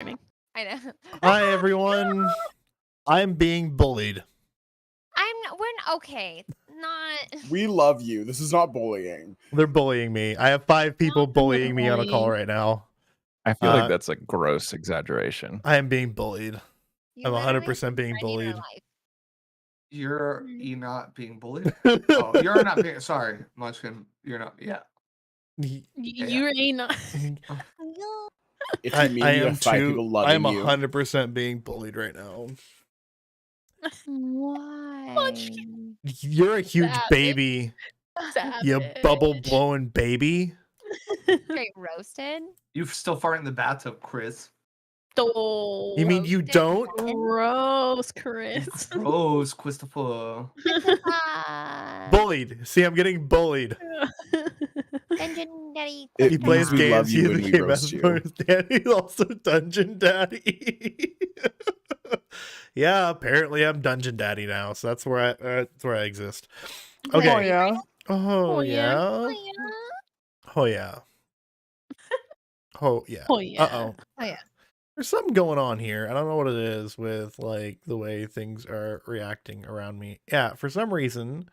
I know. Hi, everyone. I'm being bullied. We're okay. Not. We love you. This is not bullying. They're bullying me. I have 5 people Not bullying me on a call bullying. right now. I feel like that's a gross exaggeration. I am being bullied. You I'm literally 100% being have money in our bullied. life. You're not being bullied? Oh, you're not being. Sorry, Munchkin. You're not. Yeah. You ain't not. If you mean you have 5 people I am loving you. 100% being bullied right now. Why? You're a huge Savage. baby. You bubble blowing baby. Straight roasted. You still fart in the bathtub, Chris. Oh, You mean you don't? gross, Chris. Gross, Christopher. Bullied. See, I'm getting bullied. Dungeon Daddy. It He plays means we love games. you He's when a we game roast master. you. His daddy's also Dungeon Daddy. Yeah, apparently I'm Dungeon Daddy now, so that's where I exist. Okay. Oh yeah. Oh yeah. Oh, yeah. Oh yeah. Oh yeah. Oh yeah. Uh-oh. Oh, yeah. There's something going on here. I don't know what it is with like the way things are reacting around me. Yeah, for some reason,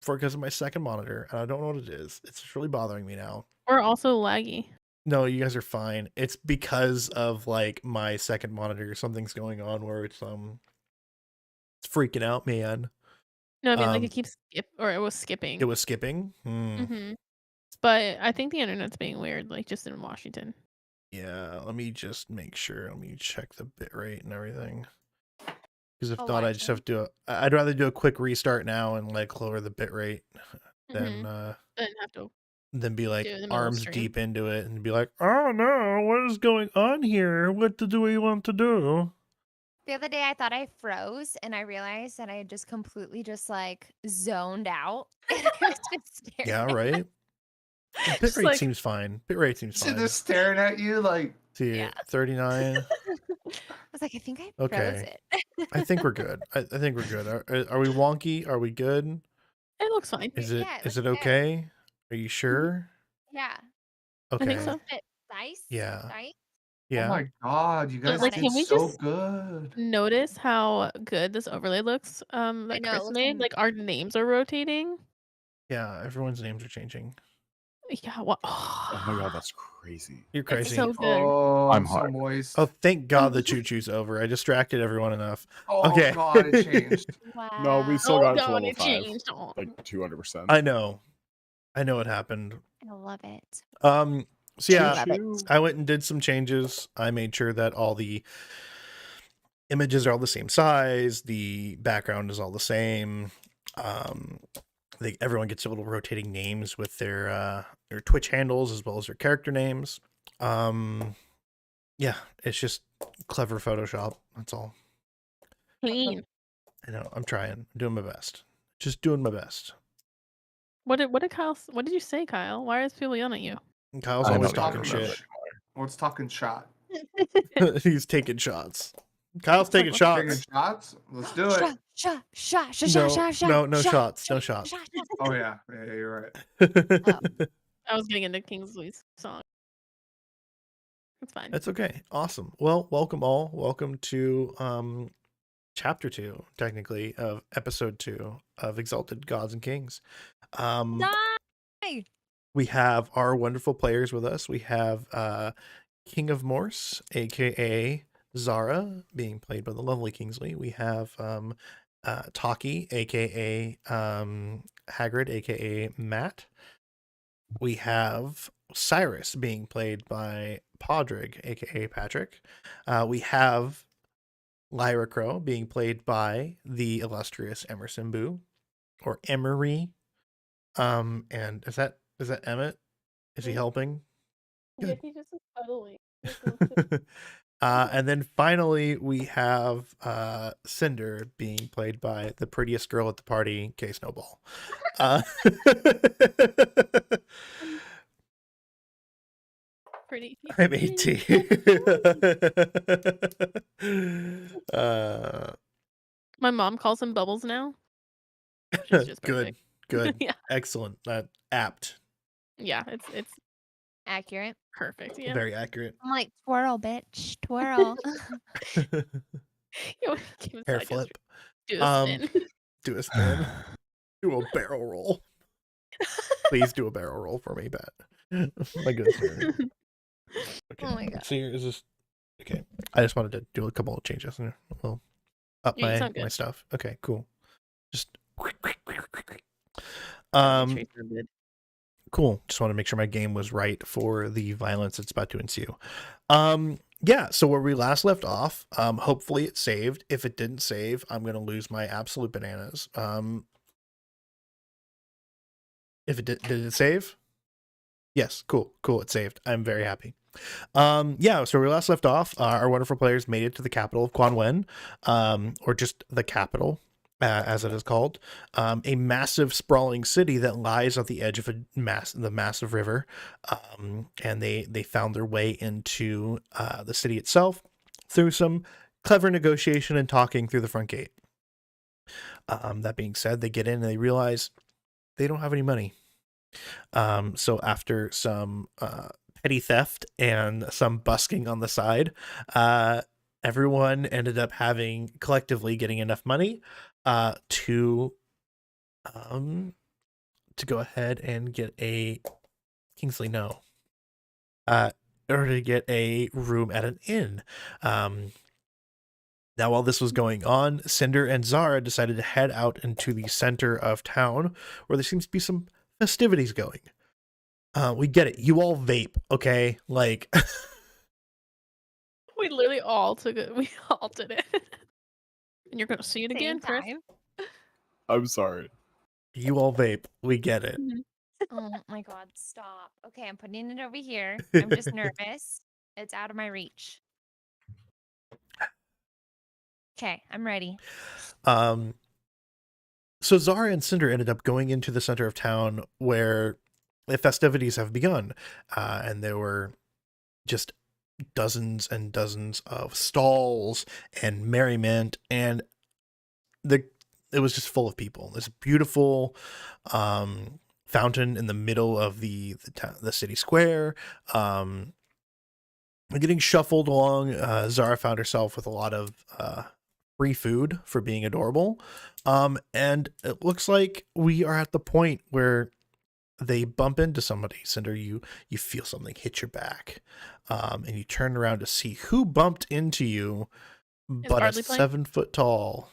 because of my second monitor, and I don't know what it is. It's just really bothering me now. We're also laggy. No, you guys are fine. It's because of like my second monitor. Something's going on where it's freaking out, man. No, I mean like it keeps it was skipping. It was skipping. But I think the internet's being weird, like just in Washington. Yeah, let me just make sure. Let me check the bitrate and everything. Because if not, I just have to. I'd rather do a quick restart now and like lower the bitrate than have to. Than be like do it in the middle of arms stream. deep into it and be like, oh no, what is going on here? What do we want to do? The other day I thought I froze and I realized that I had just completely just like zoned out. It was just scary. Yeah, right. Just Bitrate like- seems fine. Bitrate seems Sitting fine. there staring at you like. See, 39. I was like, I think I froze Okay. it. I think we're good. I think we're good. Are we wonky? Are we good? It looks fine. Is it Yeah, it is looks it okay? Are you sure? Yeah. Okay. I think so. Dice? Yeah. Dice? Yeah. Oh my god, you guys like, did can we so just- good. Notice how good this overlay looks. That know, it Chris looks made. Like our names are rotating. Yeah, everyone's names are changing. Yeah. What? Oh my god, that's crazy. You're It's crazy. so good. Oh, I'm so hard. moist. Oh, thank God the choo-choo's over. I distracted everyone enough. Oh okay. god, it changed. Wow. No, we still Oh got it to god, level it 5. changed. Oh. Like 200%. I know what happened. I love it. So yeah, Choo-choo. I went and did some changes. I made sure that all the images are all the same size. The background is all the same. Everyone gets little rotating names with their Twitch handles as well as their character names. Yeah, it's just clever Photoshop. That's all. Clean. I know. I'm trying. I'm doing my best. Just doing my best. What did Kyle? What did you say, Kyle? Why is people yelling at you? And Kyle's I always don't talking remember. shit. What's talking shot? He's taking shots. Kyle's taking Taking shots. shots? Let's do it. No shots. No shots. Oh yeah, you're right. I was getting into Kingsley's song. It's fine. That's okay. Awesome. Well, welcome all. Welcome to chapter 2, technically, of episode 2 of Exalted Gods and Kings. We have our wonderful players with us. We have King of Morse, aka Zara, being played by the lovely Kingsley. We have Taki, aka Hagrid, aka Matt. We have Cyrus being played by Podrick, aka Patrick. We have Lyra Crow being played by the illustrious Emerson Boo, or Emery. And is that Emmett? Is he helping? Yeah, he just is cuddling. And then finally we have Cinder being played by the prettiest girl at the party, K Snowball. Pretty. I'm 18. My mom calls him Bubbles now. She's just Good. perfect. Yeah. Excellent. Apt. Yeah, it's Accurate. Perfect. Yeah. Very accurate. I'm like, twirl, bitch, twirl. You give us Hair that, just flip. do a spin. Do a spin. Do a barrel roll. Please do a barrel roll for me, Bet. My goodness. Okay. Oh my god. So here is this. Okay. I just wanted to do a couple of changes. We'll up Yeah, you my sound good. stuff. Okay, cool. Just Tracer did. cool. Just want to make sure my game was right for the violence that's about to ensue. Yeah, so where we last left off, hopefully it saved. If it didn't save, I'm gonna lose my absolute bananas. If it did it save? Yes, cool, it saved. I'm very happy. Yeah, so we last left off, our wonderful players made it to the capital of Quan Wen, or just the capital, as it is called, a massive sprawling city that lies at the edge of the massive river, and they found their way into the city itself through some clever negotiation and talking through the front gate. That being said, they get in and they realize they don't have any money. So after some petty theft and some busking on the side, everyone ended up collectively getting enough money to go ahead and get a Kingsley no. In order to get a room at an inn. Now, while this was going on, Cinder and Zara decided to head out into the center of town, where there seems to be some festivities going. We get it. You all vape, okay? Like, We literally all took it. We all did it. And you're gonna see it Same again, Chris? time. I'm sorry. you all vape. We get it. Oh my god, stop. Okay, I'm putting it over here. I'm just nervous. It's out of my reach. Okay, I'm ready. So Zara and Cinder ended up going into the center of town where the festivities have begun, and there were just dozens and dozens of stalls and merriment, and it was just full of people. This beautiful fountain in the middle of the city square. Getting shuffled along, Zara found herself with a lot of free food for being adorable. And it looks like we are at the point where they bump into somebody. Cinder, you feel something hit your back, and you turn around to see who bumped into you, but Bardley a playing? 7 foot tall.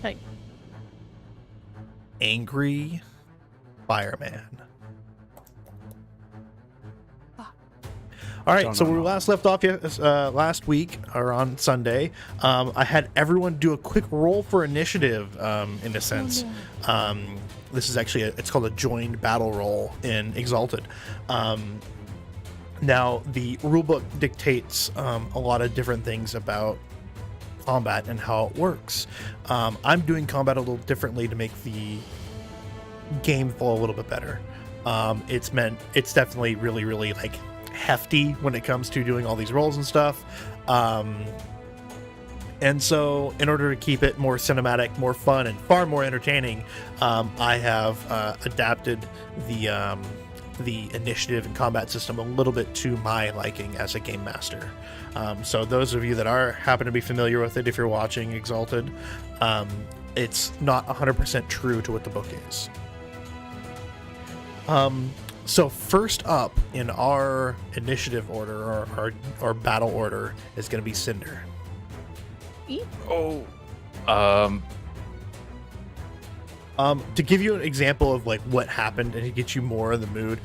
Hey. Angry fireman. All right, so we last left off last week, or on Sunday. I had everyone do a quick roll for initiative, in a sense. This is actually it's called a joined battle roll in Exalted. Now, the rulebook dictates a lot of different things about combat and how it works. I'm doing combat a little differently to make the game flow a little bit better. It's definitely really, really like hefty when it comes to doing all these rolls and stuff, and so in order to keep it more cinematic, more fun, and far more entertaining, I have adapted the initiative and combat system a little bit to my liking as a game master. So those of you that happen to be familiar with it, if you're watching Exalted, it's not 100% true to what the book is. So first up in our initiative order, or our battle order, is going to be Cinder. To give you an example of like what happened and to get you more in the mood,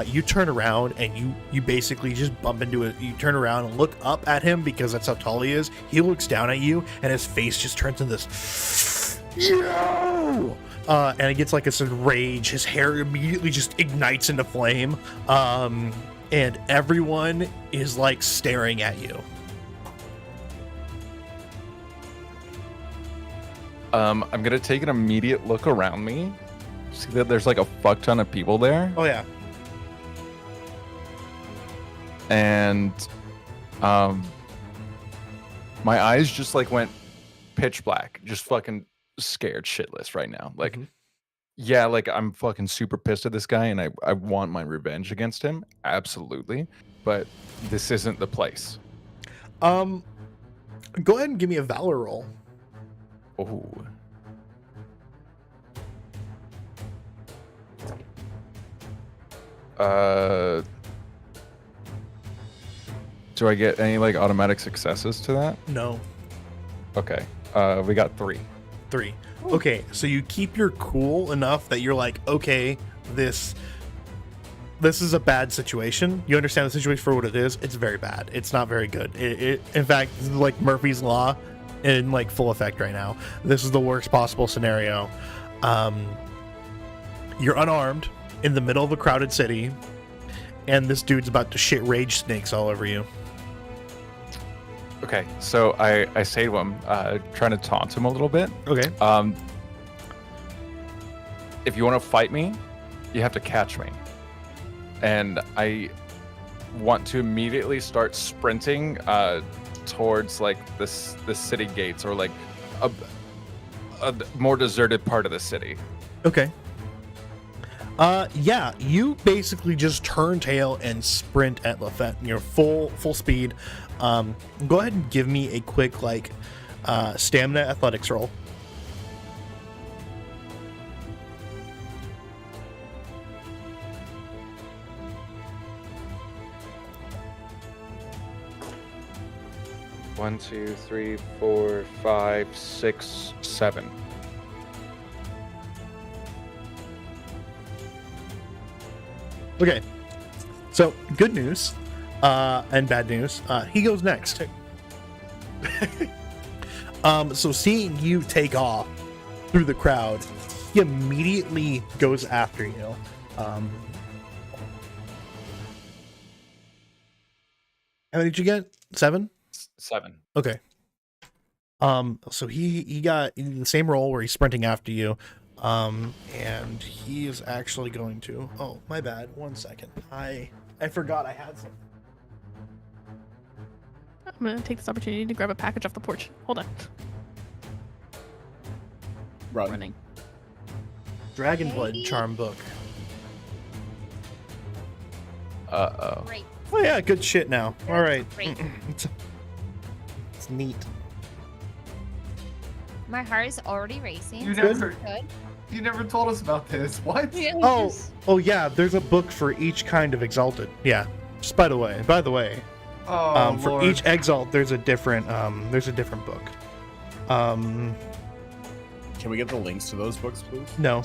you turn around and you basically just bump into it. You turn around and look up at him because that's how tall he is. He looks down at you and his face just turns into this. Yo! And it gets like this rage. His hair immediately just ignites into flame. And everyone is like staring at you. I'm gonna take an immediate look around me. See that there's like a fuck ton of people there. Oh yeah. And my eyes just like went pitch black. Just fucking scared shitless right now. Like Yeah, like I'm fucking super pissed at this guy and I want my revenge against him. Absolutely. But this isn't the place. Go ahead and give me a valor roll. Oh. Do I get any like automatic successes to that? No. Okay. We got 3. 3. Okay, so you keep your cool enough that you're like, okay, this is a bad situation. You understand the situation for what it is. It's very bad. It's not very good. It in fact, this is like Murphy's Law in like full effect right now. This is the worst possible scenario. You're unarmed in the middle of a crowded city, and this dude's about to shit rage snakes all over you. Okay, so I say to him, trying to taunt him a little bit. Okay. If you want to fight me, you have to catch me. And I want to immediately start sprinting towards like the city gates, or like a more deserted part of the city. Okay. Yeah, you basically just turn tail and sprint at Lafette. You're full speed. Go ahead and give me a quick like stamina athletics roll. One, 2, 3, 4, 5, 6, 7. Okay, so good news and bad news. He goes next. So seeing you take off through the crowd, he immediately goes after you. How many did you get? 7? 7. Okay. So he got in the same role where he's sprinting after you. And he is actually going to. Oh, my bad. 1 second. I forgot I had some. I'm gonna take this opportunity to grab a package off the porch. Hold on. Running. Dragon Okay. Blood charm book. Uh-oh. Great. Oh yeah, good shit now. All right. Great. It's neat. My heart is already racing. You so never- this is good. You never told us about this. What? Oh yeah, there's a book for each kind of Exalted. Yeah. Just by the way. Oh, For Lord. each Exalt, there's a different book. Can we get the links to those books, please? No.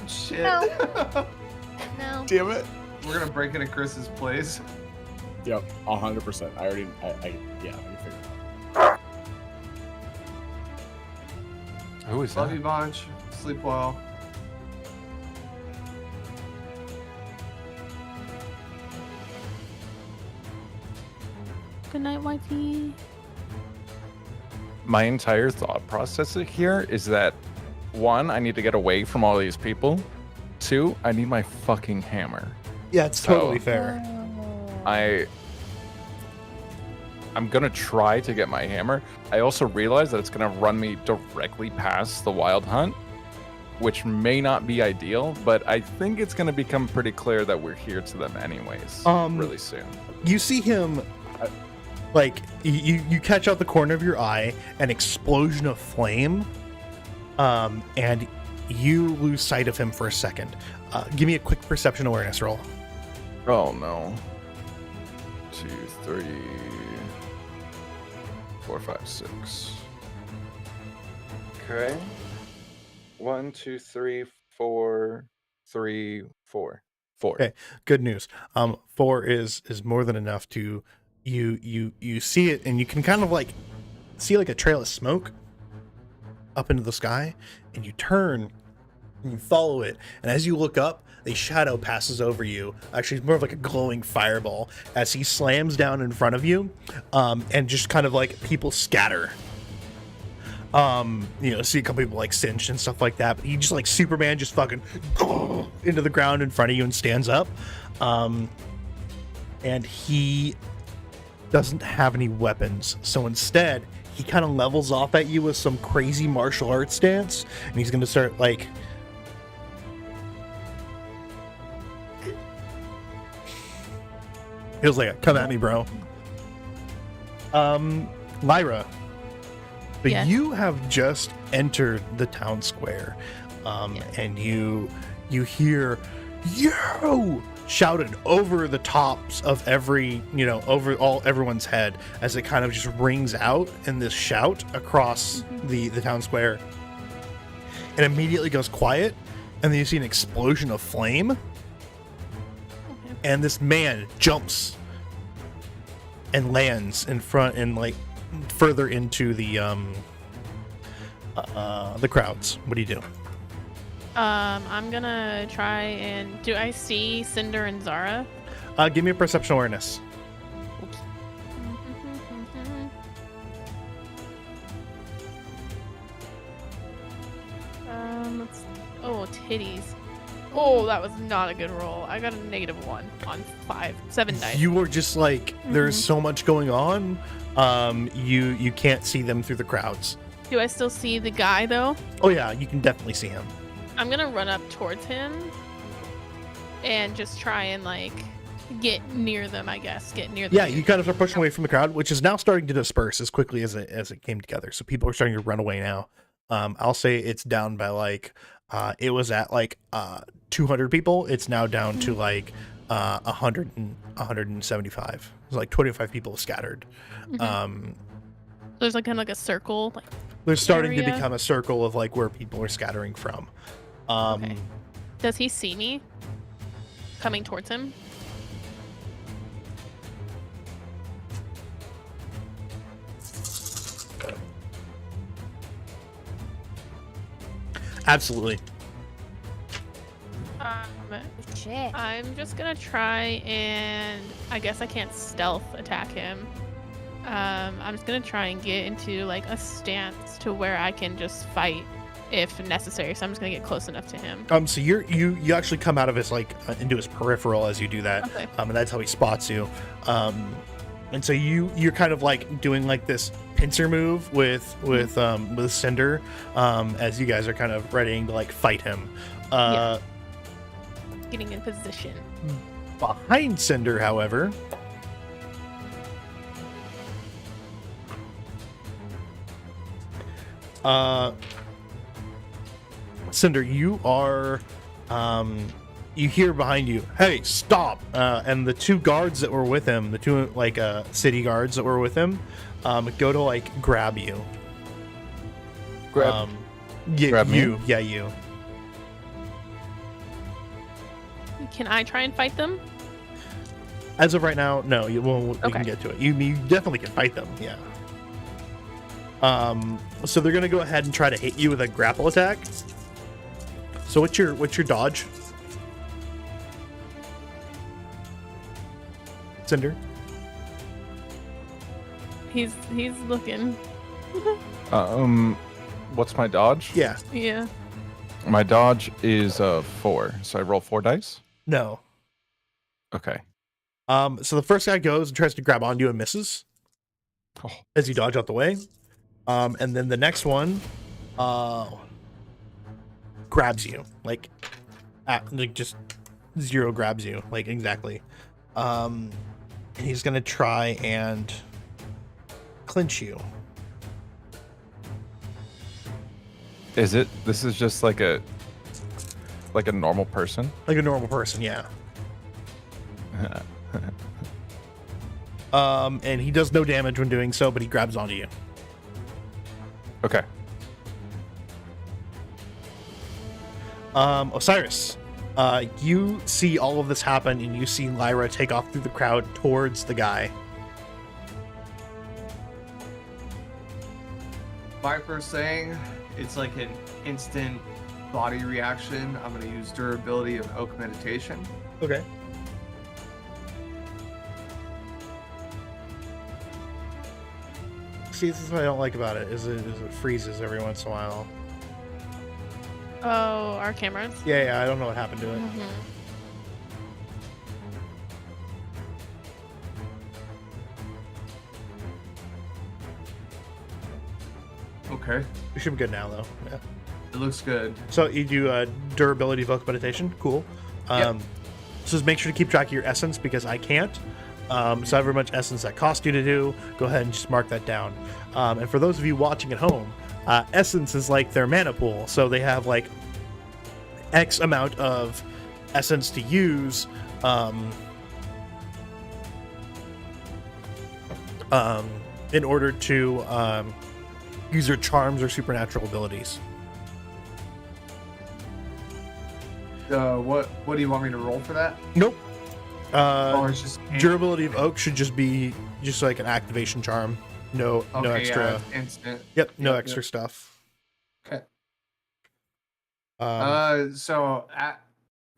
Shit. No. No. Damn it. We're gonna break into Chris's place. Yep, 100%. I already, yeah, I figured it out. Who is Love that? you, Bunch. Sleep well. Good night, wifey. My entire thought process here is that 1, I need to get away from all these people. 2, I need my fucking hammer. Yeah, it's totally fair. I'm gonna try to get my hammer. I also realize that it's gonna run me directly past the wild hunt, which may not be ideal, but I think it's gonna become pretty clear that we're here to them anyways, really soon. You see him, like, you catch out the corner of your eye, an explosion of flame, and you lose sight of him for a second. Give me a quick perception awareness roll. Oh no. 2, 3, 4, 5, 6. Okay. 1, 2, 3, 4, 3, 4. 4. Okay, good news. 4 is more than enough to you see it, and you can kind of like see like a trail of smoke up into the sky, and you turn and you follow it, and as you look up, a shadow passes over you. Actually, it's more of like a glowing fireball as he slams down in front of you, and just kind of like people scatter. See a couple people like cinched and stuff like that, but he just like Superman just fucking into the ground in front of you and stands up. And he doesn't have any weapons, so instead he kind of levels off at you with some crazy martial arts stance, and he's gonna start like He was like, "Come at me, bro." Lyra, but Yes. you have just entered the town square, Yes. and you hear "yo" shouted over the tops of everyone's head as it kind of just rings out in this shout across the town square. It immediately goes quiet, and then you see an explosion of flame, and this man jumps and lands in front and like further into the crowds. What do you do? I'm gonna try and do I see Cinder and Zara? Give me a perception awareness. Oops. Titties. Oh, that was not a good roll. I got a -1 on 7 dice. You were just like, there's so much going on. You can't see them through the crowds. Do I still see the guy though? Oh yeah, you can definitely see him. I'm gonna run up towards him and just try and like get near them. I guess get near. Yeah, you kind of start pushing away from the crowd, which is now starting to disperse as quickly as it came together. So people are starting to run away now. I'll say it's down by like it was at like 200 people. It's now down to like 175. There's like 25 people scattered. There's like kind of like a circle. Like There's starting to area. become a circle of like where people are scattering from. Okay. Does he see me coming towards him? Absolutely. Shit. I'm just gonna try and I guess I can't stealth attack him. I'm just gonna try and get into like a stance to where I can just fight if necessary. So I'm just gonna get close enough to him. So you actually come out of his like into his peripheral as you do that. Okay. And that's how he spots you. And so you're kind of like doing like this pincer move with Cinder, as you guys are kind of ready to like fight him. Yeah. Getting in position. Behind Cinder, however, Cinder, you are you hear behind you, "Hey, stop!" And the two guards that were with him, the two like city guards that were with him, go to like grab you. Grab Grab me? you. Yeah, you. Can I try and fight them? As of right now, no. We Okay. can get to it. You definitely can fight them. Yeah. So they're gonna go ahead and try to hit you with a grapple attack. So what's your dodge, Cinder? He's looking. What's my dodge? Yeah. Yeah. My dodge is 4, so I roll 4 dice. No. Okay. So the first guy goes and tries to grab onto you and misses Oh, as you dodge out the way. And then the next one grabs you, like just 0 grabs you, like exactly. And he's gonna try and clinch you. is it? This is just like a normal person. Like a normal person, yeah. And he does no damage when doing so, but he grabs onto you. Okay. Osiris, you see all of this happen, and you see Lyra take off through the crowd towards the guy. My first thing, it's like an instant body reaction. I'm going to use durability of oak meditation. Okay. See, this is what I don't like about it, is it freezes every once in a while. Oh, our cameras. Yeah, I don't know what happened to it. Okay. We should be good now, though. Yeah. It looks good. So you do durability of oak meditation. Cool. Yep. So just make sure to keep track of your essence, because I can't. So however much essence that cost you to do, go ahead and just mark that down. And for those of you watching at home, essence is like their mana pool, so they have like X amount of essence to use in order to use their charms or supernatural abilities. What do you want me to roll for that? Nope. It's just Durability of oak should just be just like an activation charm. No extra. Yeah, instant. Yep, no Yep, extra stuff. Okay. Um,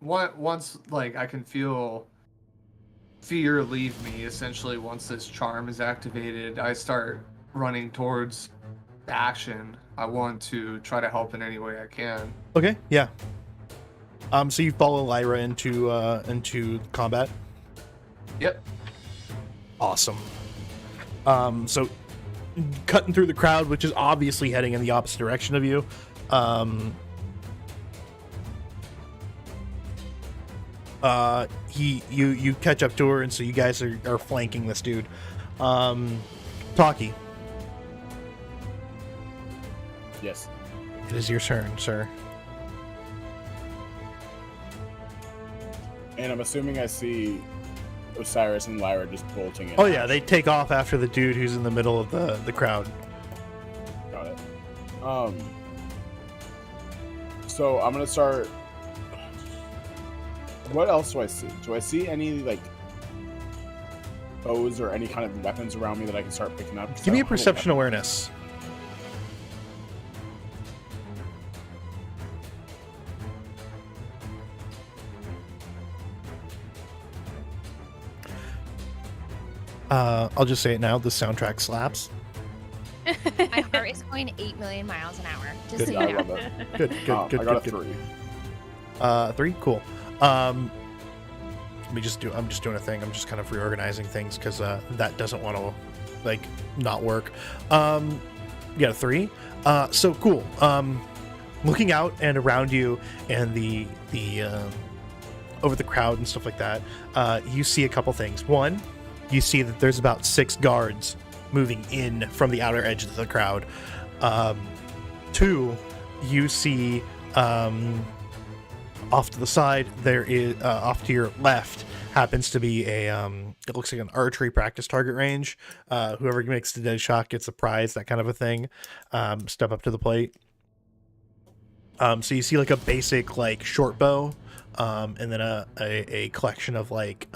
Once like I can feel fear leave me, essentially once this charm is activated, I start running towards action. I want to try to help in any way I can. okay, yeah. So you follow Lyra into combat. Yep. Awesome. So cutting through the crowd, which is obviously heading in the opposite direction of you. You catch up to her, and so you guys are flanking this dude. Taki, Yes. it is your turn, sir. And I'm assuming I see Osiris and Lyra just bolting in. Oh yeah, they take off after the dude who's in the middle of the crowd. Got it. So I'm gonna start. What else do I see? Do I see any like bows or any kind of weapons around me that I can start picking up? Give me a perception awareness. I'll just say it now. The soundtrack slaps. My heart is going 8 million miles an hour. Just so Yeah, I you know. love it. Good. I got a 3. 3, cool. I'm just doing a thing. I'm just kind of reorganizing things because that doesn't want to like not work. You got a 3. So cool. Looking out and around you and the over the crowd and stuff like that, you see a couple things. One, you see that there's about 6 guards moving in from the outer edge of the crowd. 2, you see off to the side there is off to your left happens to be a it looks like an archery practice target range. Whoever makes the dead shot gets a prize, that kind of a thing. Step up to the plate. So you see like a basic like short bow, and then a collection of like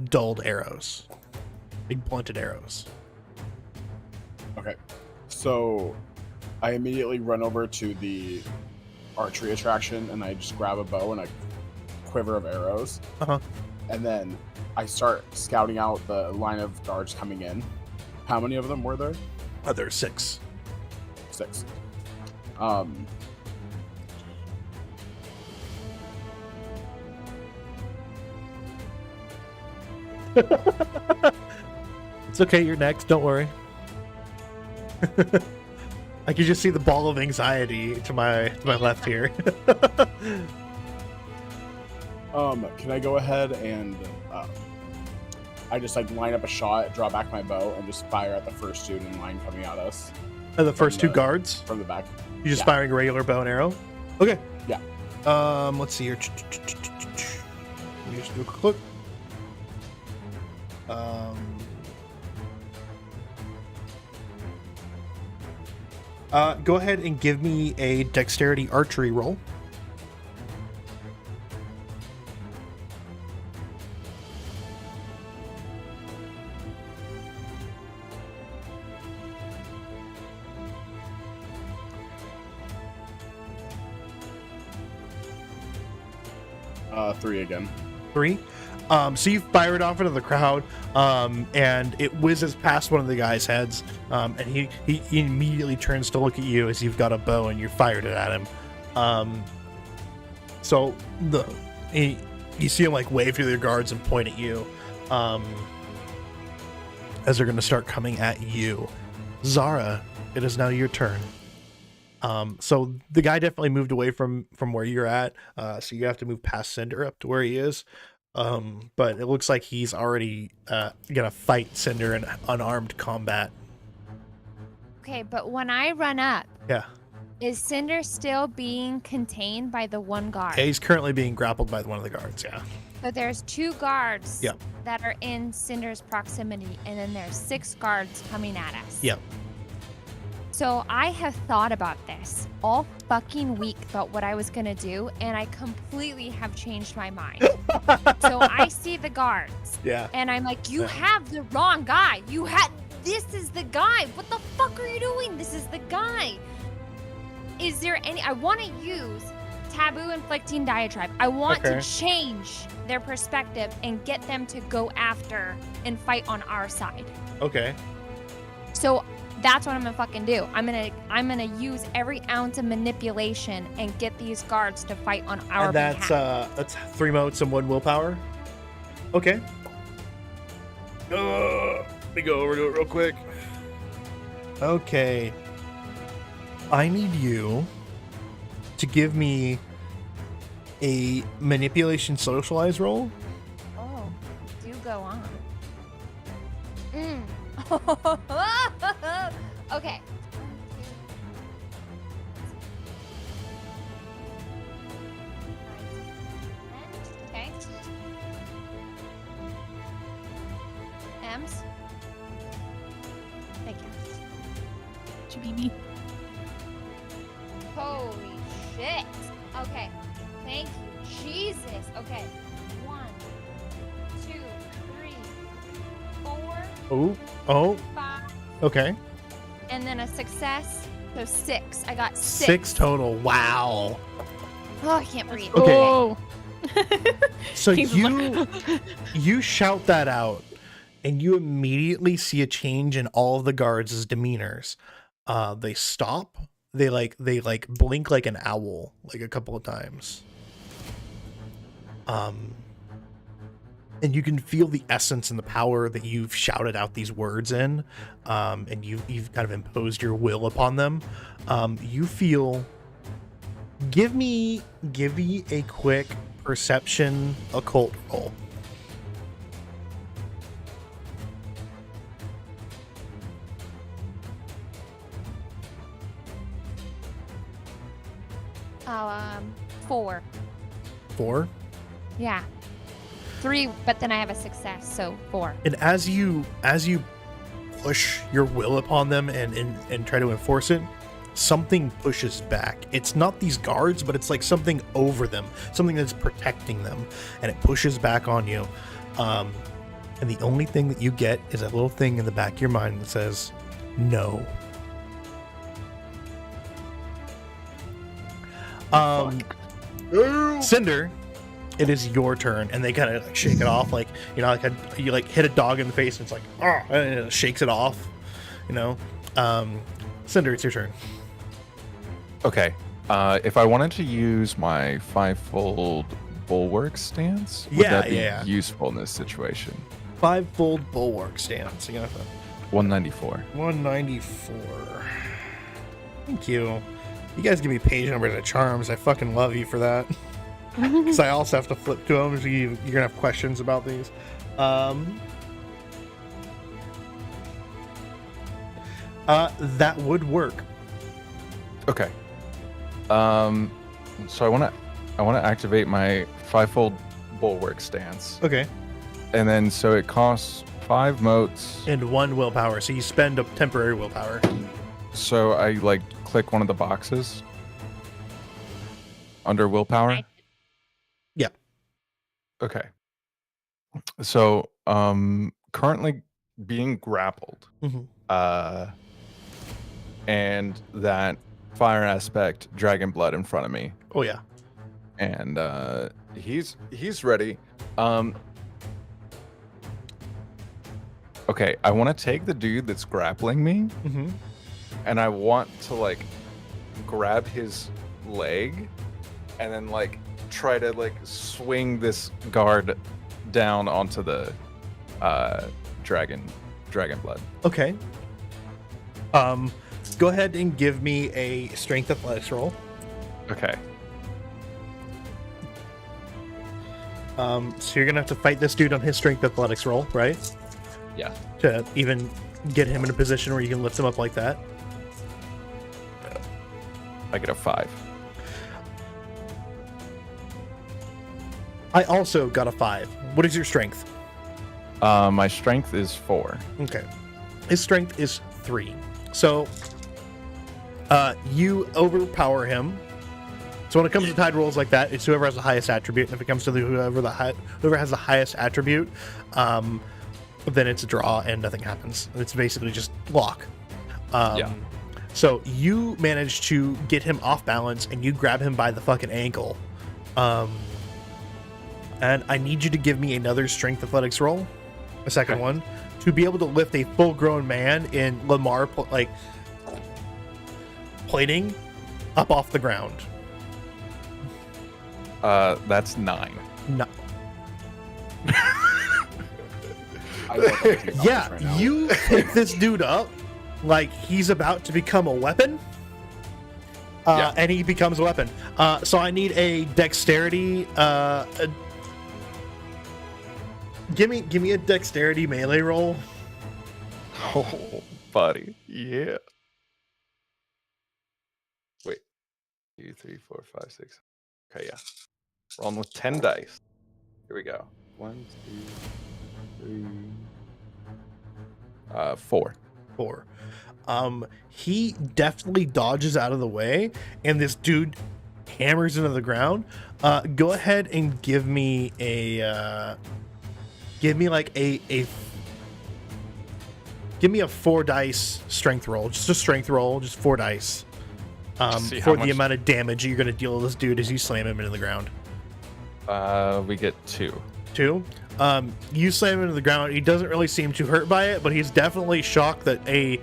dulled arrows, big blunted arrows. Okay. So I immediately run over to the archery attraction and I just grab a bow and a quiver of arrows. Uh-huh. And then I start scouting out the line of guards coming in. How many of them were there? There's 6. 6. It's okay, you're next, don't worry. I can just see the ball of anxiety to my left here. Can I go ahead and I just like line up a shot, draw back my bow, and just fire at the first dude in line coming at us The first 2 guards? from the back. You just Yeah. firing a regular bow and arrow? Okay. Yeah. Let's see here. Let me just do a quick look. Go ahead and give me a dexterity archery roll. Three again. 3. So you fire it off into the crowd, and it whizzes past one of the guy's heads, and he immediately turns to look at you as you've got a bow and you fired it at him. So you see him like wave to the guards and point at you, as they're going to start coming at you. Zara, it is now your turn. So the guy definitely moved away from where you're at, so you have to move past Cinder up to where he is. But it looks like he's already gonna fight Cinder in unarmed combat. Okay, but when I run up, Yeah. is Cinder still being contained by the one guard? He's currently being grappled by one of the guards, yeah. So there's 2 guards Yep. that are in Cinder's proximity, and then there's 6 guards coming at us. Yep. So I have thought about this all fucking week about what I was gonna do, and I completely have changed my mind. So I see the guards, Yeah. and I'm like, you Yeah. have the wrong guy. This is the guy. What the fuck are you doing? This is the guy. Is there I want to use taboo inflicting diatribe. I want Okay. to change their perspective and get them to go after and fight on our side. Okay. So that's what I'm gonna fucking do. I'm gonna use every ounce of manipulation and get these guards to fight on our And that's behalf. that's 3 motes and 1 willpower. Okay. Let me go over to it real quick. Okay. I need you to give me a manipulation socialize roll. Oh, do go on. Okay. Okay. M's. Thank you. Jimmy. Holy shit. Okay. Thank you. Jesus. Okay. 1, 2, 3, 4, Oh. 5, Okay. and then a success. So 6. I got 6. 6 total. Wow. Oh, I can't breathe. Okay. Oh. So He's you shout that out, and you immediately see a change in all of the guards' demeanors. They stop. They blink like an owl, like a couple of times. And you can feel the essence and the power that you've shouted out these words in, and you've kind of imposed your will upon them. You feel. Give me a quick perception occult roll. Oh, 4. 4. Yeah. 3, but then I have a success, so 4. And as you push your will upon them and try to enforce it, something pushes back. It's not these guards, but it's like something over them, something that's protecting them, and it pushes back on you. And the only thing that you get is a little thing in the back of your mind that says, no. Cinder, it is your turn, and they kind of like shake it off, like you like hit a dog in the face, and it's like, and it shakes it off, Cinder, it's your turn. Okay. If I wanted to use my 5-fold bulwark stance, would that be useful in this situation? 5-fold bulwark stance. You got 194. 194. Thank you. You guys give me page numbers of charms. I fucking love you for that. Because I also have to flip to them, so you're gonna have questions about these. That would work. Okay. So I want to activate my 5-fold bulwark stance. Okay. And then so it costs 5 motes. And 1 willpower, so you spend a temporary willpower. So I click one of the boxes under willpower. Yeah. Okay. So currently being grappled. Mm-hmm. And that fire aspect dragon blood in front of me. Oh yeah. And he's ready. Okay, I want to take the dude that's grappling me, Mm-hmm. and I want to grab his leg, and then try to swing this guard down onto the dragon blood. Okay. Go ahead and give me a strength athletics roll. Okay. So you're gonna have to fight this dude on his strength athletics roll, right? Yeah. To even get him in a position where you can lift him up like that. I get a 5. I also got a 5. What is your strength? My strength is 4. Okay. His strength is 3. So you overpower him. So when it comes to tied rolls like that, it's whoever has the highest attribute. And if it comes to whoever has the highest attribute, then it's a draw and nothing happens. It's basically just lock. Yeah. So you manage to get him off balance and you grab him by the fucking ankle. And I need you to give me another strength athletics roll, a second one, to be able to lift a full-grown man in Lamar plating up off the ground. That's 9. No. I look like a Yeah, right now. you pick this dude up like he's about to become a weapon. And he becomes a weapon. So I need a dexterity. Give me a dexterity melee roll. Oh, buddy. Yeah. Wait. 2, 3, 4, 5, 6. Okay, yeah. Rolling with 10 dice. Here we go. 1, 2, 3. 4. 4. He definitely dodges out of the way, and this dude hammers into the ground. Go ahead and give me a give me a 4 dice strength roll. Just a strength roll, just 4 dice. See For how the much- amount of damage you're gonna deal to this dude as you slam him into the ground. We get 2. 2. You slam him into the ground. He doesn't really seem too hurt by it, but he's definitely shocked that a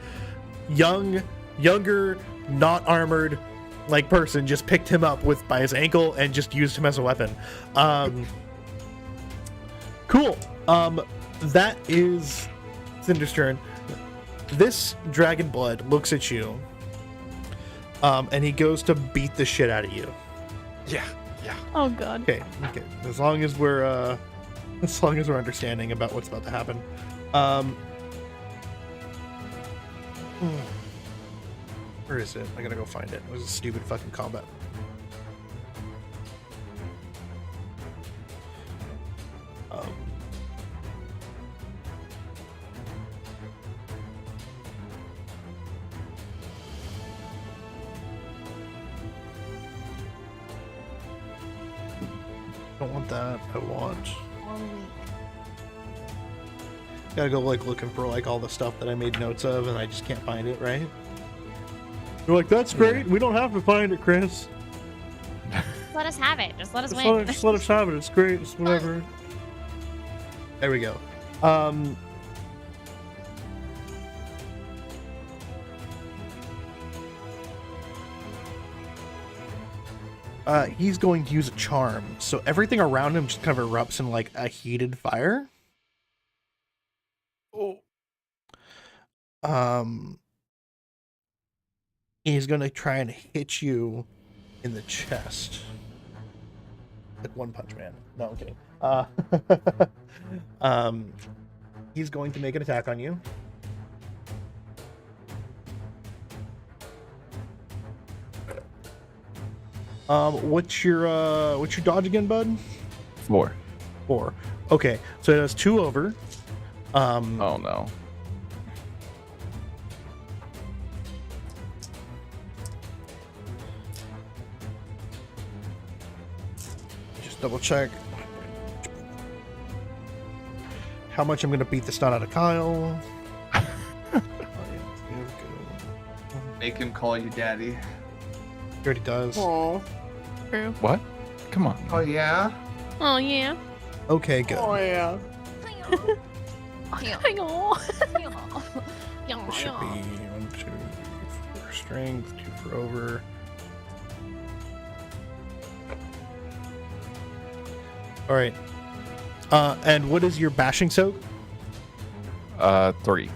younger, not armored person just picked him up by his ankle and just used him as a weapon. Cool. That is Cinder's turn. This dragon blood looks at you, and he goes to beat the shit out of you. Yeah. Oh god. Okay. As long as we're understanding about what's about to happen. Where is it? I gotta go find it. It was a stupid fucking combat. Don't want that. I want. 1 week. Gotta go looking for all the stuff that I made notes of, and I just can't find it. Right? You're like, that's great. We don't have to find it, Chris. Let us have it. Just let us Just win. just let us have it. It's great. It's whatever. There we go. He's going to use a charm, so everything around him just kind of erupts in a heated fire. He's gonna try and hit you in the chest. Like One Punch Man. No, I'm kidding. He's going to make an attack on you. What's your dodge again, bud? 4. 4. Okay, so it has 2 over. Oh no. Just double check how much I'm gonna beat the snot out of Kyle. Oh, yeah. Make him call you daddy. He already does. True. What? Come on. Oh yeah? Oh yeah. Okay, good. yeah. Hang on. It should be 1, 2, 3, 4 strength, 2 for over. All right. And what is your bashing soak? 3. You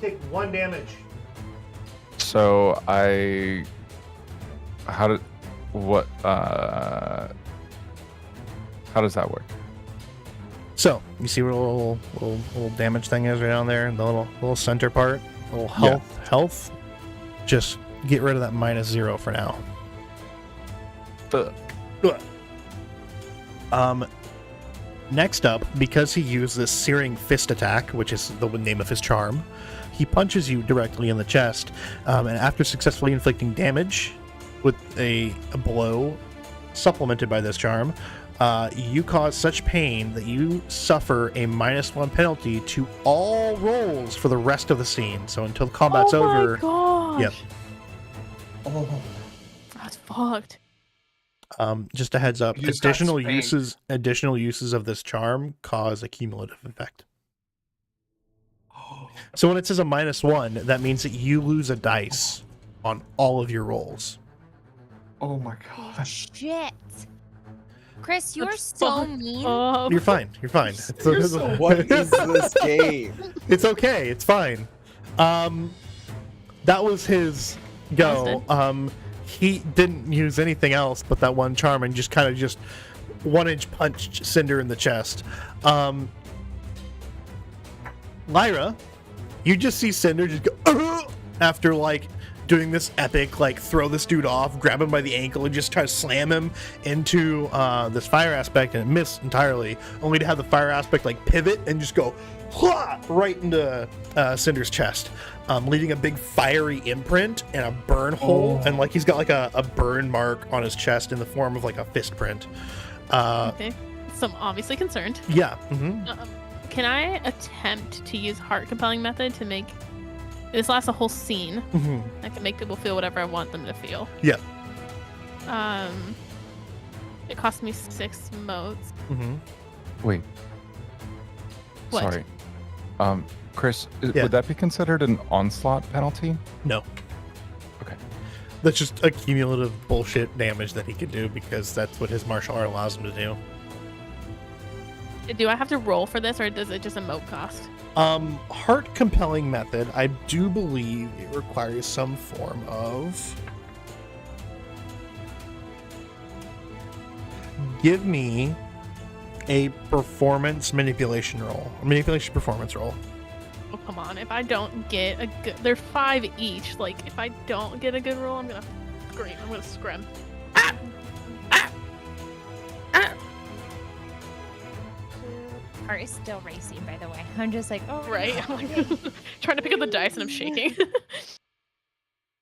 take 1 damage. So how does that work? So you see where the little damage thing is right down there, the little center part, little health. Just get rid of that -0 for now. Fuck. Next up, because he used this Searing Fist attack, which is the name of his charm, he punches you directly in the chest, and after successfully inflicting damage with a blow supplemented by this charm, you cause such pain that you suffer a -1 penalty to all rolls for the rest of the scene. So until combat's over. Oh my gosh. Yep. Oh, That's fucked. Just a heads up, You just got spanked. additional uses of this charm cause a cumulative effect. So when it says a -1, that means that you lose a dice on all of your rolls. oh my gosh. Shit. Chris, you're That's so fucked mean. up. You're fine. You're fine. What is this game? It's okay. It's fine. That was his go. He didn't use anything else but that one charm and just kind of just 1-inch punched Cinder in the chest. Lyra, you just see Cinder just go "Ugh!" after like doing this epic like throw this dude off, grab him by the ankle, and just try to slam him into this fire aspect, and it missed entirely, only to have the fire aspect like pivot and just go right into Cinder's chest, leaving a big fiery imprint and a burn hole, and like he's got like a burn mark on his chest in the form of like a fist print. Okay. So I'm obviously concerned. Yeah. Can I attempt to use heart compelling method to make this last a whole scene? I can make people feel whatever I want them to feel. Yeah. It cost me 6 motes. Wait. What? Sorry. Chris, Yeah. would that be considered an onslaught penalty? No. Okay. That's just a cumulative bullshit damage that he can do because that's what his martial art allows him to do. Do I have to roll for this, or does it just a mote cost? Heart compelling method, I do believe it requires some form of. Give me a performance manipulation roll. Manipulation performance roll. Oh, come on. If I don't get a good... They're 5 each. Like, if I don't get a good roll, I'm gonna scream. I'm gonna scrim. Heart is still racing, by the way. I'm just like, oh, Right? no. I'm like, trying to pick up the dice and I'm shaking.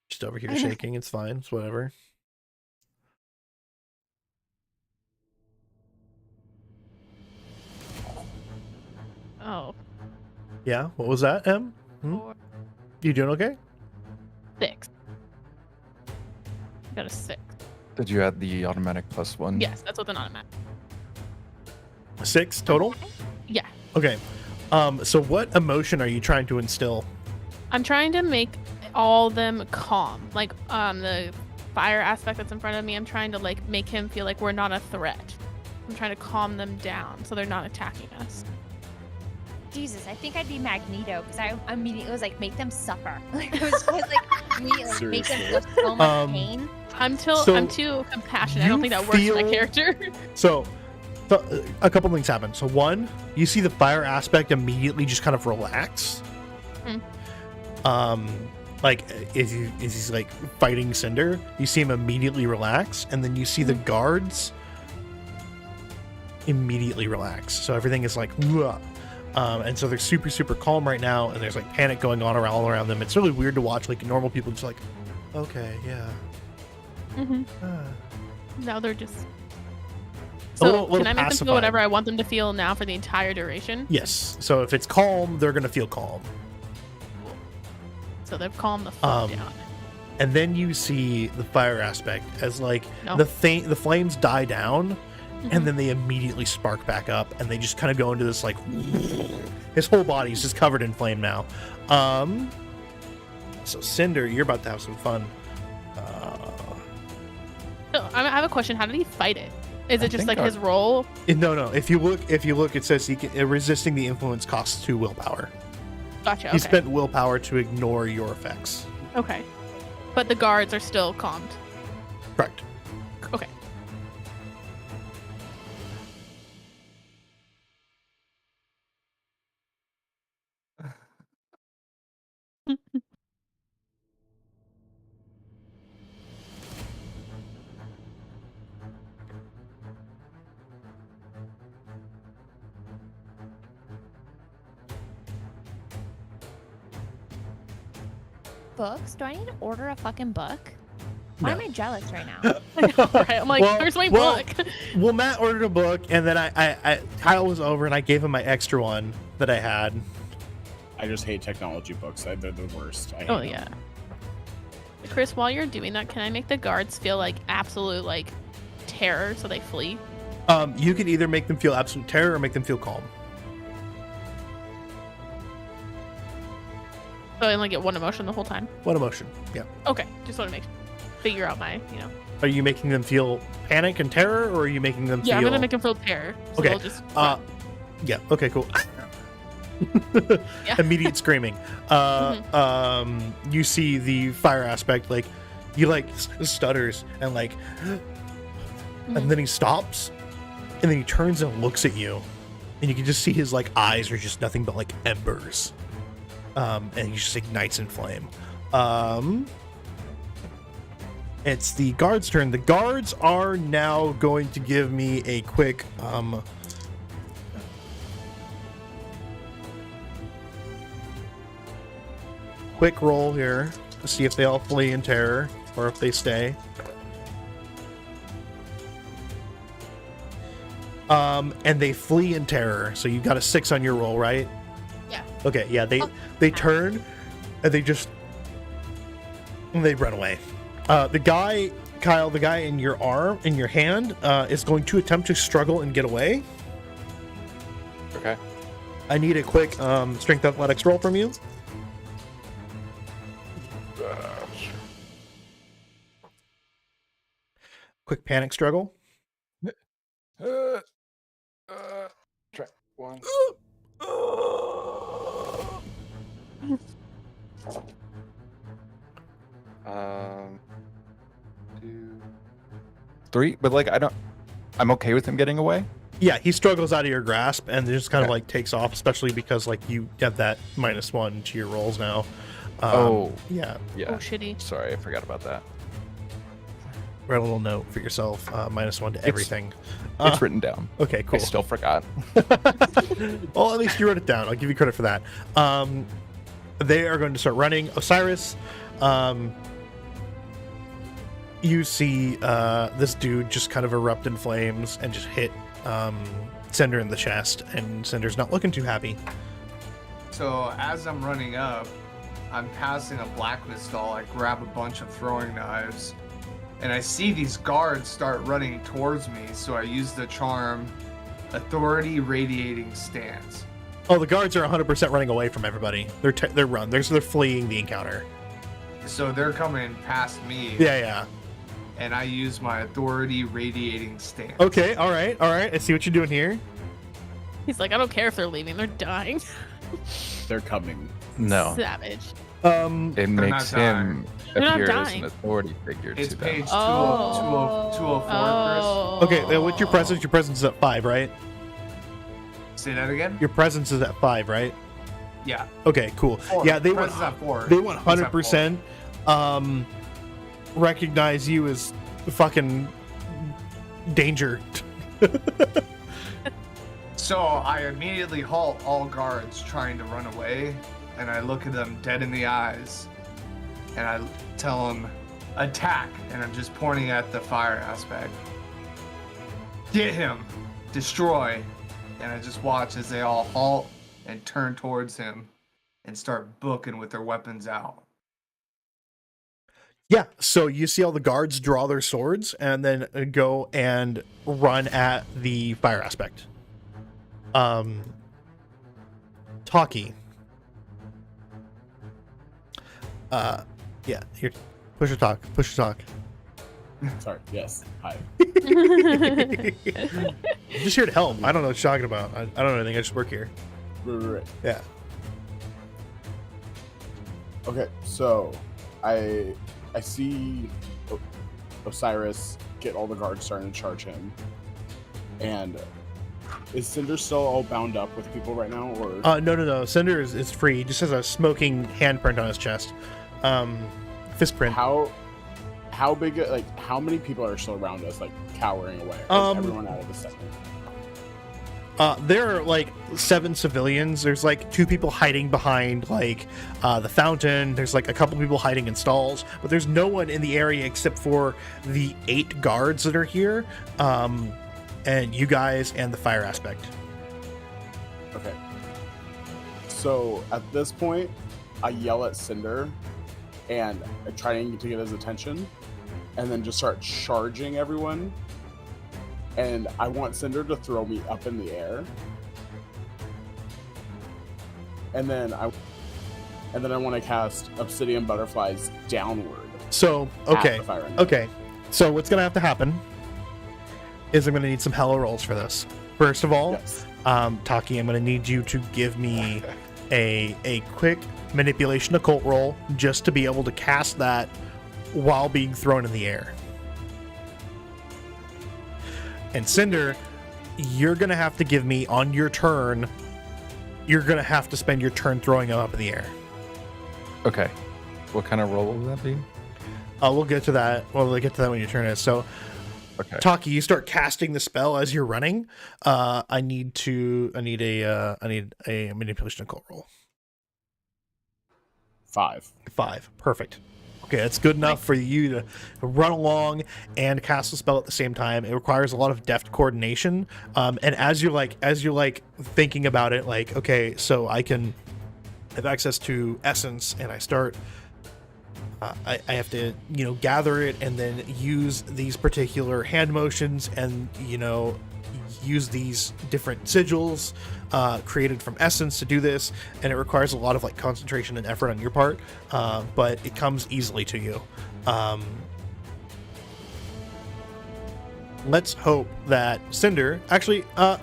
Just over here shaking. It's fine. It's whatever. Oh. Yeah. What was that, Em? 4, You doing okay? 6. Got a 6. Did you add the automatic +1? Yes, that's what the automatic. 6 total? Yeah. Okay. So what emotion are you trying to instill? I'm trying to make all them calm. Like, the fire aspect that's in front of me, I'm trying to, like, make him feel like we're not a threat. I'm trying to calm them down so they're not attacking us. Jesus, I think I'd be Magneto because I immediately was like, make them suffer. Like, it was just like, immediately make them feel so much pain. I'm too compassionate. I you don't think that works for my feel- character. So a couple things happen. So one, you see the fire aspect immediately just kind of relax. Like if he's like fighting Cinder, you see him immediately relax, and then you see the guards immediately relax. So everything is like, "Wah." And so they're super, super calm right now, and there's like panic going on all around them. It's really weird to watch like normal people just like, okay, yeah. Now they're just. A So little can I make them pacified. feel whatever I want them to feel now for the entire duration? Yes. So if it's calm, they're gonna feel calm. So they've calmed the fuck down. And then you see the fire aspect as like No. the flames die down, and then they immediately spark back up, and they just kind of go into this like his whole body's just covered in flame now. So Cinder, you're about to have some fun. So, I have a question. How did he fight it? Is I it just think like his roll? No. If you look, it says he can, resisting the influence costs 2 willpower. Gotcha. He Okay. spent willpower to ignore your effects. Okay. But the guards are still calmed. Correct. Okay. books? Do I need to order a fucking book? Why am No. I jealous right now? Right, I'm like, where's my book? Well, Matt ordered a book, and then Kyle was over, and I gave him my extra one that I had. I just hate technology books. They're the worst. I hate Oh them. yeah. Chris, while you're doing that, can I make the guards feel like absolute like terror so they flee? You can either make them feel absolute terror or make them feel calm. So I only get one emotion the whole time. What emotion? Yeah. Okay, just want to figure out my, Are you making them feel panic and terror, or are you making them Yeah, feel? I'm gonna make them feel terror. So Okay, they'll just Yeah. Okay. Cool. Yeah. Immediate screaming. You see the fire aspect, like he like stutters and like, and then he stops, and then he turns and looks at you, and you can just see his like eyes are just nothing but like embers, and he just ignites in flame. It's the guards' turn. The guards are now going to give me a quick roll here to see if they all flee in terror or if they stay. And they flee in terror. So you got a 6 on your roll, right? Yeah. Okay, yeah, they turn and they run away. The guy, Kyle, the guy in your arm, in your hand, is going to attempt to struggle and get away. Okay. I need a quick strength athletics roll from you. Quick panic struggle. Try one. 2, 3, but like I'm okay with him getting away. Yeah, he struggles out of your grasp and just kind of Okay. like takes off, especially because like you have that -1 to your rolls now. Oh. Yeah. Yeah. oh shitty. Sorry, I forgot about that. Write a little note for yourself. -1 to everything. It's written down. Okay, cool. I still forgot. Well, at least you wrote it down. I'll give you credit for that. They are going to start running. Osiris, you see this dude just kind of erupt in flames and just hit Cinder in the chest, and Cinder's not looking too happy. So as I'm running up, I'm passing a blackness doll. I grab a bunch of throwing knives, and I see these guards start running towards me. So I use the charm, Authority Radiating Stance. Oh, the guards are 100% running away from everybody. They're fleeing the encounter. So they're coming past me, Yeah. and I use my Authority Radiating Stance. Okay, all right. I see what you're doing here. He's like, I don't care if they're leaving, they're dying. They're coming. No, Savage. it makes not him They're not appear as dying. an authority figure It's to them. page Oh. 204, Okay, what's your presence? Your presence is at 5, right? Chris. Say that again? Your presence is at 5, right? Yeah. Okay, cool. 4. Yeah, they Presence at 4. They 100% recognize you as fucking danger. So I immediately halt all guards trying to run away, and I look at them dead in the eyes, and I tell them, attack, and I'm just pointing at the fire aspect. Get him! Destroy! And I just watch as they all halt and turn towards him and start booking with their weapons out. Yeah, so you see all the guards draw their swords and then go and run at the fire aspect. Talkie. Yeah, here. Push or talk. Sorry. Yes. Hi. I'm just here to help. I don't know what you're talking about. I don't know anything. I just work here. Right. Yeah. Okay. So, I see Osiris get all the guards starting to charge him, and is Cinder still all bound up with people right now, or? No. Cinder is free. He just has a smoking handprint on his chest. Fist print. How big? Like, how many people are still around us, like cowering away? Or is everyone out of the segment? There are like 7 civilians. There's like 2 people hiding behind like the fountain. There's like a couple people hiding in stalls, but there's no one in the area except for the 8 guards that are here, and you guys and the fire aspect. Okay. So at this point, I yell at Cinder, and I try to get his attention, and then just start charging everyone. And I want Cinder to throw me up in the air. And then I want to cast Obsidian Butterflies downward. So, at the fire engine. okay. So what's going to have to happen is I'm going to need some hella rolls for this. First of all, Yes. Taki, I'm going to need you to give me a quick manipulation occult roll just to be able to cast that while being thrown in the air. And Cinder, you're going to have to give me on your turn, you're going to have to spend your turn throwing them up in the air. Okay. What kind of roll will that be? We'll get to that. We'll get to that when your turn is. So, Okay. Taki, you start casting the spell as you're running. I need a manipulation occult roll. 5. 5. Perfect. Okay, that's good enough for you to run along and cast the spell at the same time. It requires a lot of deft coordination. And as you're thinking about it, like, okay, so I can have access to essence, and I start. I have to, gather it and then use these particular hand motions and, use these different sigils created from essence to do this. And it requires a lot of concentration and effort on your part, but it comes easily to you. Let's hope that Cinder,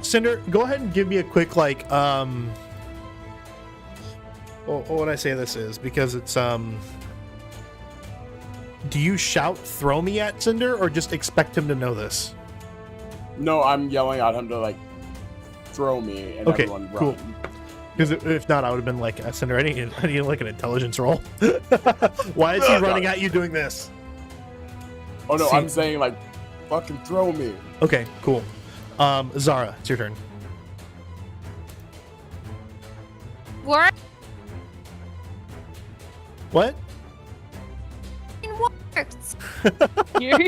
Cinder, go ahead and give me a quick, what would I say this is? Because it's, do you shout throw me at Cinder or just expect him to know this? No, I'm yelling at him to throw me and Okay, everyone run. cool. Because if not, I would have been like, Cinder, I need an intelligence roll. Why is he running at you doing this? Oh no, See- I'm saying fucking throw me. Okay, cool. Zara, it's your turn. What? What? Works. You're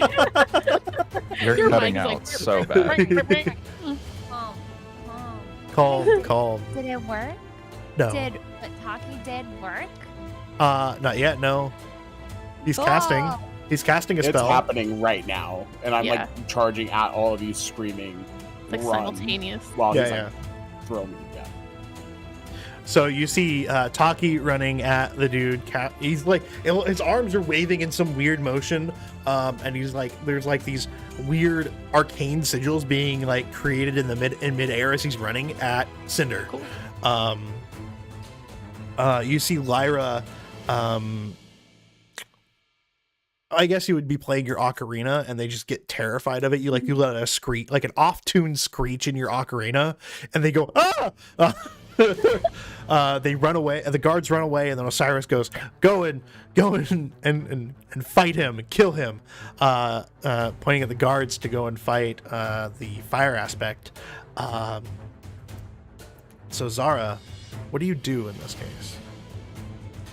You're Your cutting mind's out like- so bad. Calm. Did it work? No. Did what Taki did work? Not yet, no. He's casting. Oh. He's casting a It's spell. happening right now, and I'm Yeah. charging at all of you, screaming, It's like run, simultaneous. while he's Yeah. throw me. Yeah. So you see Taki running at the dude. He's his arms are waving in some weird motion, and he's there's these weird arcane sigils being created in midair as he's running at Cinder. Cool. You see Lyra. I guess you would be playing your ocarina, and they just get terrified of it. You let out a screech, like an off-tune screech in your ocarina, and they go ah. They run away, the guards run away, and then Osiris goes, go and fight him, kill him, pointing at the guards to go and fight the fire aspect. So Zara, what do you do in this case?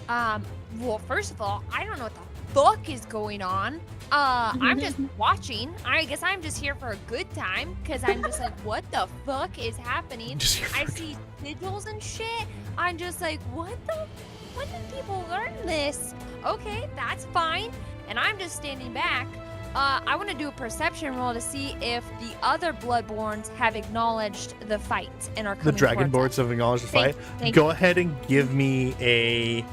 Well, first of all, I don't know what the fuck is going on. I'm just watching. I guess I'm just here for a good time because I'm just what the fuck is happening? Just here for I a see sigils and shit. I'm just when did people learn this? Okay, that's fine. And I'm just standing back. I want to do a perception roll to see if the other Bloodborns have acknowledged the fight and are coming The Dragonborns towards us. have acknowledged the Thank- fight. thank Go ahead and give me a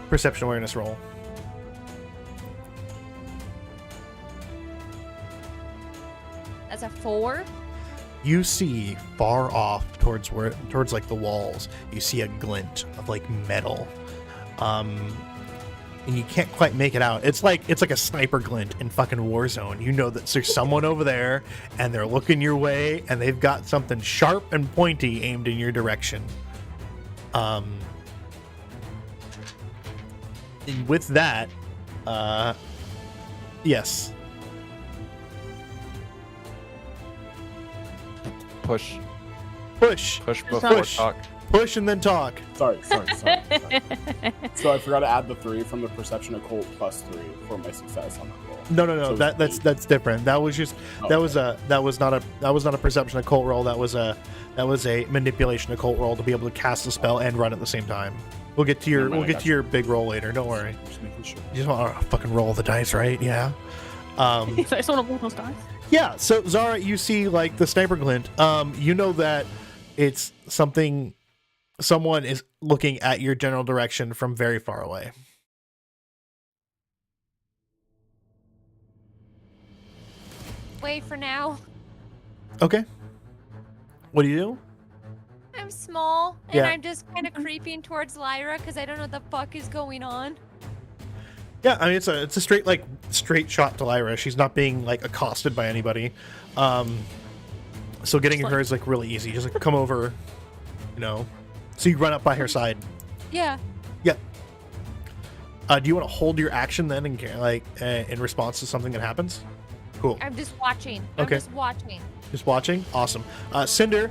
perception awareness roll. That's a 4. You see far off towards the walls, you see a glint of metal. And you can't quite make it out. It's like a sniper glint in fucking Warzone. You know that there's someone over there and they're looking your way and they've got something sharp and pointy aimed in your direction. And with that, yes. Push Push. Push before Push. talk. Push and then talk. Sorry. So I forgot to add the 3 from the perception occult plus 3 for my success on that roll. No. So That's different. That was just that was not a perception occult roll. That was a manipulation occult roll to be able to cast the spell and run at the same time. We'll get to your big roll later. Don't worry. Just making sure. You just want to fucking roll the dice, right? Yeah. I just want to roll those dice. Yeah. So Zara, you see like the sniper glint. You know that it's someone is looking at your general direction from very far away. Wait for now. Okay. What do you do? I'm small, and Yeah. I'm just kind of creeping towards Lyra because I don't know what the fuck is going on. Yeah, I mean it's a straight shot to Lyra. She's not being like accosted by anybody. So getting her is like really easy. Just like come over, So you run up by her side. Yeah. Yeah. Do you want to hold your action then, in response to something that happens? Cool. I'm just watching. Okay. I'm just watching. Just watching. Awesome. Cinder.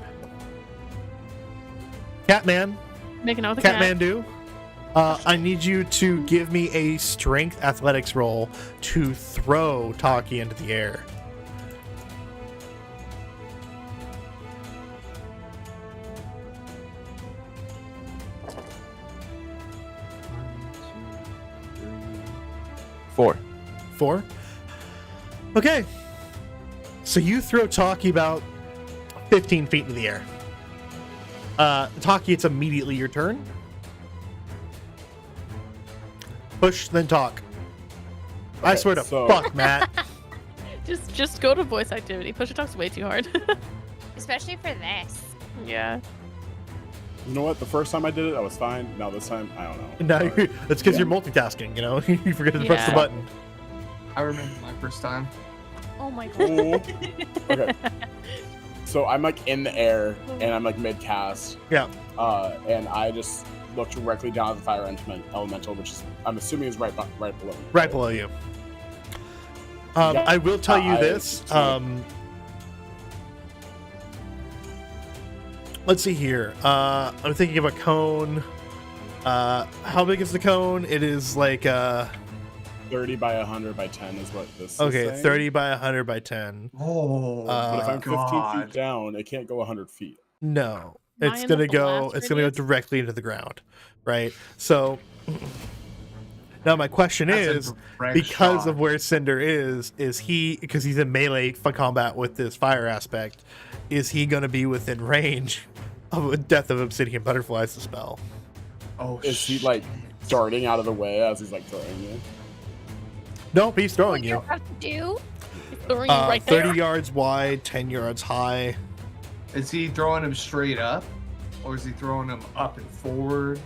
Catman. Making out with the cat. Catmandu. I need you to give me a strength athletics roll to throw Taki into the air. Four. 4. Okay. So you throw Taki about 15 feet into the air. Taki, it's immediately your turn. Push, then talk. I swear to fuck, Matt. Just go to voice activity. Push talks way too hard. Especially for this. Yeah. You know what? The first time I did it, I was fine. Now this time, I don't know. No, that's because you're multitasking, you forget to press the Yeah. button. I remember my first time. Oh my god. Cool. Okay. So I'm like in the air and I'm like mid cast. Yeah. And I just look directly down at the fire elemental, which is I'm assuming is right below me. Right below you. Yeah. I will tell you this. Let's see here. I'm thinking of a cone. How big is the cone? It is like 30 by 100 by 10 is what this is okay, saying. 30 by 100 by 10. Oh, But if I'm 15 God. feet down, it can't go 100 feet. No, Am I it's in gonna the go. blast It's gonna go radius? directly into the ground, right? So now my question That's a is, direct because shot. of where Cinder is he because he's in melee combat with this fire aspect? Is he gonna be within range of a Death of Obsidian Butterflies the spell? Oh, Is he like darting out of the way as he's like throwing you? Nope, he's throwing What you. have to do? Throwing you right 30 there. yards wide, 10 yards high. Is he throwing him straight up, or is he throwing him up and forward?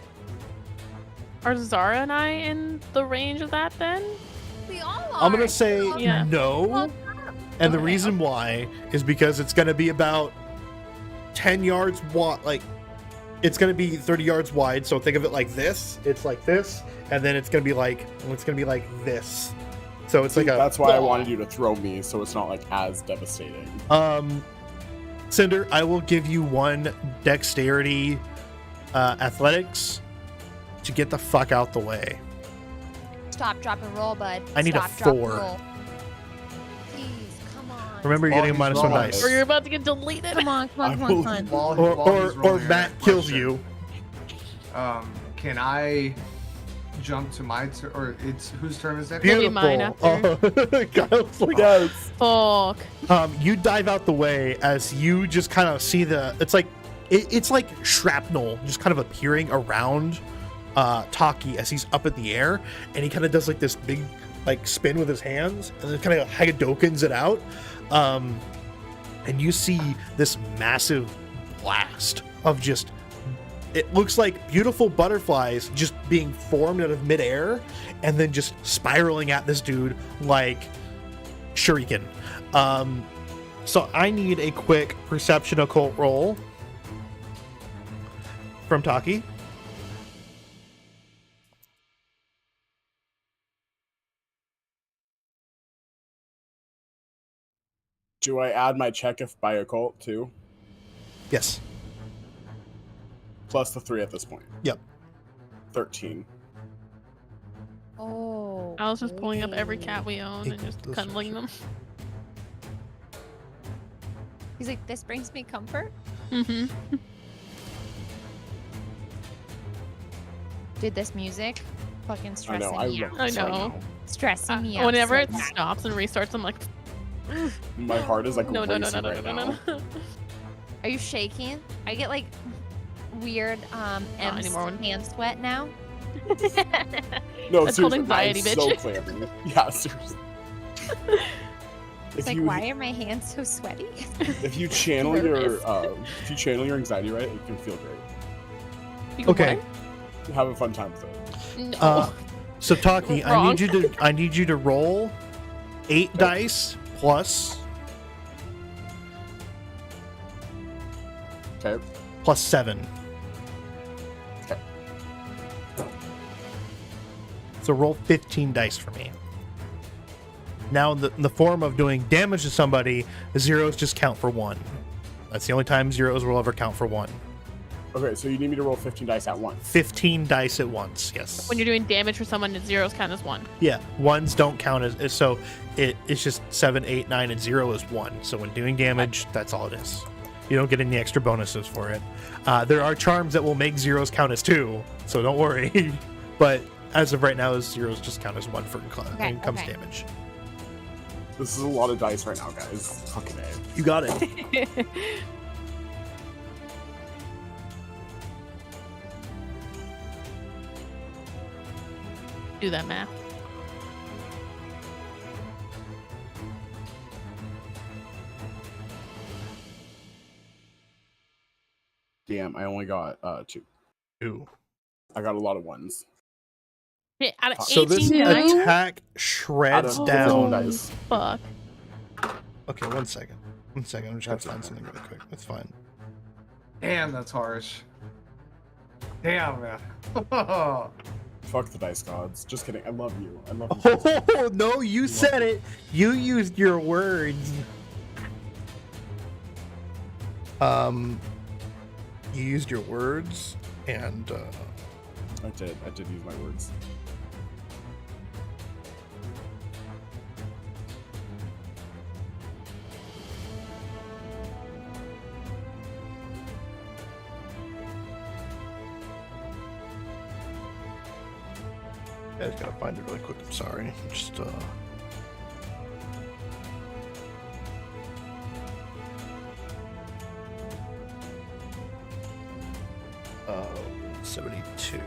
Are Zara and I in the range of that then? We all are. I'm gonna say Yeah. no, Well, and the Okay. reason why is because it's gonna be about 10 yards wide. Like, it's gonna be 30 yards wide. So think of it like this. It's like this, and then it's gonna be like this. So it's like a. That's why I wanted you to throw me, so it's not like as devastating. Cinder, I will give you one dexterity, athletics, to get the fuck out the way. Stop, drop, and roll, bud. I need a Stop, drop, and 4. roll. Please, come on. Remember, you're While getting a he's minus 1 rolling. dice. Or you're about to get deleted. Come on, come on, come I on, will- come on. While he's Or rolling, I Matt have a kills question. you. Can I jump to my turn? Or it's whose turn is it? It'll be Beautiful. mine after. Kyle's like, Yes. Fuck. you dive out the way as you just kind of see it's like shrapnel just kind of appearing around Taki as he's up in the air, and he kind of does like this big like spin with his hands and then kind of Hagadokens it out, and you see this massive blast of just, it looks like beautiful butterflies just being formed out of midair and then just spiraling at this dude like shuriken. So I need a quick perception occult roll from Taki. Do I add my check if by occult too? Yes. plus the 3 at this point. Yep. 13. Oh. I was just pulling up every cat we own and Equals just this cuddling them. He's like, this brings me comfort. Mm-hmm. Dude, this music fucking I stressing know. I me love out. I this right know. now. Stressing me out. Whenever so it bad. stops and restarts, I'm like, My heart is like no, racing right now. Are you shaking? I get like weird M anymore. hand sweat now. No, That's called seriously, anxiety, I'm so bitch. clammy. Yeah, seriously. It's like, why are my hands so sweaty? if you channel Nervous. your anxiety right, it can feel great. You go, Okay. Have a fun time with it. No. So Taki, I Wrong. need you to roll 8 dice plus Okay. 7. Okay. So roll 15 dice for me. Now, in the form of doing damage to somebody, zeros just count for 1. That's the only time zeros will ever count for 1. Okay, so you need me to roll 15 dice at once. 15 dice at once, yes. When you're doing damage for someone, the zeros count as 1. Yeah, ones don't count as so it's just 7, 8, 9, and 0 is 1. So when doing damage, that's all it is. You don't get any extra bonuses for it. There are charms that will make zeros count as 2, so don't worry. But as of right now, zeros just count as 1 for comes okay. damage. This is a lot of dice right now, guys. Fucking A. You got it. Do that math. Damn, I only got 2. Ooh. I got a lot of ones. Yeah, out of So this 18 dice? attack shreds Out of down. dice. Fuck. Okay, 1 second. 1 second. I'm just gonna find something really quick. That's fine. Damn, that's harsh. Damn, man. Fuck the dice gods. Just kidding. I love you. I love you. Oh no, you said it. You used your words. You used your words, and I did use my words. I just gotta find it really quick. I'm sorry. Just 72.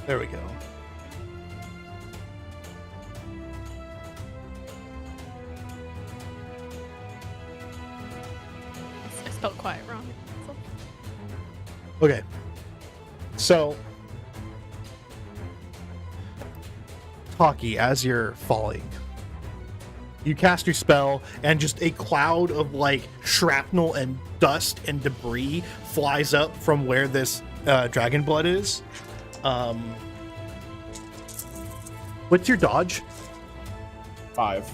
There we go. I spelled quiet wrong. Okay. So, Taki, as you're falling, you cast your spell, and just a cloud of like shrapnel and dust and debris flies up from where this dragon blood is. What's your dodge? 5.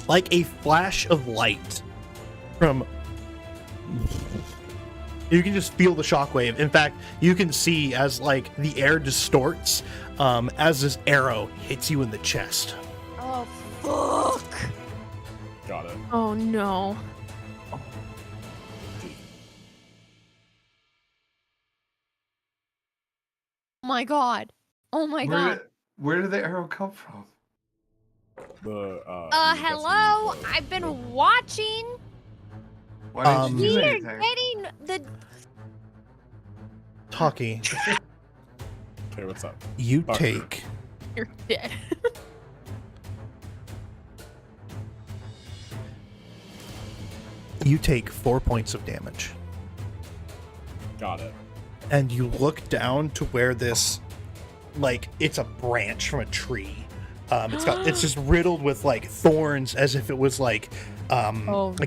Like a flash of light from, you can just feel the shockwave. In fact, you can see as like the air distorts as this arrow hits you in the chest. Oh, fuck. Got it. Oh no. Oh my god. Oh my god. Where did the arrow come from? The Hello? I've been watching. Why didn't you do We're anything? getting the. Taki, Okay, what's up? you Fuck. take You're dead. you take 4 points of damage. Got it. And you look down to where this, like, it's a branch from a tree. It's just riddled with like thorns, as if it was like a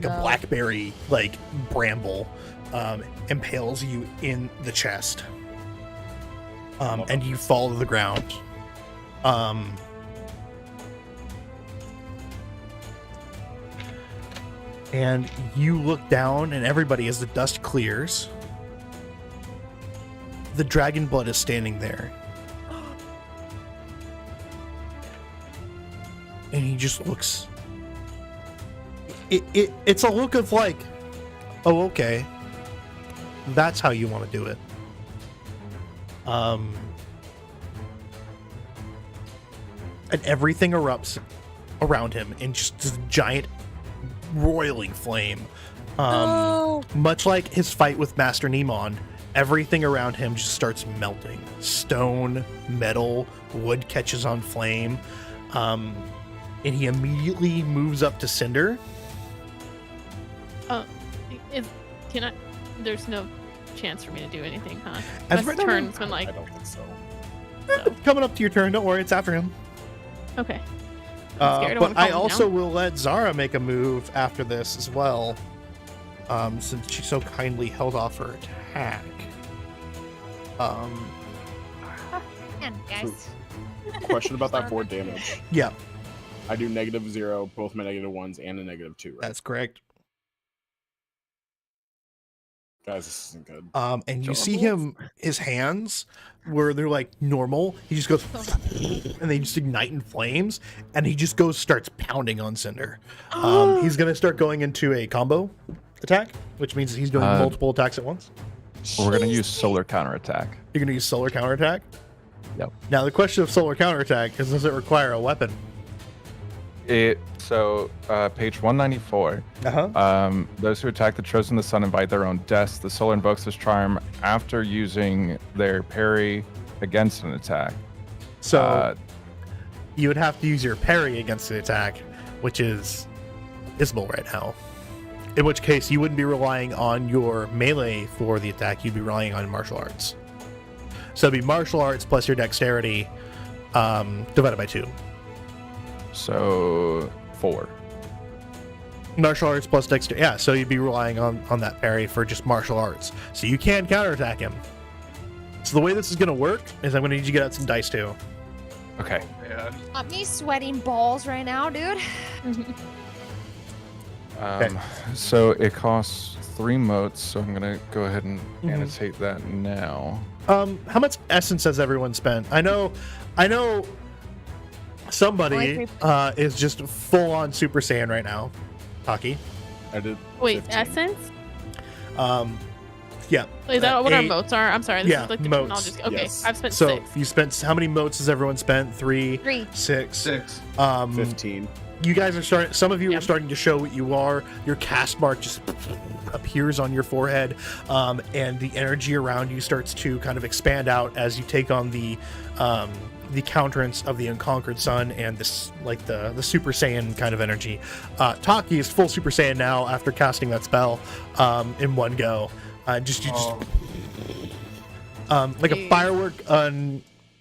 blackberry like bramble, impales you in the chest, and you fall to the ground. And you look down, and everybody, as the dust clears, the dragon blood is standing there. And he just looks. It's a look of like, oh, okay, that's how you want to do it. And everything erupts around him in just this giant roiling flame. Much like his fight with Master Nemon, everything around him just starts melting. Stone, metal, wood catches on flame. And he immediately moves up to Cinder. Can I? There's no chance for me to do anything, huh? As My right now, turn's been like. I don't think so. It's coming up to your turn. Don't worry, it's after him. Okay. I'm scared. But wanna I calm also down. will let Zara make a move after this as well, since she so kindly held off her attack. Man, guys. Question about that 4 damage. Yeah, I do -0, both my -1s, and a -2, right? that's correct. Guys, this isn't good. And you see him, his hands, where they're like normal, he just goes, and they just ignite in flames, and he just starts pounding on Cinder. He's gonna start going into a combo attack, which means he's doing multiple attacks at once. We're gonna use solar counterattack. You're gonna use solar counterattack. Yep. Now the question of solar counterattack is, does it require a weapon? Page 194. Those who attack the chosen of the sun invite their own deaths. The solar invokes this charm after using their parry against an attack. So you would have to use your parry against the attack, which is abysmal right now. In which case, you wouldn't be relying on your melee for the attack. You'd be relying on martial arts. So it'd be martial arts plus your dexterity divided by 2. So 4. Martial arts plus dexterity. Yeah, so you'd be relying on that parry for just martial arts. So you can counterattack him. So the way this is going to work is I'm going to need you to get out some dice too. Okay. Yeah. Got me sweating balls right now, dude. So it costs 3 motes, so I'm gonna go ahead and annotate that now. How much essence has everyone spent? I know somebody is just full on Super Saiyan right now. Taki. I did. Wait, 15. essence? Yeah. Is that what our 8. motes are? I'm sorry. This Yeah, is like the motes. terminology. Okay, Yes. I've spent So 6. you spent, how many motes has everyone spent? 3, 3. 6. 6. 15. You guys are starting. Some of you Yeah. are starting to show what you are. Your cast mark just appears on your forehead, and the energy around you starts to kind of expand out as you take on the countenance of the unconquered sun and this, like the Super Saiyan kind of energy. Taki is full Super Saiyan now after casting that spell in one go. Like a firework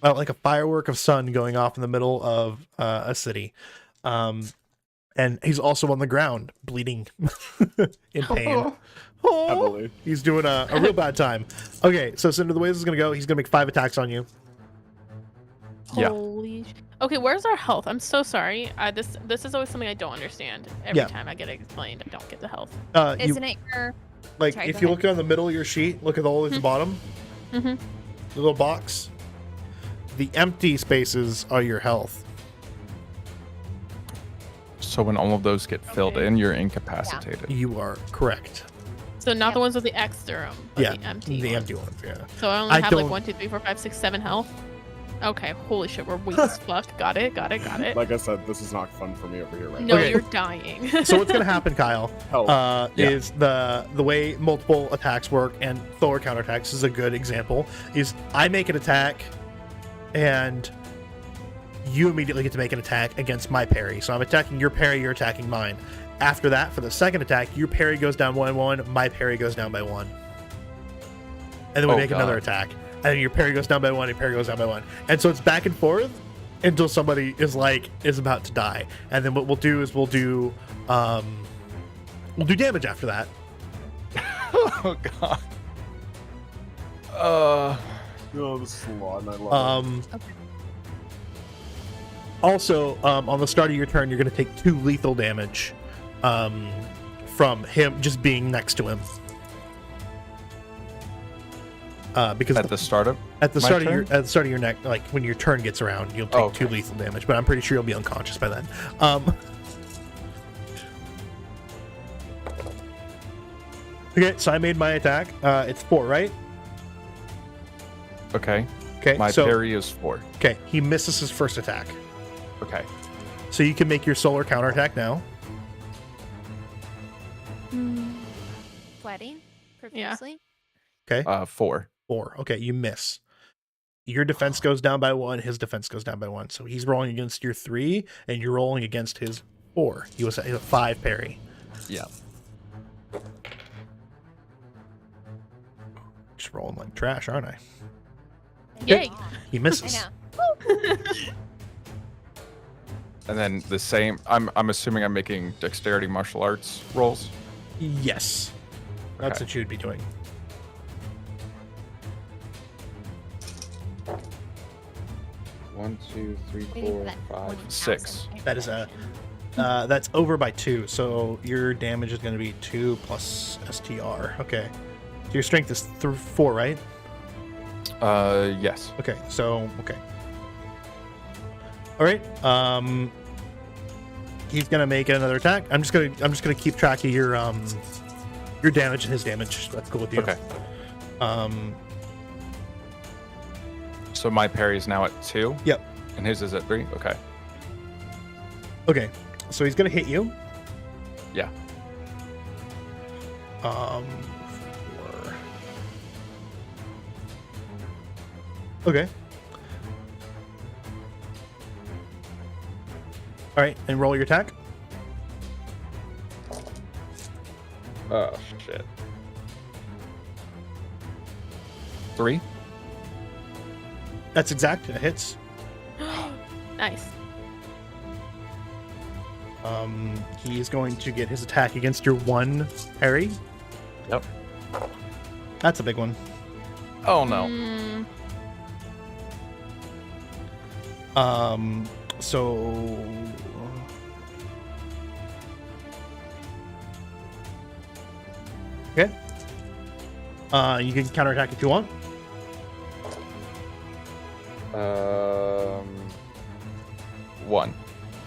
like a firework of sun going off in the middle of a city. And he's also on the ground, bleeding in pain. Heavily. He's doing a real bad time. Okay, so Cinder, the way this is gonna go, he's gonna make 5 attacks on you. Yeah. Holy. Okay, where's our health? I'm so sorry. This is always something I don't understand. Every time I get it explained, I don't get the health. Isn't it your... Like, Sorry, if go you ahead. look on the middle of your sheet, look at the whole at the bottom, Mm-hmm. the little box. The empty spaces are your health. So when all of those get filled Okay. in, you're incapacitated. You are correct. So not the Yep. ones with the X serum, but Yeah, the empty. the ones. empty ones. Yeah. So I only I have don't- like 1, 2, 3, 4, 5, 6, 7 health. Okay, holy shit, we're weak as fuck. Got it. Like I said, this is not fun for me over here right No, now. Okay. you're dying. So what's gonna happen, Kyle? Help. Yeah. Is the way multiple attacks work, and Thor counterattacks is a good example. Is I make an attack, and you immediately get to make an attack against my parry. So I'm attacking your parry, you're attacking mine. After that, for the second attack, your parry goes down 1/1, my parry goes down by 1, and then we Oh, make another God. attack, and then your parry goes down by 1, your parry goes down by 1, and so it's back and forth until somebody is about to die, and then what we'll do is we'll do damage after that. Oh god. Oh, this is a lot, and I love it. Okay. Also, on the start of your turn, you're going to take 2 lethal damage from him just being next to him. Because At the start of at the my start turn? of your neck, like when your turn gets around, you'll take 2 lethal damage. But I'm pretty sure you'll be unconscious by then. Okay, so I made my attack. It's 4, right? Okay. Okay. My so parry is 4. okay, he misses his first attack. Okay. So you can make your solar counterattack now. Sweating profusely. Okay. 4. 4. Okay, you miss. Your defense goes down by 1. His defense goes down by 1. So he's rolling against your 3, and you're rolling against his 4. He was a 5 parry. Yeah. Just rolling like trash, aren't I? Yay. He I misses. know. And then the same. I'm assuming I'm making dexterity martial arts rolls. Yes. That's Okay. what you'd be doing. One, two, three, Waiting for that 5, 20,000 6. That is that's over by 2. So your damage is going to be 2 plus STR. Okay. So your strength is 4, right? Yes. Okay. So okay. All right. He's gonna make another attack. I'm just gonna keep track of your damage and his damage. That's cool with you. Okay. Um. So my parry is now at 2. Yep. And his is at 3. Okay. Okay. So he's gonna hit you. Yeah. 4. Okay. All right, and roll your attack. Oh shit. 3. That's exact. It hits. Nice. He's going to get his attack against your 1 parry. Yep. That's a big one. Oh no. So okay. You can counterattack if you want. 1.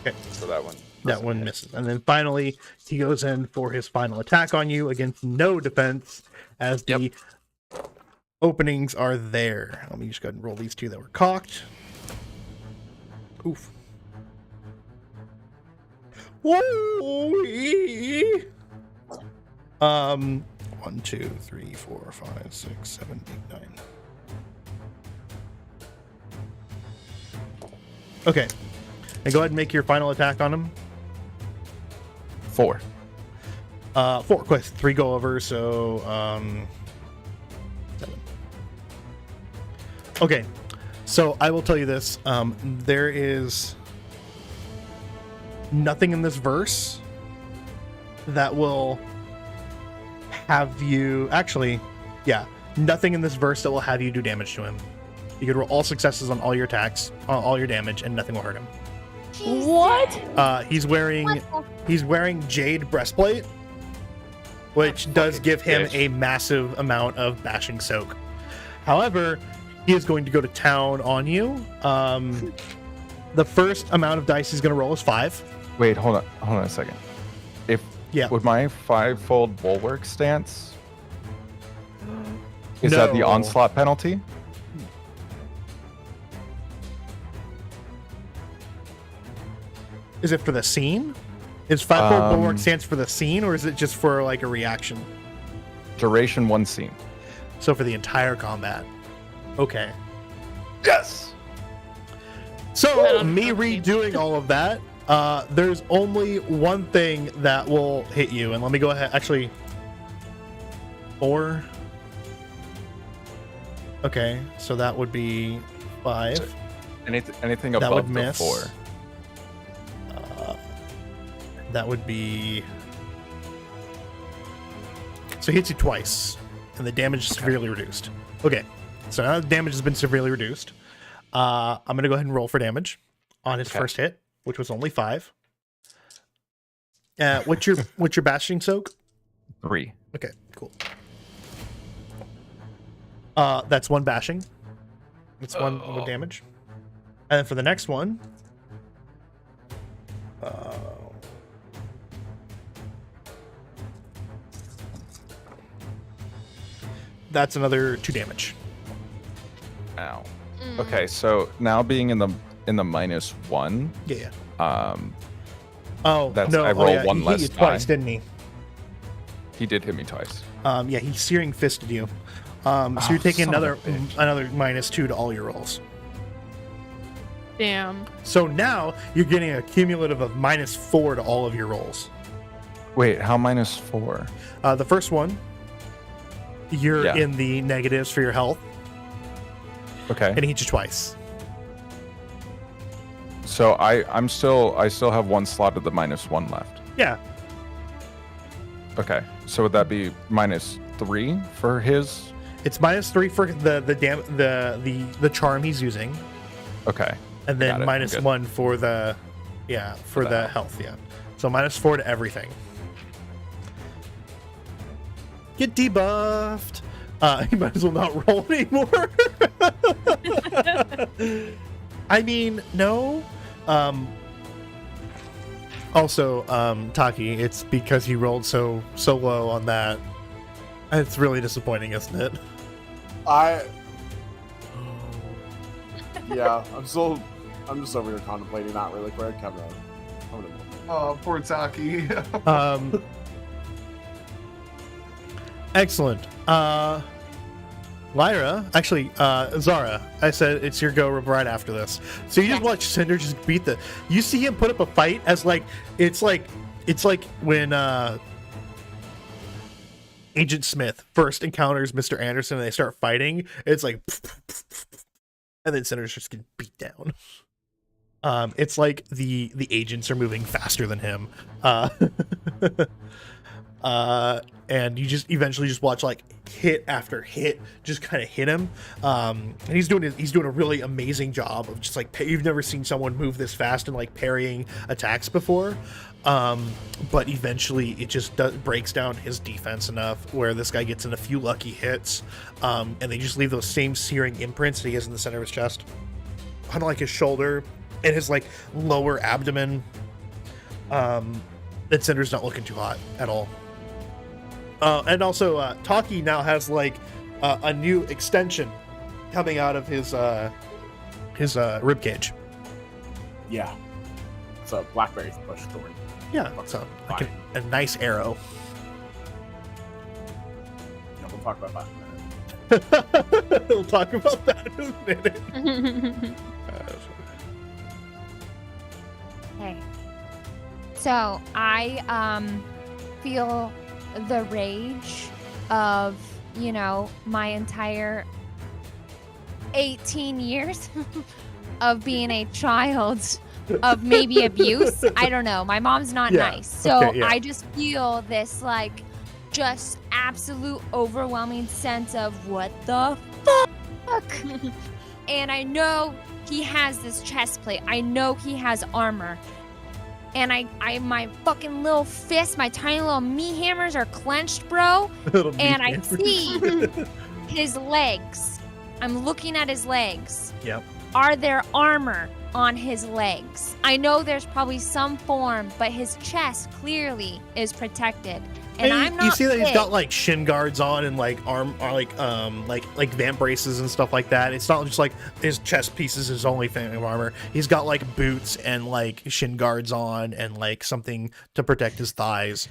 Okay. So that one. That one misses. And then finally, he goes in for his final attack on you against no defense as the openings are there. Let me just go ahead and roll these 2 that were cocked. Oof. Whoa! 1, 2, 3, 4, 5, 6, 7, 8, 9. Okay. And go ahead and make your final attack on him. 4. 4 quests, 3 go over, so 7. Okay, so I will tell you this: there is nothing in this verse that will have you nothing in this verse that will have you do damage to him. You could roll all successes on all your attacks, on all your damage, and nothing will hurt him. What? He's wearing jade breastplate, which does give him bitch. a massive amount of bashing soak. However, he is going to go to town on you. The first amount of dice he's going to roll is 5. Wait, hold on a second. Would my 5-fold bulwark stance, is that the No. onslaught penalty? Is it for the scene? Is 5-fold bulwark stance for the scene, or is it just for like a reaction? Duration 1 scene. So for the entire combat. Okay. Yes. So me redoing all of that, there's only one thing that will hit you, and let me go ahead. Actually, 4. Okay, so that would be 5. Anything That above would the miss. 4. That would be. So he hits you twice, and the damage is severely reduced. Okay, so now the damage has been severely reduced. I'm gonna go ahead and roll for damage on his Okay. first hit, which was only 5. What's your bashing soak? 3. Okay, cool. That's 1 bashing. That's one damage. And then for the next one, that's another 2 damage. Ow. Okay, so now being in the -1, Yeah. That's- I rolled one he less hit you twice, die. didn't he? he did hit me twice. Yeah, he searing fisted you. So you're taking son of a another bitch. -2 to all your rolls. Damn. So now you're getting a cumulative of -4 to all of your rolls. Wait, how -4? The first one, you're Yeah. in the negatives for your health, Okay. and he hit you twice. So I still have 1 slot of the -1 left. Yeah. Okay. So would that be -3 for his? It's -3 for the charm he's using, Okay. and then Got it, I'm good. -1 for the For the health. Yeah. So -4 to everything. Get debuffed. You might as well not roll anymore. I mean, no. Also, Taki, it's because he rolled so low on that. It's really disappointing, isn't it? Yeah, I'm just over here contemplating that really quick. I'm gonna Oh, poor Taki. Excellent. Lyra, actually, Zara, I said it's your go right after this. So you just watch Cinder just beat you see him put up a fight as it's like when Agent Smith first encounters Mr. Anderson and they start fighting. It's like, and then Cinder's just getting beat down. It's like the agents are moving faster than him. And you just eventually just watch like hit after hit just kind of hit him. And he's doing a really amazing job of just like you've never seen someone move this fast and like parrying attacks before. But eventually it just breaks down his defense enough where this guy gets in a few lucky hits, and they just leave those same searing imprints that he has in the center of his chest, on like his shoulder and his like lower abdomen. And Cinder's not looking too hot at all. And also, Taki now has like a new extension coming out of his rib cage. Yeah. It's a blackberry bush thorn. Yeah, so like a nice arrow. Yeah, we'll talk about that in a minute. We'll talk about that in a minute. Okay. So I feel the rage of, my entire 18 years of being a child of maybe abuse. I don't know. My mom's not nice. So okay, yeah. I just feel this just absolute overwhelming sense of what the fuck. And I know he has this chest plate. I know he has armor. And I my fucking little fist, my tiny little meat hammers are clenched, bro. And I see his legs. I'm looking at his legs. Yep. Are there armor on his legs? I know there's probably some form, but his chest clearly is protected. And I'm not you see that he's big. got like shin guards on and like arm, or like vamp braces and stuff like that. It's not just like his chest piece is his only thing of armor. He's got like boots and like shin guards on and like something to protect his thighs.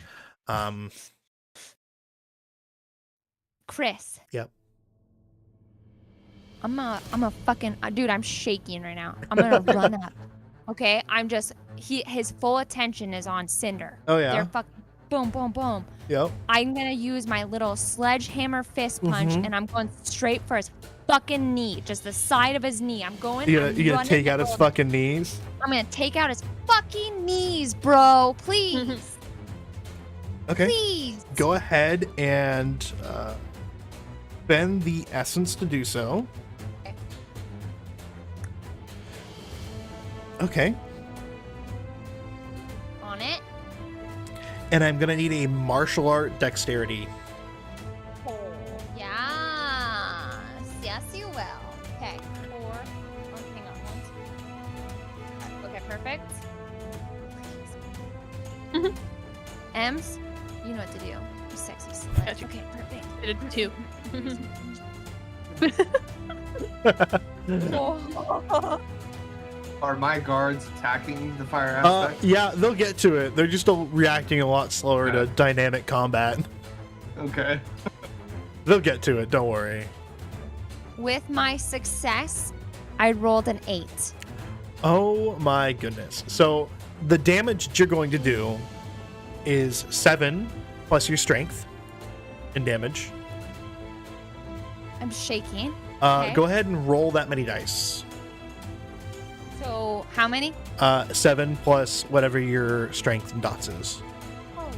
Chris. Yep. I'm a fucking dude. I'm shaking right now. I'm gonna run up. Okay, his full attention is on Cinder. Oh yeah. They're fucking boom, boom, boom. Yep. I'm gonna use my little sledgehammer fist punch, Mhm. and I'm going straight for his fucking knee, just the side of his knee. I'm going. You I'm gonna running take out his over. fucking knees? I'm gonna take out his fucking knees, bro. Please, Okay. please. Go ahead and spend the essence to do so. Okay. On it. and I'm gonna need a martial art dexterity. Yes, you will. Okay, 4. Oh, hang on. 1, 2. Okay, perfect. Ems, you know what to do. You sexy slut. Gotcha. Okay, perfect. I did 2. Oh. Are my guards attacking the fire aspect? Yeah, they'll get to it. They're just still reacting a lot slower to Okay. dynamic combat. Okay. They'll get to it, don't worry. With my success, I rolled an 8. Oh my goodness. So the damage that you're going to do is 7 plus your strength in damage. I'm shaking. Okay. Go ahead and roll that many dice. So, how many? 7 plus whatever your strength and dots is. Holy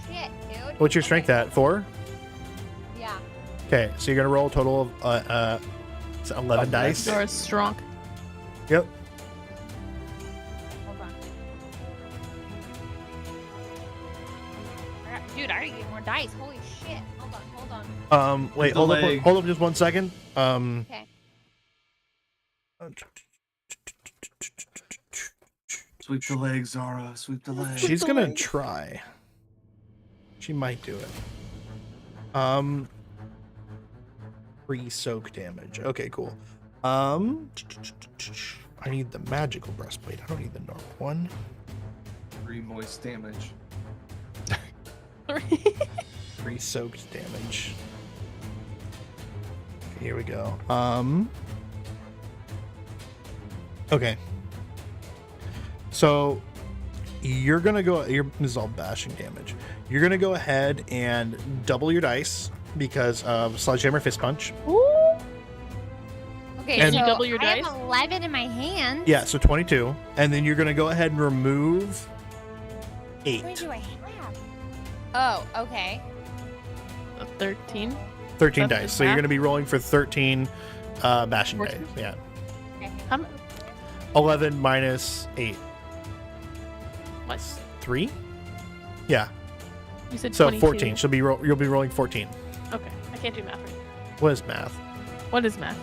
shit, dude. What's your strength at? 4? Yeah. Okay, so you're going to roll a total of 11 dice. You're strong. Yep. Hold on. Dude, I already get more dice. Holy shit. Hold on. Wait, The hold leg. up just 1 second. Okay. Sweep the leg, Zara. Sweep the leg. She's gonna try. She might do it. Free soak damage. Okay, cool. I need the magical breastplate. I don't need the normal one. 3 moist damage. Free soaked damage. Okay, here we go. Okay. So you're gonna go. This is all bashing damage. You're gonna go ahead and double your dice because of Sledgehammer Fist Punch. Okay, And- so You double your I dice? have 11 in my hand. Yeah, so 22, and then you're gonna go ahead and remove How 8. many do I have? Oh, okay. 13. 13 That's dice. the So you're math. gonna be rolling for 13 bashing dice. 14? Yeah. Okay. How m- 11 minus 8. What? 3? Yeah. You said So 22. 14. You'll be rolling 14. Okay, I can't do math right. What is math? What is math?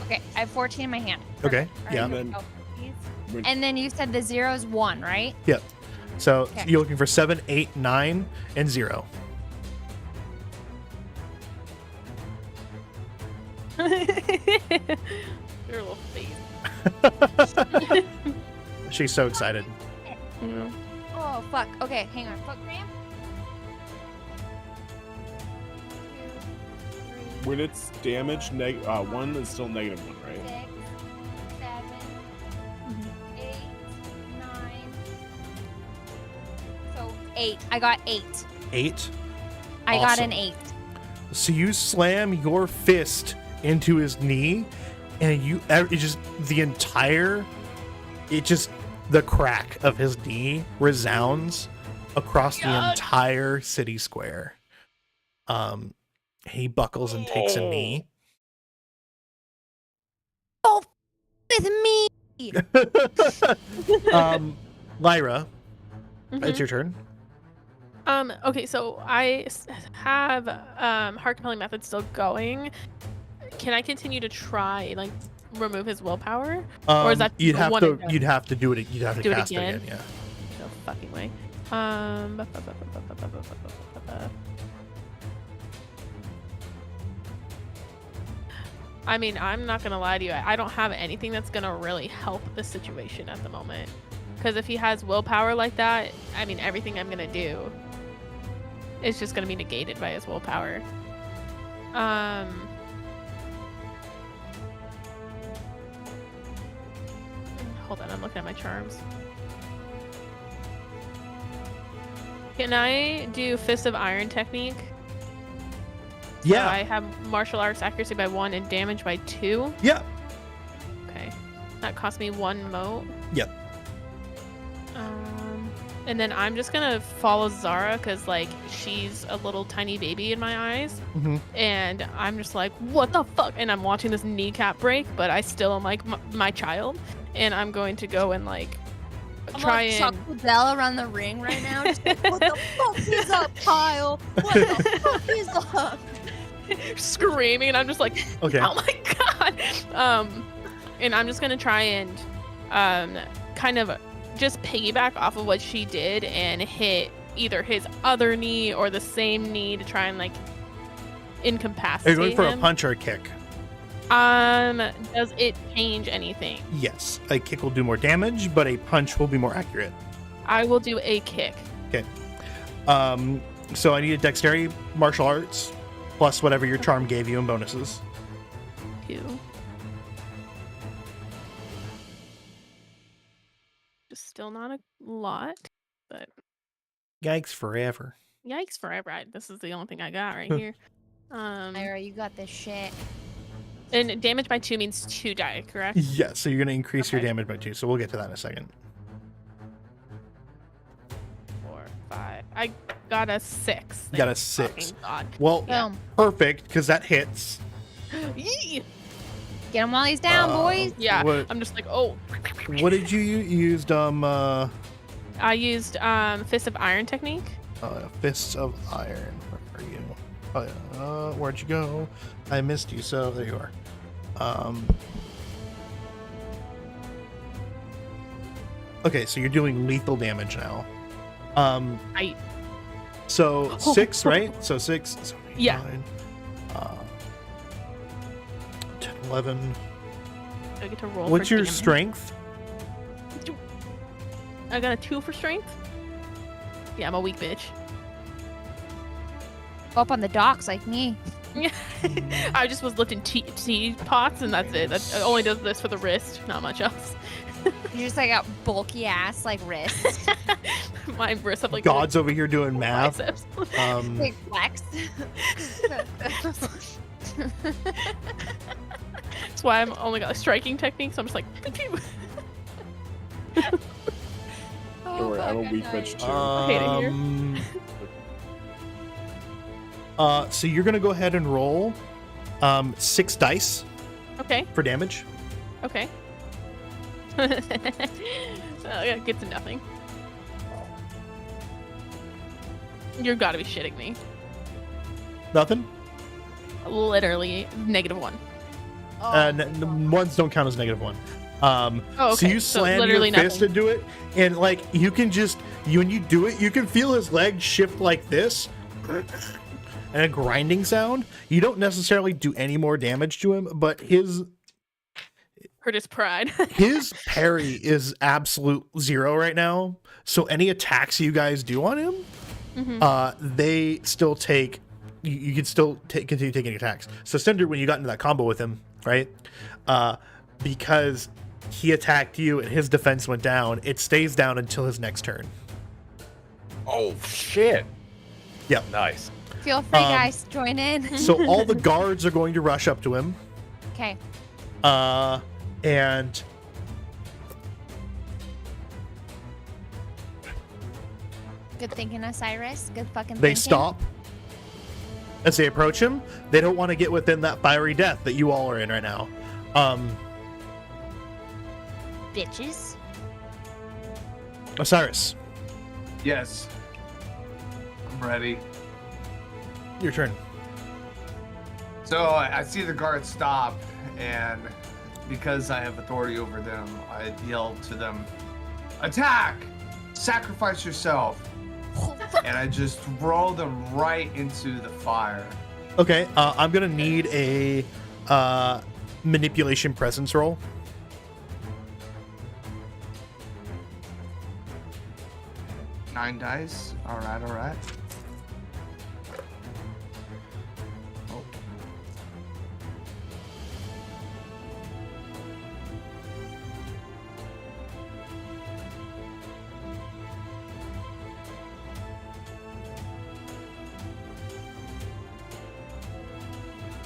Okay, I have 14 in my hand. Okay. Perfect. All Yeah. right, And then- oh, please. When- And then you said the 0 is 1, right? So Okay. you're looking for 7, 8, 9, and 0. Your little face. She's so excited. Yeah. Oh, fuck. Okay, hang on. Foot cramp? 2, 3, when it's damage, 1 is still -1, right? 6, 7, 8, 9. So 8. I got 8. 8. I got Awesome. an 8. So you slam your fist into his knee, and the crack of his knee resounds across the God. entire city square. He buckles and takes a knee. With me. Lyra, Mhm. it's your turn. Okay, so I have Heart Compelling Method still going. Can I continue to try like remove his willpower? Or is that you'd have one to and done? you'd have to do it. You'd have to Do it cast again? it again. No fucking way. I mean, I'm not gonna lie to you. I don't have anything that's gonna really help the situation at the moment. Because if he has willpower like that, I mean, everything I'm gonna do is just gonna be negated by his willpower. Hold on, I'm looking at my charms. Can I do Fist of Iron technique? So Yeah. I have martial arts accuracy by 1 and damage by 2. Yeah. Okay. That cost me 1 mote. Yep. And then I'm just gonna follow Zara because like she's a little tiny baby in my eyes, Mhm. and I'm just like, what the fuck? And I'm watching this kneecap break, but I still am like my child, and I'm going to go and like I'm try like Chuck and Liddell around the ring right now. Just like, what the fuck is Kyle, what the fuck is up? Screaming, and I'm just like, Okay. oh my god. And I'm just gonna try and kind of just piggyback off of what she did and hit either his other knee or the same knee to try and like Are incapacitate you going for him. a punch or a kick? Does it change anything? Yes. A kick will do more damage, but a punch will be more accurate. I will do a kick. So I need a dexterity, martial arts, plus whatever your charm gave you in bonuses. 2. Just still not a lot, but Yikes forever. yikes forever. This is the only thing I got right here. Ira, you got this shit. And damage by 2 means 2 die, correct? Yeah, so you're going to increase your Okay. damage by 2, so we'll get to that in a second. 4, 5. I got a 6. You got a Thank 6. fucking God. Well, Yeah. Boom. perfect, because that hits. Yee! Get him while he's down, boys. Yeah, What- I'm just like, oh. What did you use? I used Fist of Iron technique. Fists of Iron. Where are you? Oh, yeah. Where'd you go? I missed you, so there you are. Okay, so you're doing lethal damage now. I So 6, right? So 6. So Yeah. 9, 10, 11. I get to roll. What's for your damage. strength? I got a 2 for strength. Yeah, I'm a weak bitch. Up on the docks like me. I just was lifting tea pots, and that's it. That only does this for the wrist, not much else. You just like got bulky ass like wrists. My wrists have like God's over here doing math. biceps. Big flex. That's why I'm only got a striking technique. So I'm just like, pew, pew. Don't worry, I'm a weak bitch too. hate it here. So you're gonna go ahead and roll 6 dice Okay, for damage. okay. Yeah, get to nothing. You gotta be shitting me. Nothing. Literally -1. Ones don't count as -1. Oh, okay. So you slam your literally fist nothing. into it, and like you can just when you do it, you can feel his leg shift like this, and a grinding sound. You don't necessarily do any more damage to him, but his Hurt his pride. his parry is absolute 0 right now. So any attacks you guys do on him, they still take. You can still continue taking attacks. So Cinder, when you got into that combo with him, right? Because he attacked you and his defense went down, it stays down until his next turn. Oh shit. Yep. Nice. Feel free, guys, join in. So all the guards are going to rush up to him. Okay. And Good thinking, Osiris. Good fucking they thinking. stop as they approach him. They don't want to get within that fiery death that you all are in right now. Bitches. Osiris, Yes. I'm ready. your turn. So I see the guards stop, and because I have authority over them, I yell to them, "Attack! Sacrifice yourself!" And I just throw them right into the fire. Okay, I'm gonna need a manipulation presence roll. Nine dice. All right, all right. Oh.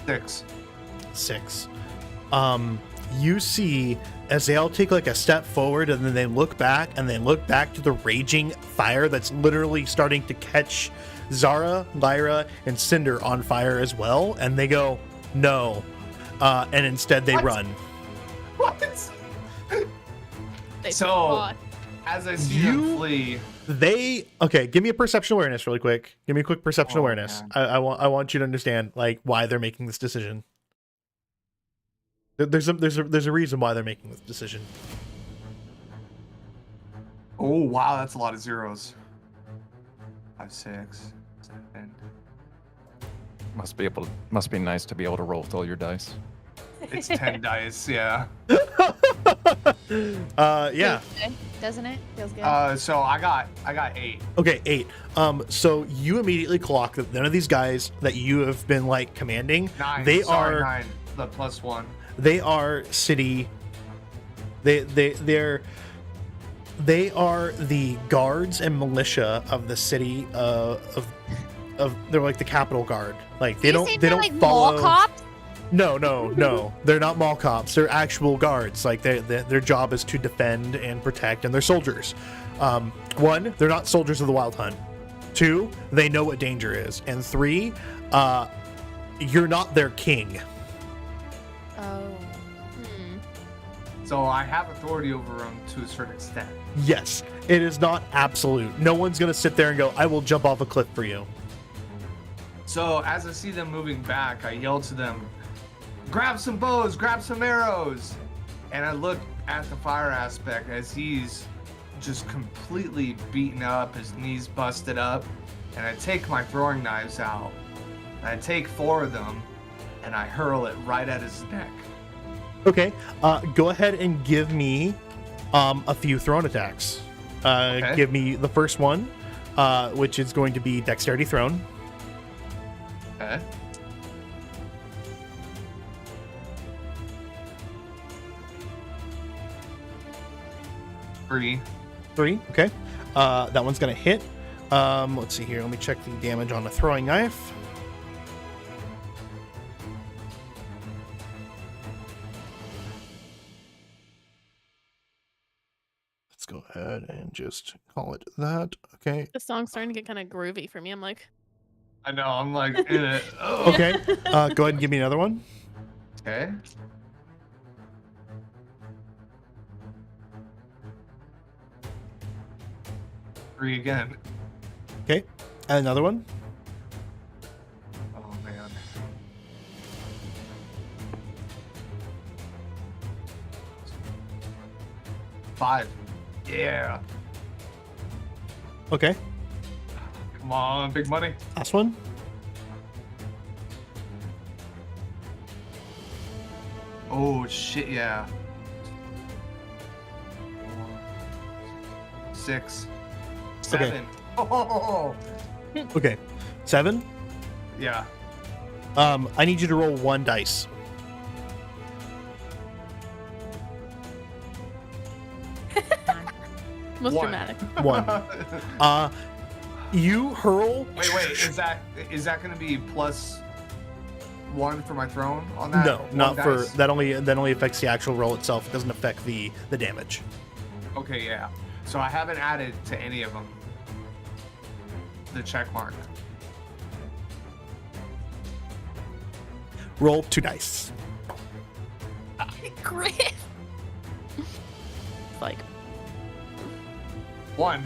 Six. 6. You see as they all take like a step forward and then they look back and they look back to the raging fire that's literally starting to catch Zara, Lyra, and Cinder on fire as well, and they go, no. And instead they What? run. What? They So- fought. As I see them flee, give me a perception awareness really quick. Give me a quick perception awareness. man. I want you to understand like why they're making this decision. There's a reason why they're making this decision. Oh wow, that's a lot of zeros. 5, 6, 7. Must be nice to be able to roll with all your dice. It's 10 dice, yeah. Yeah. Feels good, doesn't it? Feels good. So I got 8. Okay, 8. So you immediately clock that none of these guys that you have been like commanding, 9. they Sorry, are 9. The +1. they are city. They are the guards and militia of the city of they're like the Capitol Guard. Like they don't like follow. mall cops? No, they're not mall cops. They're actual guards. Like their job is to defend and protect, and they're soldiers. 1, they're not soldiers of the Wild Hunt. 2, they know what danger is, and 3, you're not their king. Oh. So I have authority over them to a certain extent. Yes, it is not absolute. No one's gonna sit there and go, "I will jump off a cliff for you." So as I see them moving back, I yell to them, grab some bows, grab some arrows. And I look at the fire aspect as he's just completely beaten up, his knees busted up. And I take my throwing knives out. And I take 4 of them and I hurl it right at his neck. Okay, go ahead and give me a few thrown attacks. Okay. Give me the first one, which is going to be dexterity thrown. Okay. Three. 3. Okay, that one's gonna hit. Let's see here. Let me check the damage on the throwing knife. Let's go ahead and just call it that. Okay. The song's starting to get kind of groovy for me. I'm like, I know, I'm like in it. Oh. Okay. Go ahead and give me another one. Okay. Three again. Okay. And another one. Oh man. Five. Yeah. Okay. Come on, big money. Last one. Oh shit, yeah. 6, 7. Oh, Okay. 7. yeah. I need you to roll 1 dice. most 1. dramatic. 1. You hurl. Wait. Is that gonna be +1 for my throne on that? No, one not for dice? that. Only affects the actual roll itself. It doesn't affect the damage. Okay, yeah. So I haven't added to any of them the check mark. Roll 2 dice. Griff. It's like, 1.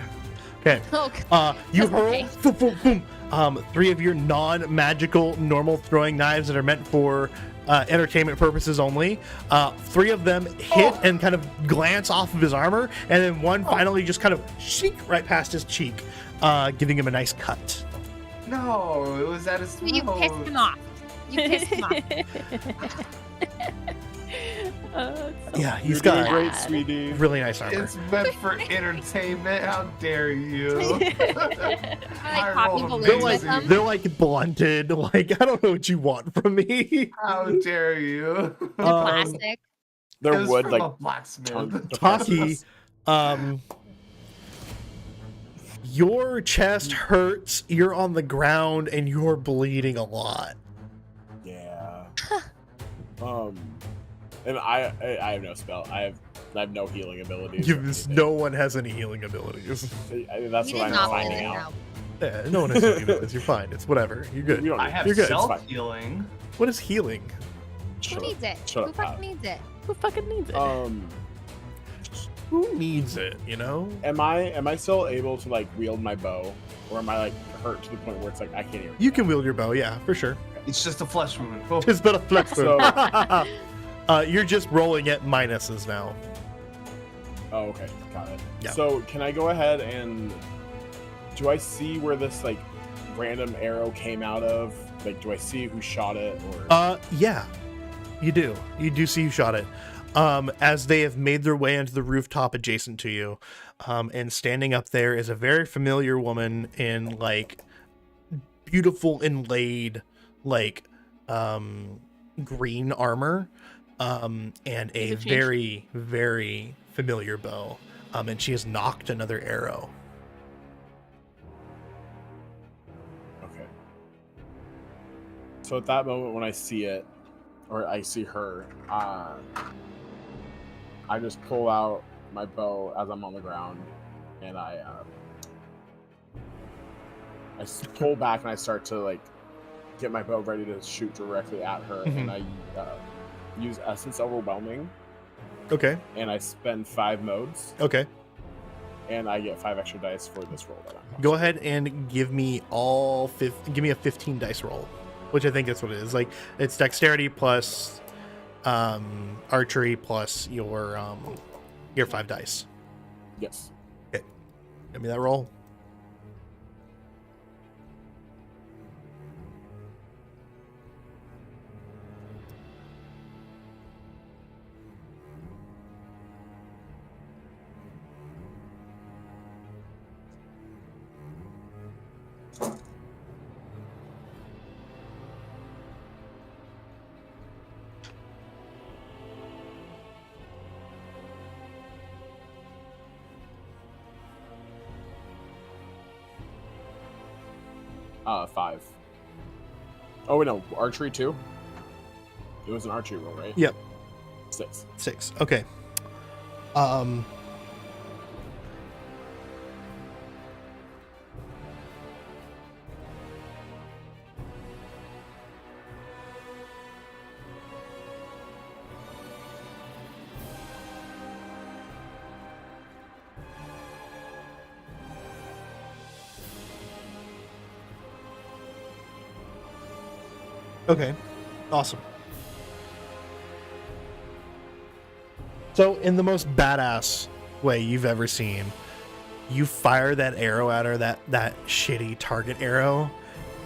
Okay. Okay. You That's hurl. okay. Boom, boom, boom. 3 of your non-magical normal throwing knives that are meant for entertainment purposes only. 3 of them hit and kind of glance off of his armor, and then 1 finally just kind of shink right past his cheek, giving him a nice cut. No, it was at his throat. You pissed him off. You pissed him off. it's so Yeah, he's You're doing got great, sweetie. really nice armor. It's meant for entertainment. How dare you? I like I popping rolled They're balloons like with them. they're like blunted. Like I don't know what you want from me. How dare you? The plastic. It There was would from like a blacksmith. Taki, your chest hurts. You're on the ground and you're bleeding a lot. Yeah. And I have no spell. I have no healing abilities. or anything. No one has any healing abilities. That's You what did I'm not finding really out. know. Yeah, no one has healing abilities. You're fine. It's whatever. You're good. We don't I need- have You're good. self-healing. What is healing? Who Shut needs it? Shut Who up, fucking Pat. needs it? who fucking needs it? who needs it, you know? Am I still able to like wield my bow, or am I like hurt to the point where it's like I can't even? You can wield your bow, yeah, for sure. It's just a flesh wound. Oh. It's been a flex So- you're just rolling at minuses now. Oh, okay, got it. Yeah. So can I go ahead and do I see where this like random arrow came out of? Like, do I see who shot it? Or Yeah, you do. You do see who shot it. As they have made their way into the rooftop adjacent to you, and standing up there is a very familiar woman in like beautiful inlaid like green armor, and a Does it change? very, very familiar bow. And she has knocked another arrow. okay. So at that moment when I see it, or I see her, I just pull out my bow as I'm on the ground, and I pull back and I start to like get my bow ready to shoot directly at her, Mhm. and I use Essence Overwhelming, Okay. and I spend 5 modes, Okay. and I get 5 extra dice for this roll that I'm Go ahead and give me give me a 15 dice roll, which I think that's what it is. Like it's dexterity plus archery plus your 5 dice. Yes. Give me that roll. Five. Oh wait, no, archery too. It was an archery roll, right? Yep. 6. 6. Okay. Okay. Awesome. So, in the most badass way you've ever seen, you fire that arrow at her, that shitty target arrow,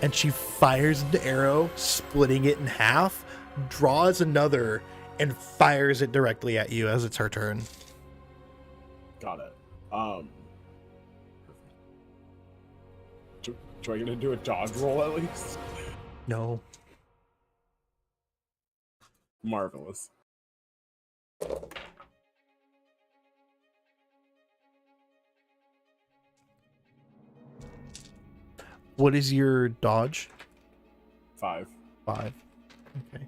and she fires the arrow, splitting it in half, draws another, and fires it directly at you as it's her turn. Got it. Do I get to do a dodge roll at least? No. Marvelous. What is your dodge? 5. 5. Okay.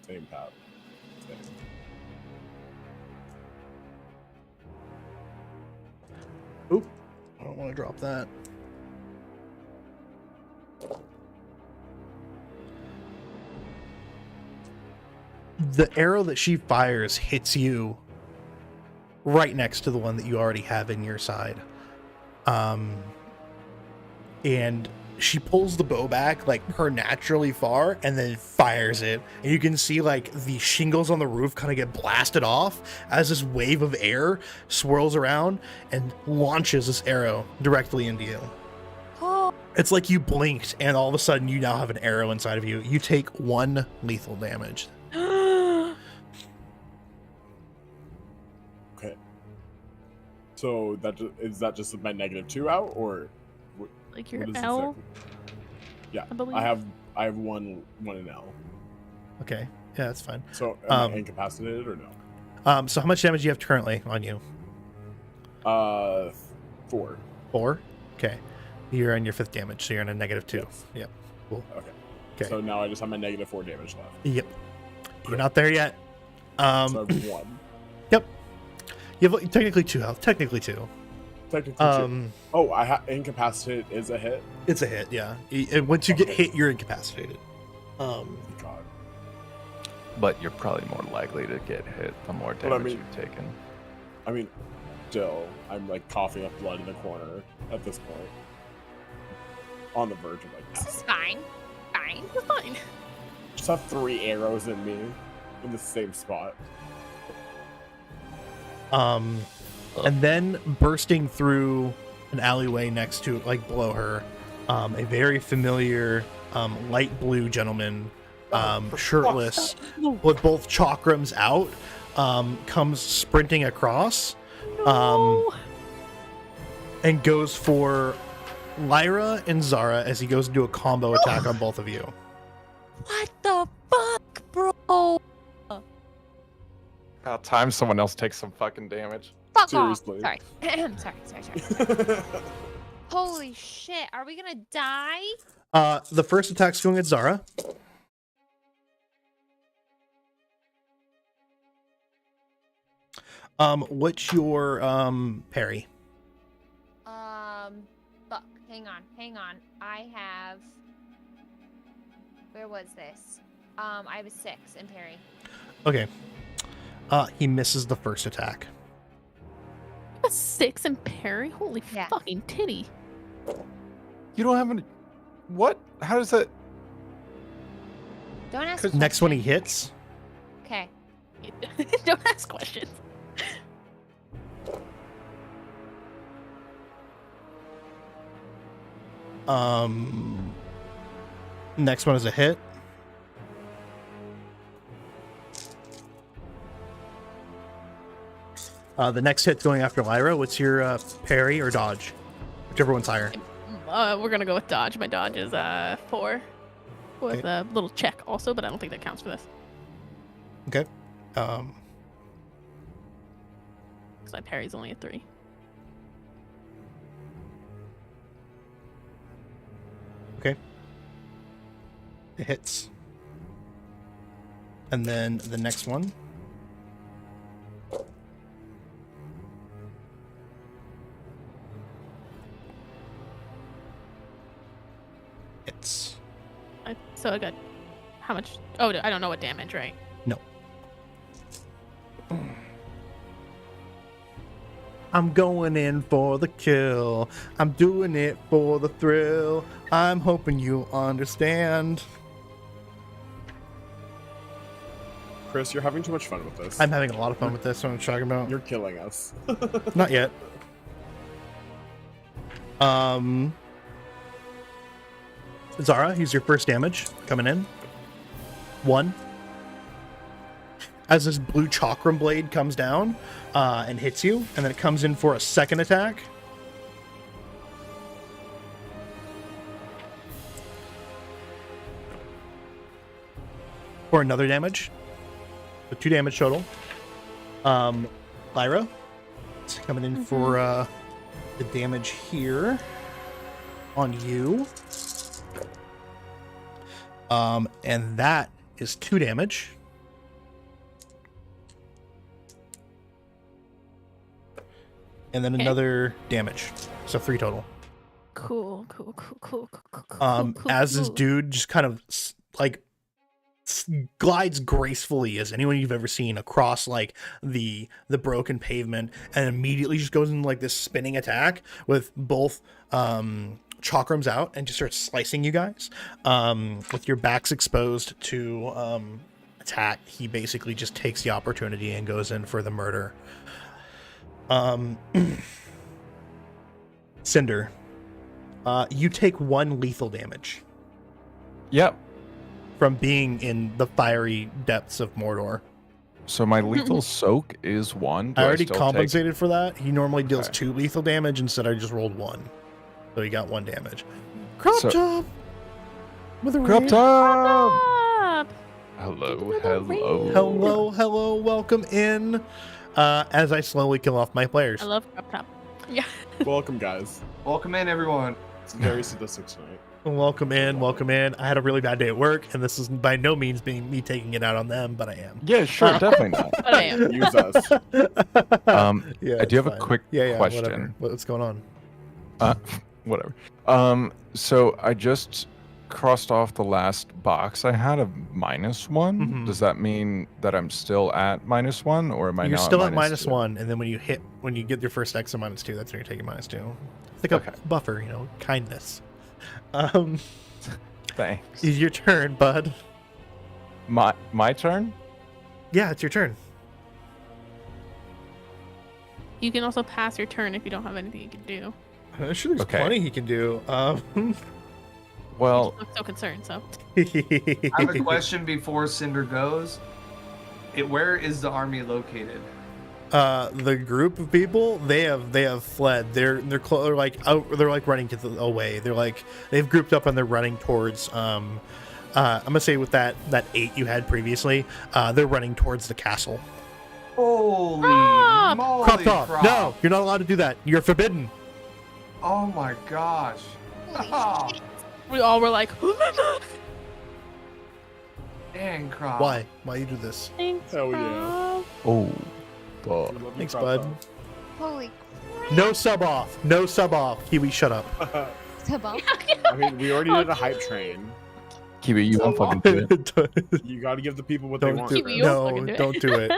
Same path. Same. Oop. I don't want to drop that. The arrow that she fires hits you right next to the one that you already have in your side. And she pulls the bow back like naturally far and then fires it. And you can see like the shingles on the roof kind of get blasted off as this wave of air swirls around and launches this arrow directly into you. Oh, It's like you blinked and all of a sudden you now have an arrow inside of you. You take 1 lethal damage. Okay. So is that just my -2 out, or Like your what is the L? second? Yeah, I believe. I have one in L. Okay. Yeah, that's fine. So am I incapacitated or no? So how much damage do you have currently on you? 4. 4? Okay. You're on your 5th damage, so you're on a -2. Yes. Yep. Cool. Okay. Okay. So now I just have my -4 damage left. Yep. You're not there yet. So I have 1. Yep. You have technically 2 health. Technically 2. Technically 2. Oh, incapacitated is a hit. It's a hit, yeah. And once you get Okay. hit, you're incapacitated. God. but you're probably more likely to get hit the more But I damage mean- you've taken. I mean, still, I'm like coughing up blood in the corner at this point. On the verge of like This is passing. fine. Fine. It's fine. Just have 3 arrows in me in the same spot. And then bursting through an alleyway next to, like, below her, a very familiar light blue gentleman, shirtless, with both chakrams out, comes sprinting across, and goes for Lyra and Zara as he goes to do a combo attack on both of you. What the fuck, bro? About time someone else takes some fucking damage. Fuck Seriously. off. Sorry. sorry. Holy shit. Are we gonna die? The first attack's going at Zara. What's your parry? Fuck. Hang on. I have. Where was this? I have a 6 in parry. Okay. He misses the first attack. A 6 and parry? Holy Yeah. fucking titty. You don't have any. What? How does that? Don't ask. Cause Next one he hits. Okay. Don't ask questions. Next one is a hit. The next hit's going after Lyra. What's your parry or dodge? Whichever one's higher. We're gonna go with dodge. My dodge is 4 with Okay. a little check also, but I don't think that counts for this Okay. because my parry's only a 3. Okay. It hits. And then the next one. Hits. So I got how much? Oh, I don't know what damage, right? No. I'm going in for the kill. I'm doing it for the thrill. I'm hoping you understand. Chris, you're having too much fun with this. I'm having a lot of fun with this. What I'm talking about. You're killing us. Not yet. Zara, here's your first damage coming in. 1. As this blue chakram blade comes down and hits you, and then it comes in for a second attack. For another damage. So 2 damage total. Lyra, it's coming in for the damage here on you. And that is 2 damage. And then another damage. So 3 total. Cool. As this dude just kind of like glides gracefully as anyone you've ever seen across like the broken pavement, and immediately just goes into like this spinning attack with both chakrams out and just starts slicing you guys. With your backs exposed to attack, he basically just takes the opportunity and goes in for the murder. Cinder, you take 1 lethal damage Yep. from being in the fiery depths of Mordor. So my lethal soak is 1. Do I already still compensated for that. He normally deals Okay. 2 lethal damage. Instead, I just rolled 1. So he got 1 damage. Crop So- top! With a Crop raid. top! Up. Hello. Hello, welcome in. As I slowly kill off my players. I love crop top. Yeah. Welcome, guys. Welcome in, everyone. It's very sadistic tonight. Welcome in. I had a really bad day at work, and this is by no means being me taking it out on them, but I am. Yeah, sure, definitely not. But I am. Use us. Yeah, I do it's have a fine. quick Whatever. question. What's going on? Whatever. So I just crossed off the last box I had of -1. Mhm. Does that mean that I'm still at -1, or am I You're now still at -2? -1, and then when you get your first X of -2, that's when you're taking -2. It's like Okay. a buffer, kindness. Thanks. Is your turn, bud? My turn? Yeah, it's your turn. You can also pass your turn if you don't have anything you can do. I'm sure there's Okay. plenty he can do. Well, You look so concerned, so. I have a question before Cinder goes. Where is the army located? The group of people they have fled. They're like running away. They've grouped up and they're running towards. I'm gonna say with that 8 you had previously, they're running towards the castle. Holy Crop! moly! Cropped off. crop. No, you're not allowed to do that. You're forbidden. Oh my gosh. Holy Oh, shit. We all were like, dang, crop. Why you do this? thanks, Hell yeah. bro. oh, We love you, Thanks, crop bud. top. Holy No sub off. No sub off. Kiwi, shut up. crap. I mean, we already did a hype train. Kiwi, you won't fucking do it. You got to give the people what they Don't want. do Kiwi, right? you won't fucking No, do it. don't do it.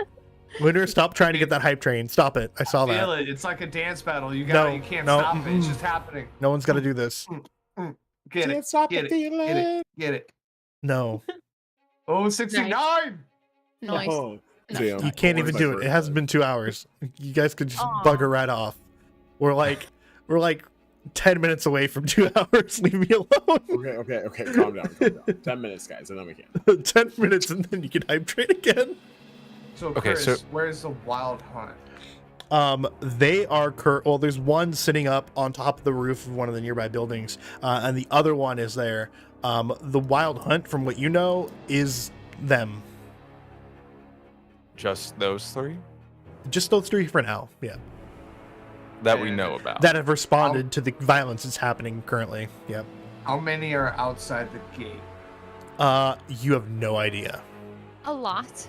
Winter, stop trying to get that hype train. Stop it. I saw Feel that. it. It's like a dance battle. You No, can't no, stop it. It's mm-mm. just happening. No one's got to do this. Get Can't it. stop Get the it. feeling. Get it. Get it. No, Oh, 69. Noise. Oh, damn. you can't even do it. It hasn't been 2 hours. You guys could just Aw. bugger right off. We're like 10 minutes away from 2 hours. Leave me alone. Okay. Calm down. 10 minutes, guys, and then we can. 10 minutes and then you can hype train again. So, Okay, Chris, so- where's the wild hunt? They are well, there's one sitting up on top of the roof of one of the nearby buildings, and the other one is there. The wild hunt, from what you know, is them. Just those 3 Just those 3 for now. Yeah. that we know about. That have responded to the violence that's happening currently. Yep. How many are outside the gate? You have no idea. A lot.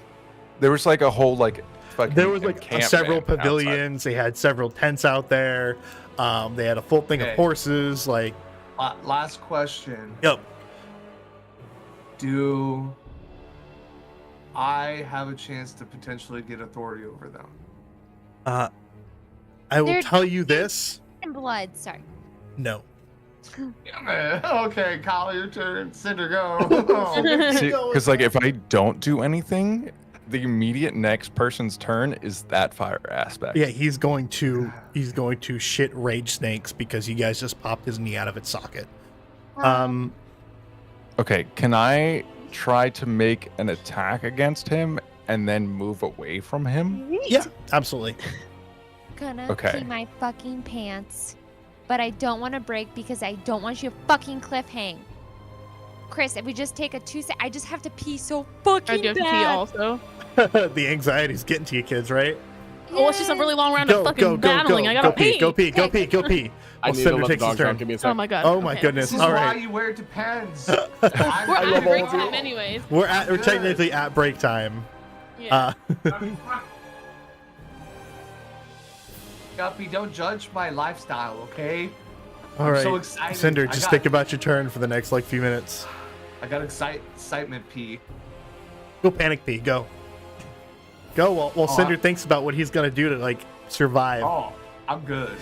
There was like a whole fucking There was several encampment pavilions. They had several tents out there. They had a full thing of Okay. horses. Like, Last question. yep. Do I have a chance to potentially get authority over them? I will They're- tell you this. And blood. Sorry. No. Yeah, okay, Kyle, your turn. Cinder, go. Because if I don't do anything, the immediate next person's turn is that fire aspect. Yeah, he's going to shit rage snakes because you guys just popped his knee out of its socket. Okay, can I try to make an attack against him and then move away from him? Yeah, absolutely. Gonna Okay. pee my fucking pants. But I don't want to break because I don't want you to fucking cliff hang. Chris, if we just take a 2 sec, I just have to pee so fucking I do have to pee bad. also. The anxiety's getting to you kids, right? Oh, it's just a really long round of fucking go, battling. I gotta go pee, go pee, go Okay. pee, go pee. I Well, need to Cinder let the takes his dogs out. turn. Give me a Oh second. my god. Oh my okay. goodness. This is All why right. you wear depends. We're at break time anyways. We're Good. technically at break time. Yeah. Guppy, don't judge my lifestyle, okay? All I'm right. so excited. Cinder, I just got- think about your turn for the next few minutes. I got excitement pee. Go panic pee. Go. Go while Cinder I- thinks about what he's gonna do to survive. Oh, I'm good.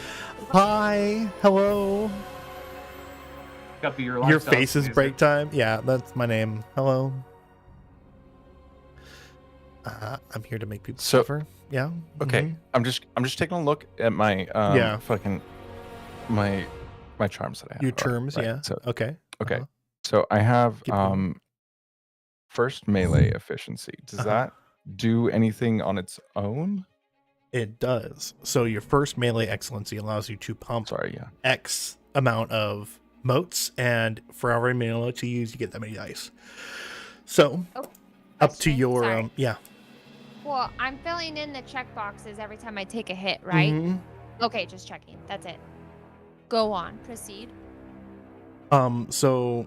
Hi. Hello. Guppy, your Your lifestyle face is amazing. break time. Yeah, that's my name. Hello. I'm here to make people So- suffer. Yeah. Okay, mhm. I'm just taking a look at my Yeah. fucking my charms that I have. Your All right, terms. right, Yeah. So Okay. okay, Uh-huh. so I have Keep going. first melee efficiency. Does Uh-huh. that do anything on its own? It does. So your first melee excellency allows you to pump Sorry, yeah. X amount of motes, and for every melee to use, you get that many dice. So Oh, up to question. your Sorry. yeah. Well, I'm filling in the check boxes every time I take a hit, right? Mhm. Okay, just checking. That's it. Go on. Proceed. So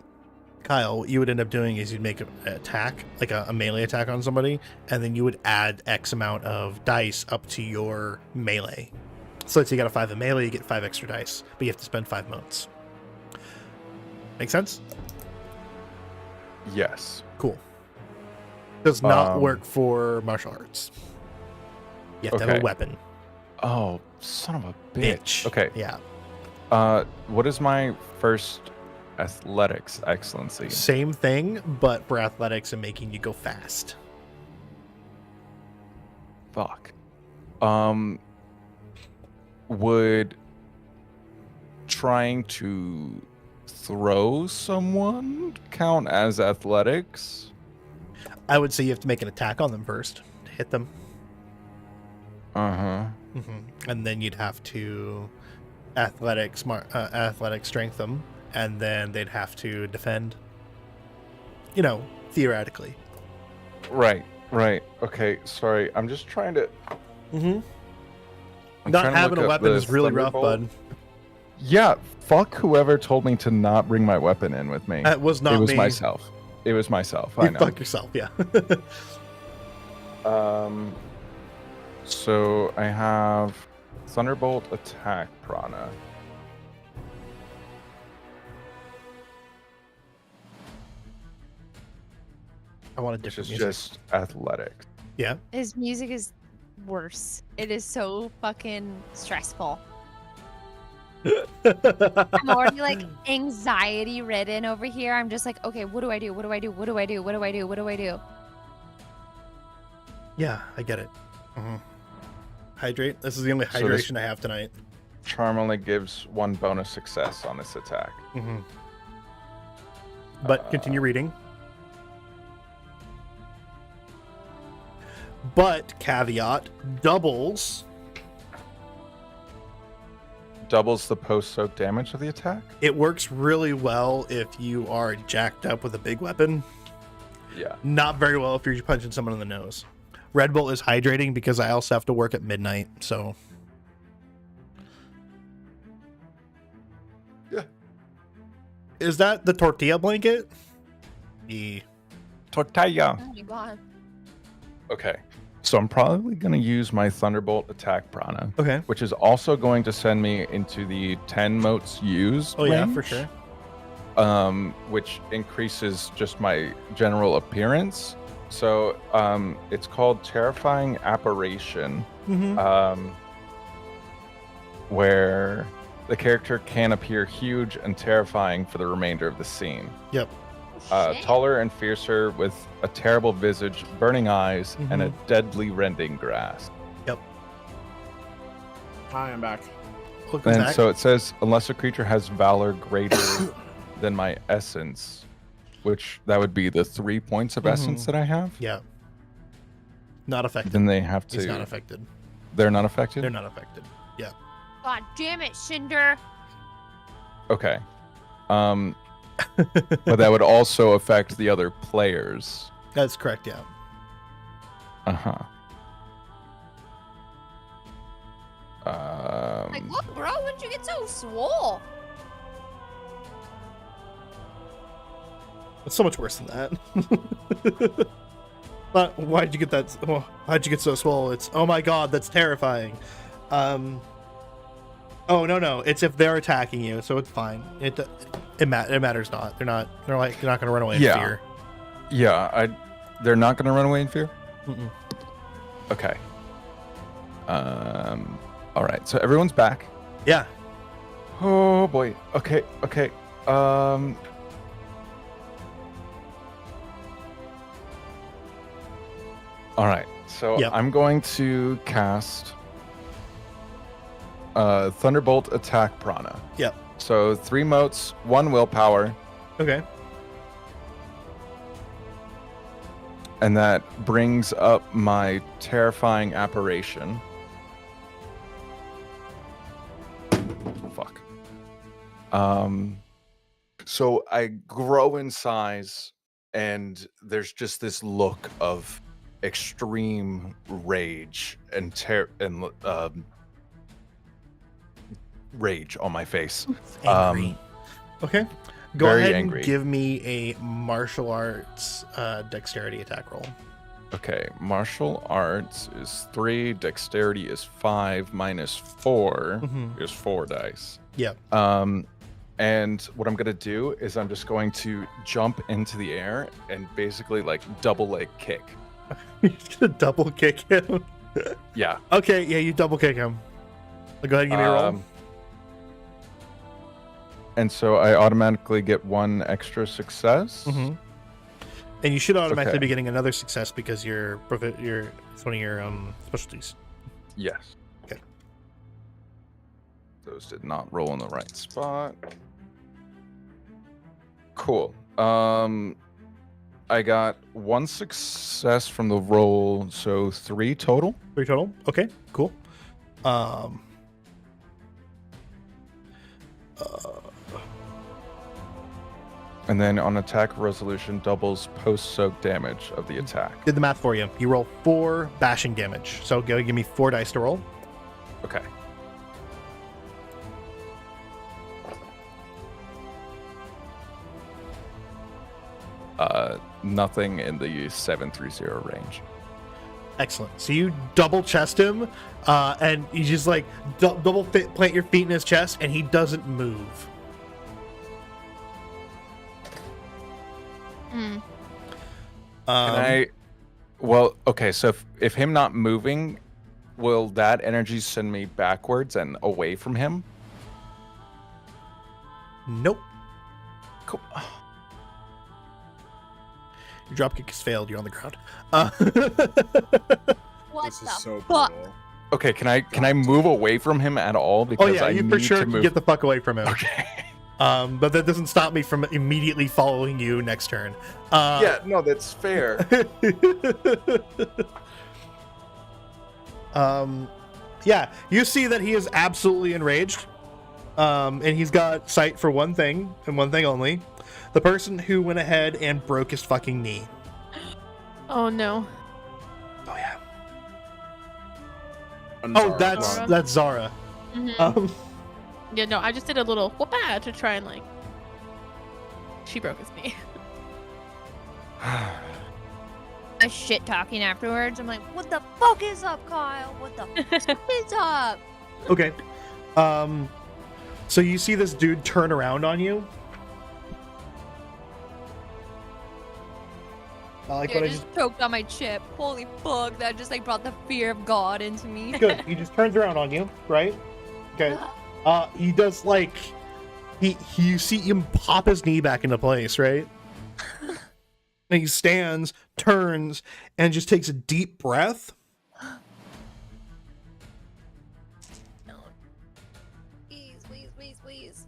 Kyle, what you would end up doing is you'd make an attack, like a melee attack on somebody, and then you would add X amount of dice up to your melee. So let's say you got a 5 in melee, you get 5 extra dice, but you have to spend 5 motes. Make sense? Yes. Cool. Does not Um, work for martial arts. You have to have Okay. a weapon. Oh, son of a bitch. Okay. Yeah. What is my first athletics excellency? Same thing, but for athletics and making you go fast. Fuck. Would trying to throw someone count as athletics? I would say you have to make an attack on them first to hit them. Uh-huh. And then you'd have to athletic strength them, and then they'd have to defend. You know, theoretically. Right. Okay, sorry. I'm just trying to... Mm-hmm. I'm Not trying to having look a up weapon the is really rough, Thunderbolt. bud. Yeah, fuck whoever told me to not bring my weapon in with me. That was not It was me. myself. It was myself. You I know. fuck yourself, yeah. So I have Thunderbolt attack prana. I want a Which different is music. just athletics. Yeah. His music is worse. It is so fucking stressful. I'm already like anxiety ridden over here. I'm just like, okay, what do I do? What do I do? What do I do? What do I do? What do I do? Yeah, I get it. Hydrate. This is the only So this- hydration I have tonight. Charm only gives 1 bonus success on this attack. But continue reading. But caveat, doubles. Doubles the post-soak damage of the attack? It works really well if you are jacked up with a big weapon. Yeah. Not very well if you're punching someone in the nose. Red Bull is hydrating because I also have to work at midnight, so. Yeah. Is that the tortilla blanket? Yeah. Tortilla. Oh my god. Okay. So I'm probably going to use my Thunderbolt attack prana, Okay. which is also going to send me into the 10 motes used Oh, yeah, range, for sure. which increases just my general appearance. So it's called Terrifying Apparition, where the character can appear huge and terrifying for the remainder of the scene. Yep. Shit. Taller and fiercer, with a terrible visage, burning eyes, and a Mhm. deadly rending grasp. I am back. Welcome And back. so it says, unless a creature has valor greater than my essence, which that would be the 3 points of essence that I have, Yeah. Not affected. then they have to. He's not affected. They're not affected? They're not affected. Yeah. God damn it, Cinder. Okay. But that would also affect the other players. That's correct, yeah. Uh-huh. Like, look, bro, when did you get so swole? It's so much worse than that. But why'd you get that? Oh, how'd you get so swole? It's, oh my god, that's terrifying. Oh no, it's if they're attacking you, so it's fine. It matters not. They're not gonna run away in Yeah. fear. Yeah, they're not going to run away in fear? Mm-mm. Okay. All right, so everyone's back. Yeah. Oh boy. Okay. All right. So Yep. I'm going to cast Thunderbolt attack prana. Yep. So 3 motes, 1 willpower, Okay. and that brings up my terrifying apparition. Fuck. So I grow in size, and there's just this look of extreme rage and rage on my face. Angry. Okay. Go very ahead angry. and give me a martial arts dexterity attack roll. Okay, martial arts is 3, dexterity is 5, minus 4 Mhm. is 4 dice. Yep. And what I'm gonna do is I'm just going to jump into the air and basically like double leg kick. You're just gonna double kick him. Yeah. Okay, yeah, you double kick him. Go ahead and give me a roll. And so I automatically get 1 extra success. Mm-hmm. And you should automatically Okay. be getting another success because it's one of your specialties. Yes. Okay. Those did not roll in the right spot. Cool. I got 1 success from the roll, so 3 total. 3 total. Okay, cool. And then on attack resolution, doubles post-soak damage of the attack. Did the math for you. You roll 4 bashing damage. So go give me 4 dice to roll. Okay. Nothing in the 730 range. Excellent. So you double chest him, and you just like plant your feet in his chest, and he doesn't move. Mm. Can I? Well, okay. So if him not moving, will that energy send me backwards and away from him? Nope. Cool. Your dropkick has failed. You're on the ground. What This the is so fuck? brutal. Okay. Can I move away from him at all? Oh Because yeah, I you need for sure to can move. get the fuck away from him. Okay. But that doesn't stop me from immediately following you next turn. Yeah. No, that's fair. Yeah, you see that he is absolutely enraged. And he's got sight for one thing and one thing only. The person who went ahead and broke his fucking knee. Oh no. Oh yeah. I'm Oh, sorry. that's Zara. that's Zara. Mhm. Yeah, no, I just did a little whoop-ah to try and like. She broke his knee. A shit talking afterwards. I'm like, what the fuck is up, Kyle? What the fuck is up? Okay. So you see this dude turn around on you. I like Dude, what I I just choked on my chip. Holy fuck, that just like brought the fear of God into me. Good. He just turns around on you, right? Okay. He does like you see him pop his knee back into place, right? And he stands, turns, and just takes a deep breath. Please.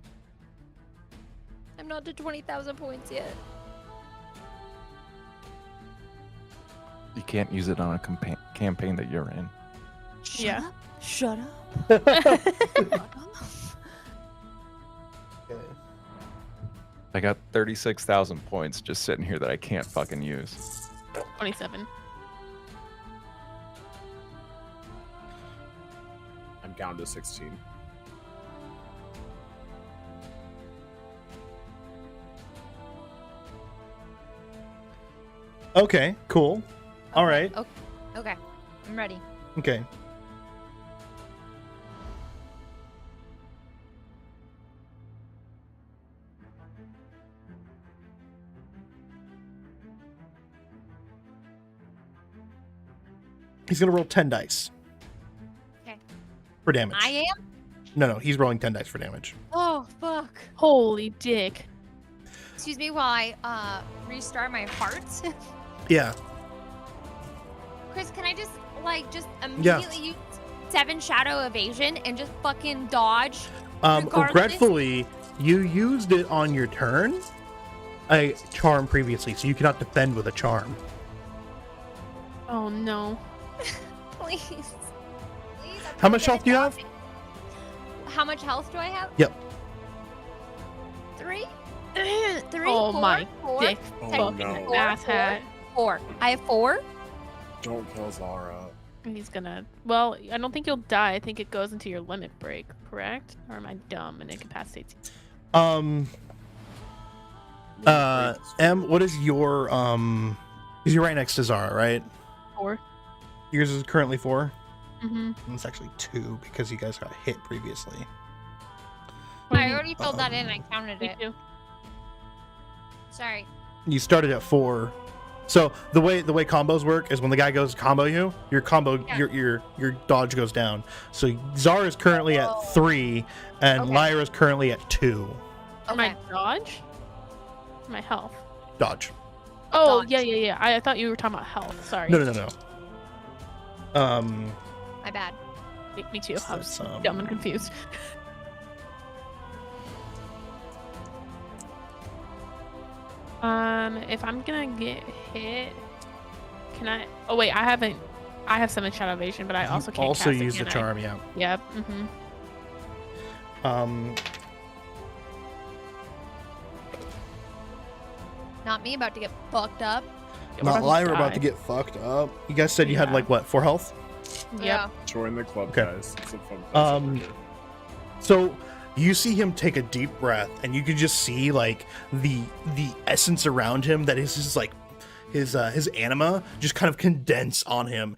I'm not to 20,000 points yet. You can't use it on a campaign that you're in. Yeah. Shut up. I got 36,000 points just sitting here that I can't fucking use. 27. I'm down to 16. Okay, cool. All right. Okay, I'm ready. Okay. He's gonna roll 10 dice. Okay. For damage. I am? No, he's rolling 10 dice for damage. Oh, fuck. Holy dick. Excuse me while I restart my heart. Yeah. Chris, can I just immediately use 7 shadow evasion and just fucking dodge? Regardless? Regretfully, you used it on your turn. A charm previously, so you cannot defend with a charm. Oh no. Please. How much health do you have? How much health do I have? Yep. 3? 3? Oh 4, my 4, dick. Oh, Fucking no. asshat. 4. I have 4. Don't kill Zara. He's gonna. Well, I don't think you'll die. I think it goes into your limit break, correct? Or am I dumb and incapacitates you? M, what is your because you're right next to Zara, right? 4. Yours is currently 4. Mm-hmm. And it's actually 2 because you guys got hit previously. I already filled that in. I counted Me it. too. Sorry. You started at 4. So the way combos work is when the guy goes to combo you, your combo Yeah. your dodge goes down. So Zara is currently at 3 and Okay. Lyra is currently at 2. My Okay. dodge? My health. Dodge. Oh, Dodge. yeah. I thought you were talking about health. Sorry. No. My bad. Me too. I was That's, dumb and confused. If I'm gonna get hit, can I? Oh wait, I haven't. I have summon Shadow Evasion, but I you also can't. also cast it, use the can I? charm, yeah. Yep. Mm-hmm. Not me about to get fucked up. Not Lyra about to get fucked up. You guys said you had Yeah. like what, 4 health? Yep. Join the club, Okay. guys. It's a fun place over here. So you see him take a deep breath, and you can just see like the essence around him that is just like his anima just kind of condense on him,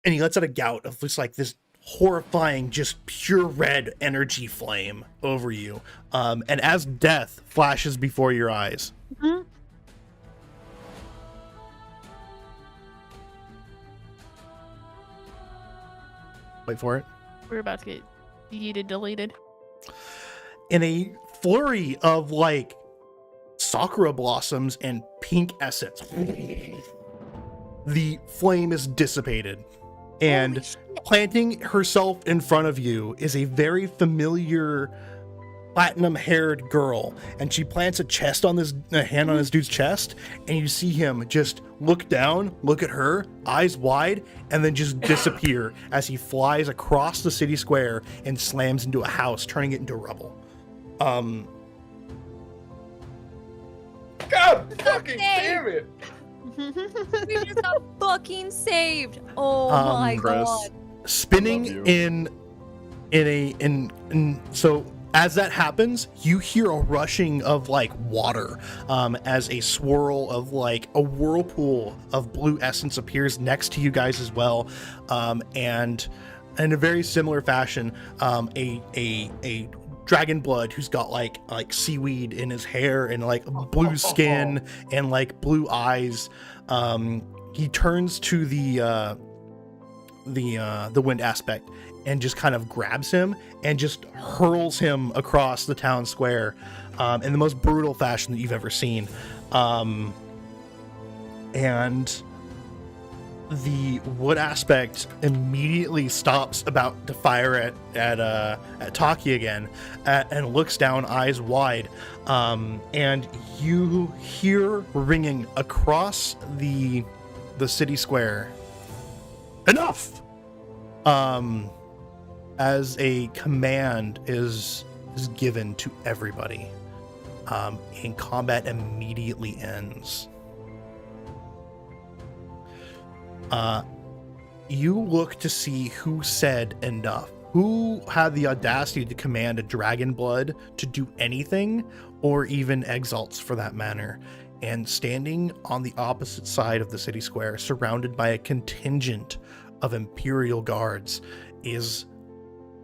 and he lets out a gout of just like this horrifying, just pure red energy flame over you. And as death flashes before your eyes, Mhm. wait for it. We're about to get yeeted, deleted. In a flurry of like sakura blossoms and pink essence, the flame is dissipated, and Holy shit. planting herself in front of you is a very familiar platinum-haired girl, and she plants a hand on this dude's chest, and you see him just look down, look at her, eyes wide, and then just disappear as he flies across the city square and slams into a house, turning it into rubble. God fucking damn it! We just got fucking saved. Oh my Chris. god. Spinning Love in so as that happens, you hear a rushing of like water as a swirl of like a whirlpool of blue essence appears next to you guys as well, and in a very similar fashion, a dragon blood who's got like seaweed in his hair and like blue skin and like blue eyes, he turns to the wind aspect and just kind of grabs him and just hurls him across the town square in the most brutal fashion that you've ever seen. And the wood aspect immediately stops about to fire at Taki again, and looks down, eyes wide, and you hear ringing across the city square, "Enough!" As a command is given to everybody, and combat immediately ends. You look to see who said enough, who had the audacity to command a dragon blood to do anything, or even exalts for that matter. And standing on the opposite side of the city square, surrounded by a contingent of imperial guards, is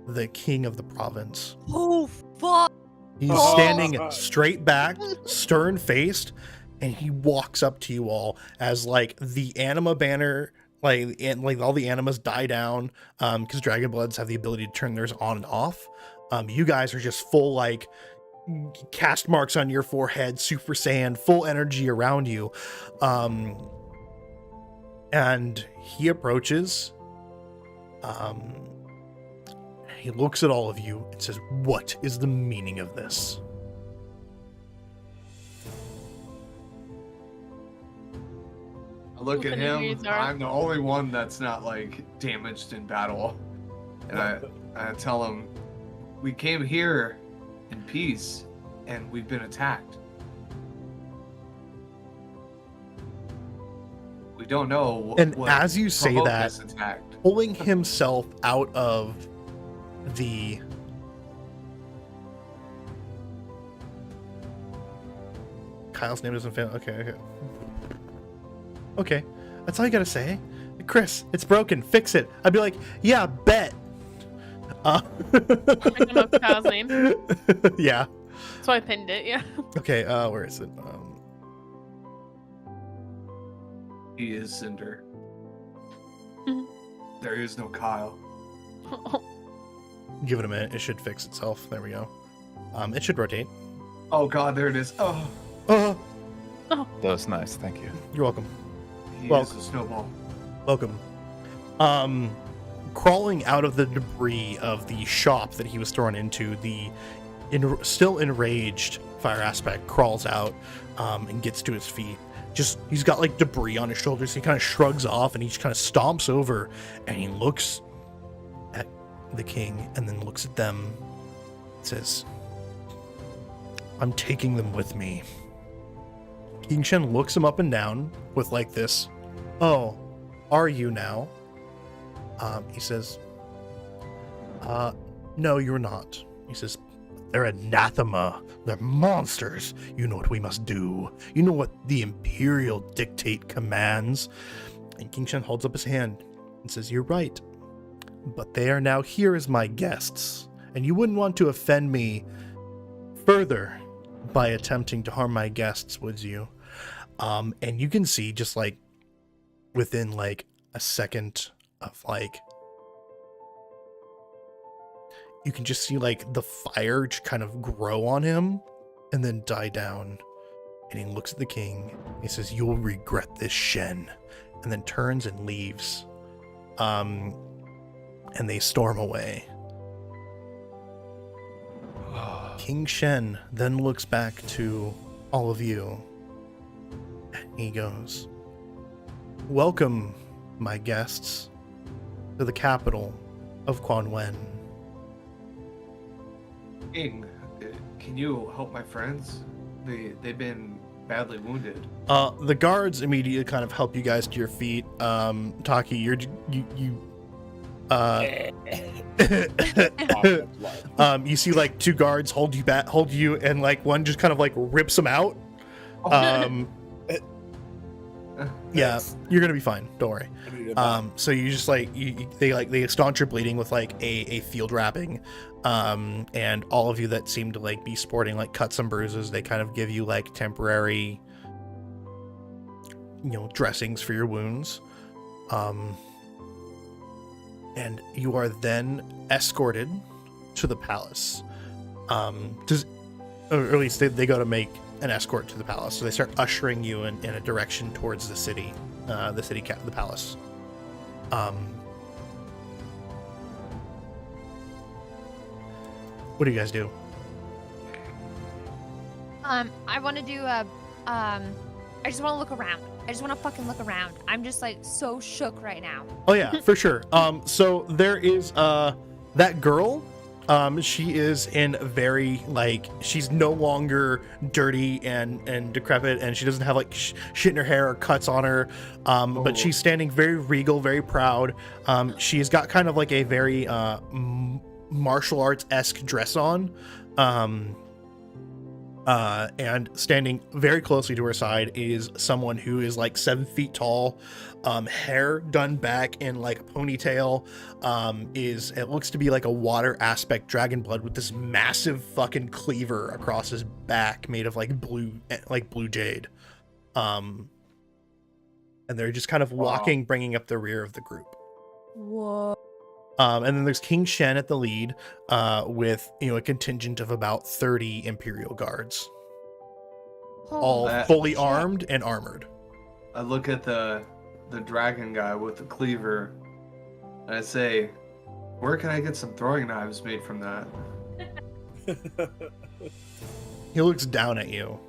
the king of the province. Oh fuck. He's Oh. standing straight back, stern faced, and he walks up to you all as like the anima banner, like all the animas die down, because dragon bloods have the ability to turn theirs on and off. You guys are just full like cast marks on your forehead, Super Saiyan, full energy around you. And he approaches. He looks at all of you and says, "What is the meaning of this?" I look at Open your him. ears, Zara. I'm the only one that's not like damaged in battle, and I tell him, we came here in peace, and we've been attacked. We don't know. And what as you say provoked that, this attack. pulling himself out of the Kyle's name doesn't fit. Okay, that's all you gotta say. Chris, it's broken, fix it. I'd be like, yeah, bet. I don't know Kyle's name, Yeah. so I pinned it. Yeah. Okay. Where is it? He is Cinder. Mhm. There is no Kyle. Give it a minute. It should fix itself. There we go. It should rotate. Oh god, there it is. Oh, Oh, That was nice. Thank you. you're welcome. he Well- is a snowball. Welcome. Crawling out of the debris of the shop that he was thrown into, the still enraged fire aspect crawls out and gets to his feet. He's got like debris on his shoulders. He kind of shrugs off and he just kind of stomps over and he looks at the king and then looks at them and says, I'm taking them with me. King Shen looks him up and down with like this, oh, are you now? He says, no, you're not. He says, they're anathema. They're monsters. You know what we must do. You know what the Imperial dictate commands. And King Shen holds up his hand and says, you're right. But they are now here as my guests. And you wouldn't want to offend me further by attempting to harm my guests, would you? And you can see just like within like a second of like, you can just see like the fire just kind of grow on him and then die down. And he looks at the king. He says, you'll regret this, Shen. And then turns and leaves. And they storm away. King Shen then looks back to all of you. And he goes, welcome, my guests, to the capital of Quan Wen. King, can you help my friends? They've been badly wounded. The guards immediately kind of help you guys to your feet. Taki, you you see like two guards hold you, and like one just kind of like rips them out. Yeah, you're gonna be fine. Don't worry. So you just like they staunch your bleeding with like a field wrapping, and all of you that seem to like be sporting like cuts and bruises, they kind of give you like temporary, dressings for your wounds, and you are then escorted to the palace. Or at least they go to make an escort to the palace. So they start ushering you in a direction towards the city, the palace. What do you guys do? I want to do I just want to look around. I just want to fucking look around. I'm just like so shook right now. Oh yeah, for sure. So there is that girl. She is in very like, she's no longer dirty and decrepit, and she doesn't have like shit in her hair or cuts on her. But she's standing very regal, very proud. She's got kind of like a very martial arts-esque dress on. And standing very closely to her side is someone who is like 7 feet tall, hair done back in like a ponytail, it looks to be like a water aspect dragon blood with this massive fucking cleaver across his back made of like blue jade. And they're just kind of walking, bringing up the rear of the group. Whoa. And then there's King Shen at the lead, with a contingent of about 30 Imperial guards, all fully armed and armored. I look at the dragon guy with the cleaver, and I say, where can I get some throwing knives made from that? He looks down at you.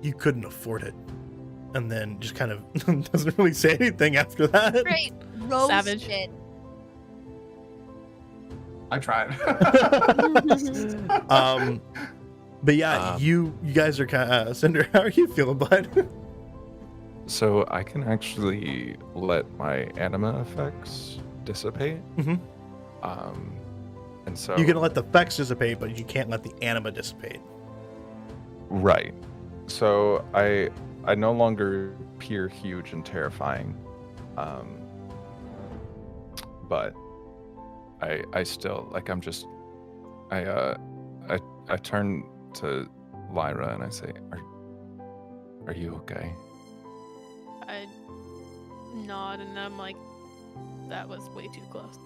You couldn't afford it. And then just kind of doesn't really say anything after that. Great. Roasted. Savage. I tried. But yeah, you guys are kind of Cinder. How are you feeling, bud? So I can actually let my anima effects dissipate. Mhm. And so You can let the effects dissipate, but you can't let the anima dissipate. right. So I no longer appear huge and terrifying. But I still like I'm just I turn to Lyra and I say, "Are you okay?" I nod and I'm like, that was way too close.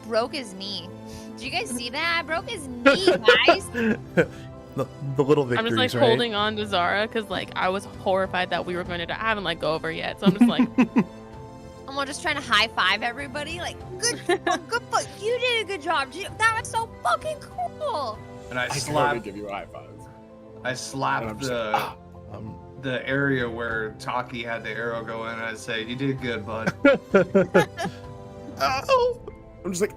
Broke his knee. Did you guys see that? Broke his knee, guys. the little victories, I'm just like right? holding on to Zara because like I was horrified that we were going to die. I haven't like go over yet, so I'm just like, And we're just trying to high five everybody. Like, good fuck. You did a good job. That was so fucking cool. And I I can slap. only give you a high five. I And slap I'm just like, the area where Taki had the arrow go in. And I say, "You did good, bud." oh! I'm just like,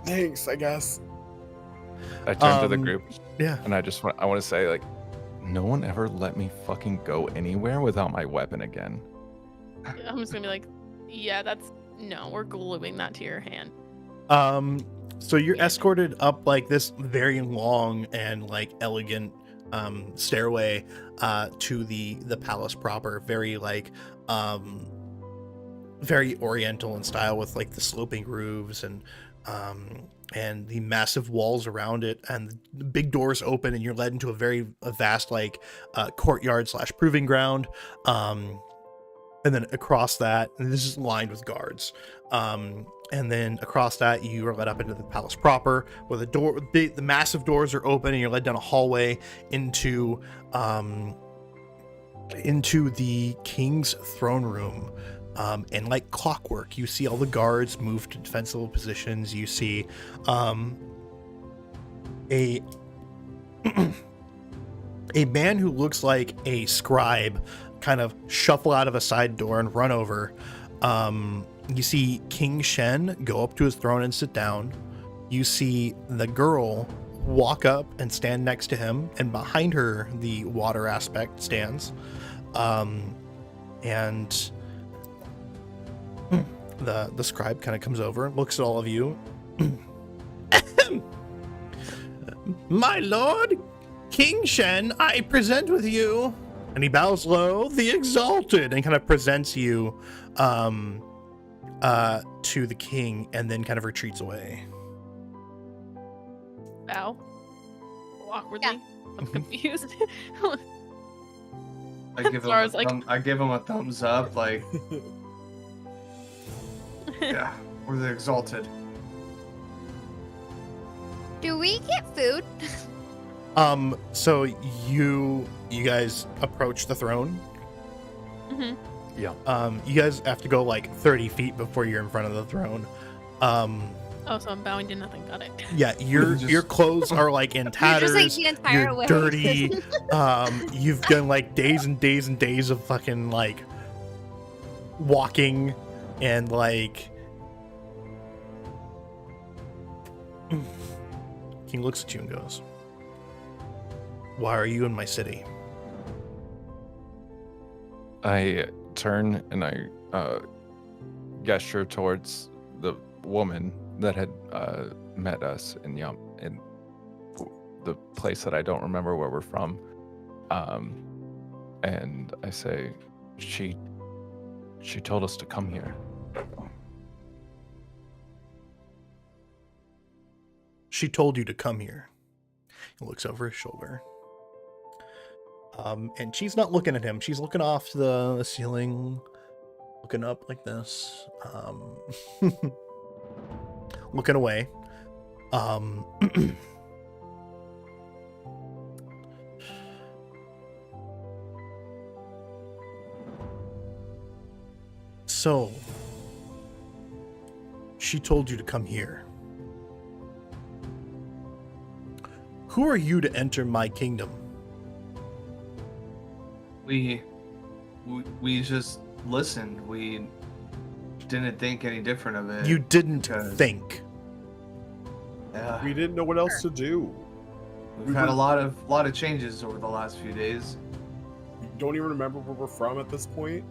thanks, I guess. I turn to the Um, group Yeah. and I want to say like, no one ever let me fucking go anywhere without my weapon again. I'm just gonna be like, yeah, no, we're gluing that to your hand. So you're Yeah. escorted up like this very long and like elegant stairway to the palace proper, very like very oriental in style with like the sloping roofs and the massive walls around it, and the big doors open and you're led into a vast like courtyard / proving ground. And then across that, and this is lined with guards. And then across that, you are led up into the palace proper, where the massive doors are open, and you're led down a hallway into the king's throne room. And like clockwork, you see all the guards move to defensible positions. You see a man who looks like a scribe kind of shuffle out of a side door and run over. You see King Shen go up to his throne and sit down. You see the girl walk up and stand next to him, and behind her the water aspect stands. And the scribe kind of comes over and looks at all of you. My lord, King Shen, I present with you. And he bows low, the Exalted, and kind of presents you to the king, and then kind of retreats away. Bow. Awkwardly. Yeah. I'm confused. I give him Zara's like- I give him a thumbs up, like, yeah, we're the Exalted. Do we get food? So you guys approach the throne. Mhm. You guys have to go like 30 feet before you're in front of the throne. Oh, so I'm bowing to nothing. Got it. Yeah, your Just- clothes are like in You're tatters. just like the entire You're way. dirty. You've done like days and days and days of fucking like walking and like. King looks at you and goes, "Why are you in my city?" I turn and I gesture towards the woman that had met us in the place that I don't remember where we're from. And I say, she told us to come here. She told you to come here. He looks over his shoulder. And she's not looking at him. She's looking off the ceiling, looking up like this, looking away. So, she told you to come here. Who are you to enter my kingdom? We just listened. We didn't think any different of it. You didn't because- think. Yeah. We didn't know what else to do. We've had a lot of changes over the last few days. We don't even remember where we're from at this point.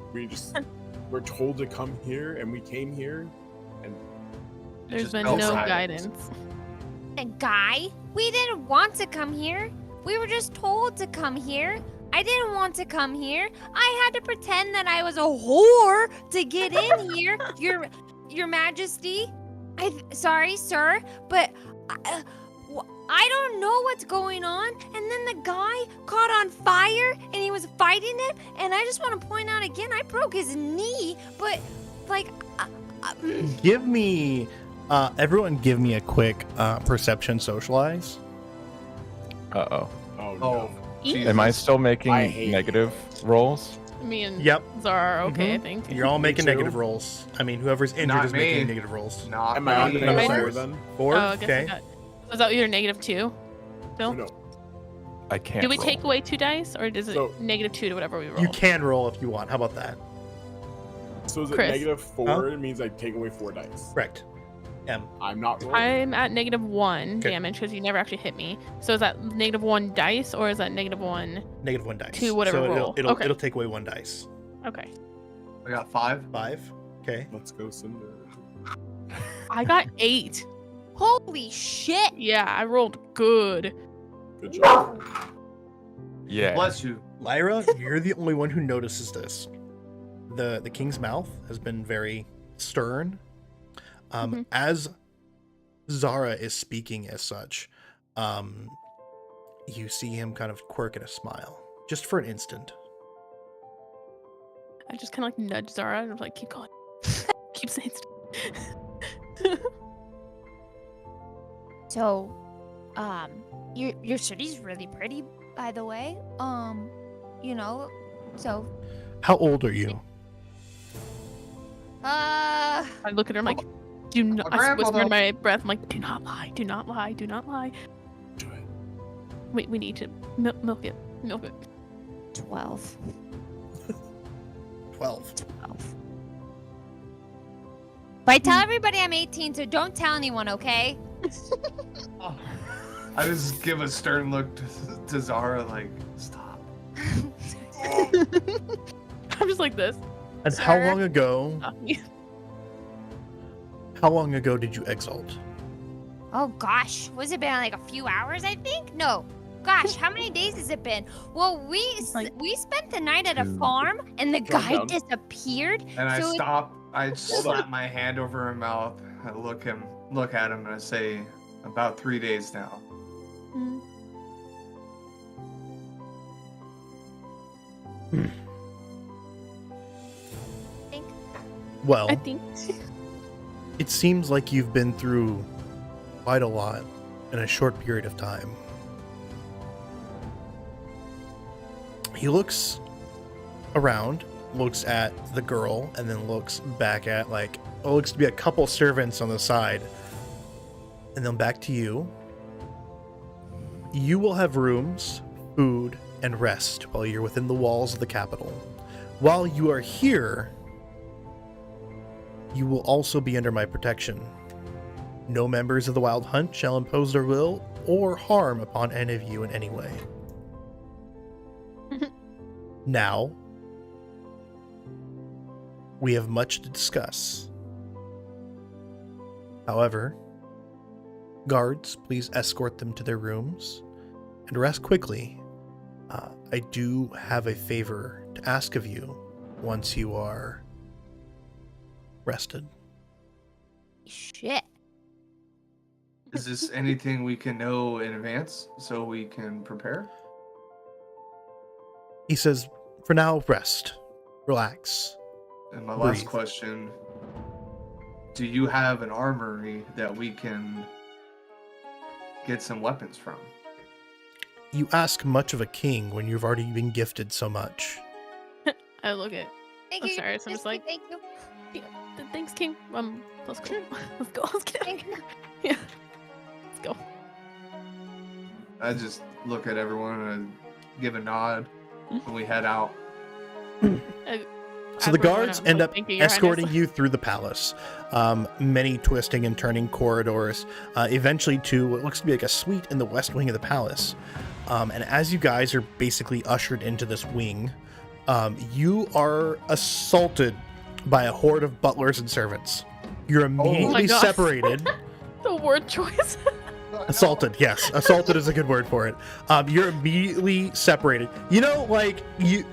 We're told to come here, and we came here. And It There's just been felt no right. guidance. And Guy, we didn't want to come here. We were just told to come here. I didn't want to come here. I had to pretend that I was a whore to get in here. Your Majesty. Sorry, sir, but I don't know what's going on. And then the guy caught on fire and he was fighting it. And I just want to point out again, I broke his knee, but like, Give me, everyone give me a quick perception socialize. Uh-oh. Oh, Oh, no. Jesus. Am I still making I hate negative rolls? Me and Yep. Zara are okay, I Mhm. think. You're all Me making too. negative rolls. I mean, whoever's injured Not is making me. negative rolls. Not Am I on me. the No, negative Cyrus. 4 then? 4? Oh, I guess Okay. I got. Was that either -2? Still? No. I can't Do we roll. take away 2 dice, or is it So- -2 to whatever we roll? You can roll if you want. How about that? So is it Chris. -4? It means I take away 4 dice. Correct. M. I'm not rolling. I'm at -1 Okay. damage because you never actually hit me. So is that -1 dice, or is that -1? Negative 1 dice. To whatever so roll. It'll Okay. take away 1 dice. Okay. I got 5. 5. Okay. Let's go, Cinder. I got 8. holy shit. Yeah, I rolled good. Good job. Yeah. Bless you. Lyra, you're the only one who notices this. The king's mouth has been very stern. Mhm. As Zara is speaking as such, you see him kind of quirk at a smile, just for an instant. I just kind of like nudge Zara and I'm like, keep going. Keep saying stuff. So, your city's really pretty, by the way. You know, so, How old are you? I look at her, I'm like, do not. My I whisper grandmother- in my breath, I'm like, do not lie, do not lie, do not lie. Do it. We need to milk it, milk it. 12. 12. 12. But I tell everybody I'm 18, so don't tell anyone, okay? I just give a stern look to Zara, like, stop. I'm just like this. And how Sir? long ago? Uh, How long ago did you exalt? Oh gosh, was it been like a few hours? I think. No, gosh, how many days has it been? Well, Like- we spent the night at a 2. farm, and the Calm guy down. disappeared. And I So it- stop. I Hold slap on. my hand over her mouth. I look at him, and I say, about 3 days now. Mm. Think. Well, I think. it seems like you've been through quite a lot in a short period of time. He looks around, looks at the girl, and then looks back at, like, oh, looks to be a couple servants on the side. And then back to you. You will have rooms, food, and rest while you're within the walls of the capital. While you are here, you will also be under my protection. No members of the Wild Hunt shall impose their will or harm upon any of you in any way. Now, we have much to discuss. However, guards, please escort them to their rooms and rest quickly. I do have a favor to ask of you once you are rested. Shit. Is this anything we can know in advance so we can prepare? He says, for now, rest. Relax. And my last Breathe. question, do you have an armory that we can get some weapons from? You ask much of a king when you've already been gifted so much. I look at. Thank I'm you. sorry, so I'm just like- Thank you. Thanks, King. Let's go. Let's go. Let's get out of Thank here. you. Yeah. Let's go. I just look at everyone and give a nod, and we head out. So the guards end up escorting you through the palace, many twisting and turning corridors, eventually to what looks to be like a suite in the west wing of the palace. And as you guys are basically ushered into this wing, you are assaulted by a horde of butlers and servants. You're immediately God. separated. The word choice. Assaulted, yes. Assaulted is a good word for it. You're immediately separated. You know, like, you...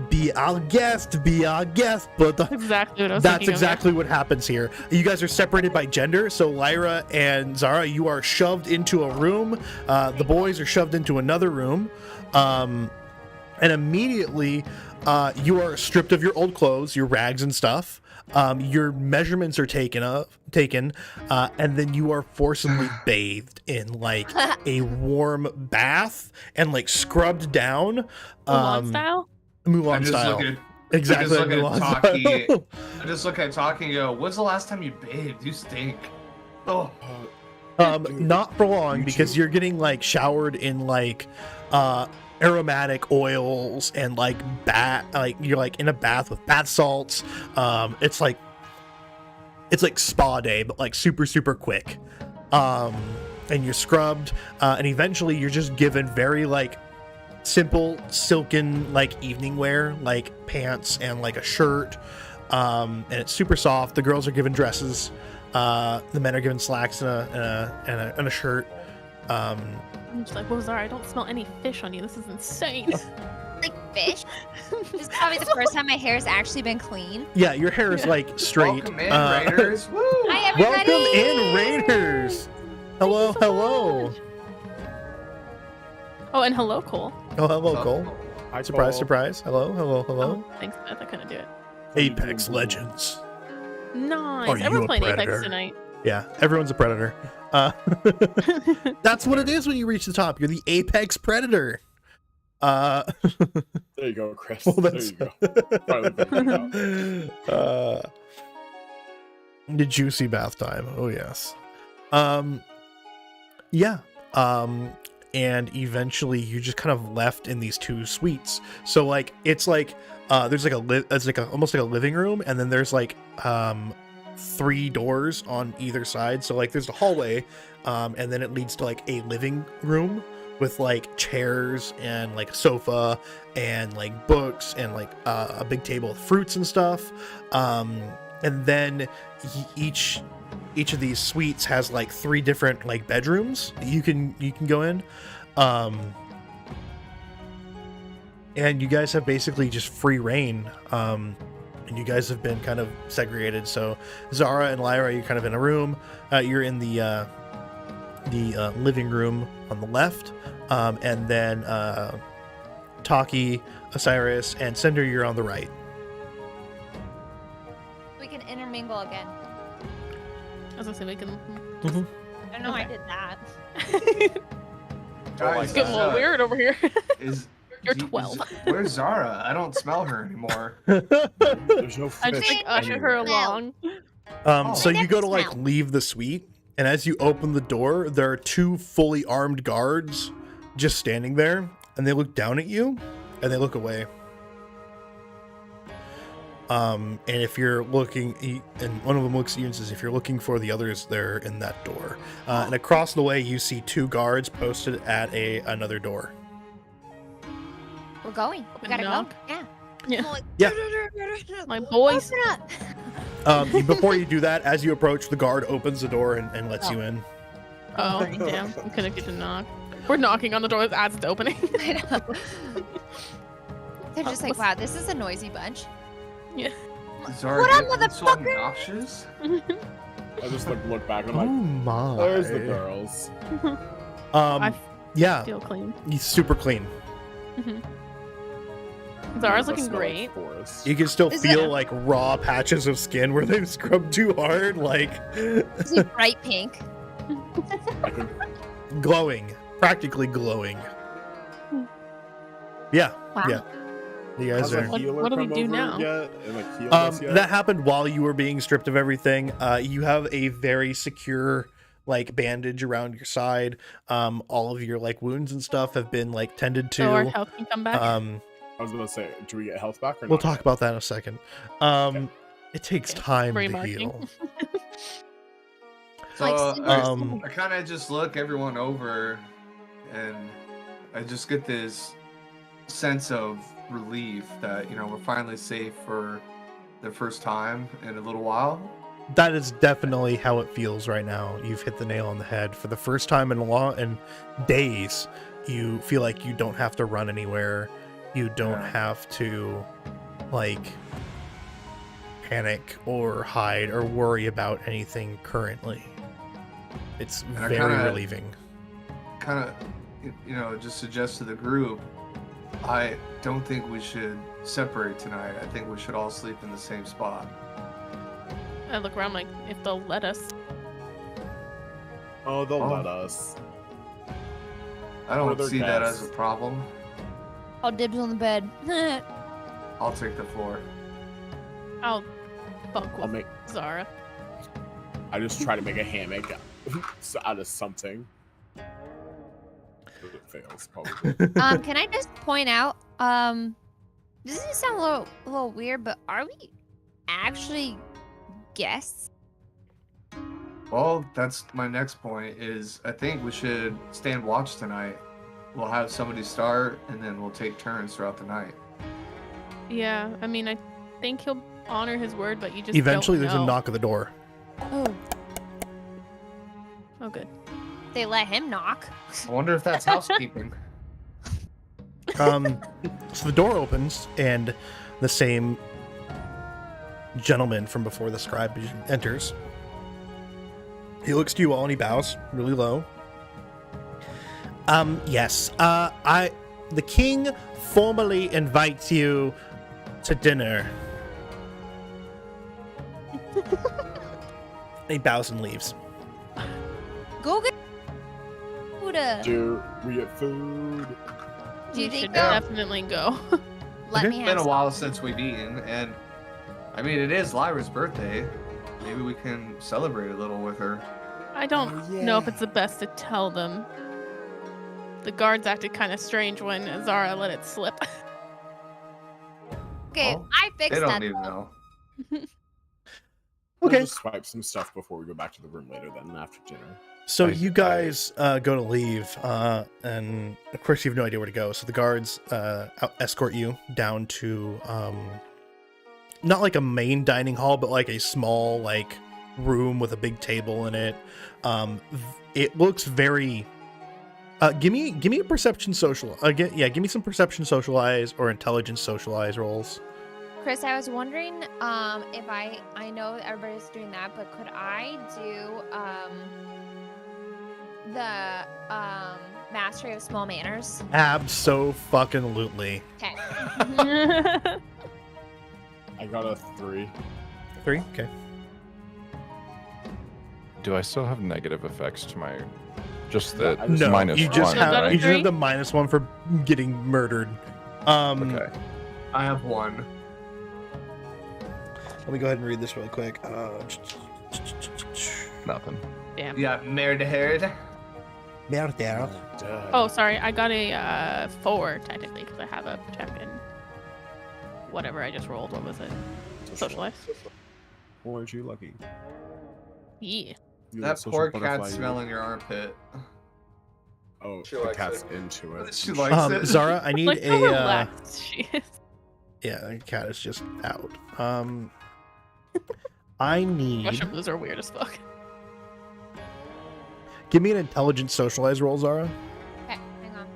Be our guest, but Exactly what I was that's thinking exactly what happens here. You guys are separated by gender, so Lyra and Zara, you are shoved into a room. The boys are shoved into another room. And immediately, you are stripped of your old clothes, your rags and stuff. Your measurements are taken, and then you are forcibly bathed in like a warm bath and like scrubbed down. Mulan style? Mulan I just style. look at Exactly. I just look Mulan at Taki. style. I just look at Taki and go, "When's the last time you bathed? You stink." Oh, Dude, Not for long you because too. you're getting like showered in like aromatic oils and like you're like in a bath with bath salts. It's like spa day, but like super quick. And you're scrubbed, and eventually you're just given very like simple silken like evening wear, like pants and like a shirt. And it's super soft. The girls are given dresses. The men are given slacks and a shirt. I'm just like, whoa, Zara, I don't smell any fish on you. This is insane. Like fish. This is probably the first time my hair's actually been clean. Yeah, your hair is like straight. welcome in, Raiders! Woo! Hi, everybody. Welcome in, Raiders. Hello, Thank you so hello. much. Oh, and hello, Cole. Oh, hello, Cole. Hi, Surprise, Cole. surprise. Hello. Oh, thanks, Beth. I couldn't do it. Apex Legends. Nice. Are you Everyone's a playing predator? Apex tonight. Yeah, everyone's a predator. That's what it is when you reach the top. You're the apex predator. There you go, Chris. Well, There that's you go. Finally figured it out. The juicy bath time. Oh yes. Yeah. And eventually you're just kind of left in these two suites. So like it's like there's like almost like a living room, and then there's like 3 doors on either side. So like there's the hallway, and then it leads to like a living room with like chairs and like a sofa and like books and like a big table with fruits and stuff. And then each of these suites has like 3 different like bedrooms that you can go in. And you guys have basically just free reign. And you guys have been kind of segregated. So Zara and Lyra, you're kind of in a room. You're in the living room on the left. And then Taki, Osiris, and Cinder, you're on the right. We can intermingle again. I was gonna say we can. Mhm. I don't know I Okay. did that. Guys, It's getting a little weird over here. You're is- 12. Where's Zara? I don't smell her anymore. There's no I fish just like usher her anywhere. along. So you go to like Smell. leave the suite, and as you open the door, there are 2 fully armed guards just standing there, and they look down at you, and they look away. And if you're looking, and one of them looks at you and says, "If you're looking for the others, they're in that door." And across the way, you see 2 guards posted at another door. We're going. We Open gotta knock. go. Yeah. Yeah. I'm like, Yeah. My boys. Open up. Before you do that, as you approach, the guard opens the door and lets you in. Oh, damn. We couldn't get to knock. We're knocking on the door as it's opening. I know. They're just like, what's- wow, this is a noisy bunch. Zara, What up, you're being so motherfucker? obnoxious. I just like look back and Oh I'm my! like, there's the girls. I Yeah, feel clean. he's super clean. Zara's Must looking smell like great. forest. You can still Is feel it- like raw patches of skin where they've scrubbed too hard, like Is it bright pink? I could glowing, practically glowing. Yeah, Wow. yeah. You guys Has a are. healer what do we come do over now? Yet and like heal us yet? That happened while you were being stripped of everything. You have a very secure like bandage around your side. All of your like wounds and stuff have been like tended So our to. health can come back. I was gonna say, do we get health back or We'll not? talk about that in a second. It takes Okay, time to remarking. heal. So Like, I kind of just look everyone over, and I just get this sense of relief that we're finally safe for the first time in a little while. That is definitely how it feels right now. You've hit the nail on the head. For the first time in days, you feel like you don't have to run anywhere. You don't have to, like, panic or hide or worry about anything currently. It's And I very relieving. Kind of, just suggest to the group, I don't think we should separate tonight. I think we should all sleep in the same spot. I look around like if they'll let us. Oh, they'll let us. I We're don't their see that as guests. a problem. I'll dibs on the bed. I'll take the floor. I'll bunk I'll with make. Zara. I just try to make a hammock out of something. It fails probably. Can I just point out, this is sound a little weird, but are we actually guests? Well, that's my next point is I think we should stand watch tonight. We'll have somebody start, and then we'll take turns throughout the night. Yeah, I mean, I think he'll honor his word, but you just Eventually, don't there's know. a knock at the door. Oh, Oh, good. they let him knock. I wonder if that's housekeeping. So the door opens, and the same gentleman from before the scribe enters. He looks to you all and he bows really low. Yes. The king formally invites you to dinner. He bows and leaves. Go get food. Do we get food? Do you We think should they'll definitely go. let Okay. me It's have been a some? while since we've eaten, and I mean, it is Lyra's birthday. Maybe we can celebrate a little with her. I don't know if it's the best to tell them. The guards acted kind of strange when Zara let it slip. Okay, Well, I fixed They don't that. need to though. know. We'll Okay. just swipe some stuff before we go back to the room later. Then after dinner. So I- you guys go to leave, and of course you have no idea where to go. So the guards escort you down to not like a main dining hall, but like a small like room with a big table in it. It looks very. Give me a perception social. Give me some perception socialize or intelligence socialize rolls. Chris, I was wondering if I know everybody's doing that, but could I do the mastery of small manners? Abso-fucking-lutely. Okay. I got a 3. 3. Okay. Do I still have negative effects to my? Just the I just- No, minus you just one, have Is that a you just have three? the -1 for getting murdered. Okay. I have one. Let me go ahead and read this really quick. Nothing. Damn. Yeah, murdered. Oh, sorry. I got a 4 technically because I have a check in whatever I just rolled. What was it? Socialize. Weren't you lucky? Yeah. You That social poor butterfly, cat's you. smelling your armpit. Oh, She the likes cat's it. into it. She likes it. Zara, I need Like how a relaxed she is. yeah, the cat is just out. I need Mushrooms are weird as fuck. give me an intelligence socialize roll, Zara. Okay, hang on.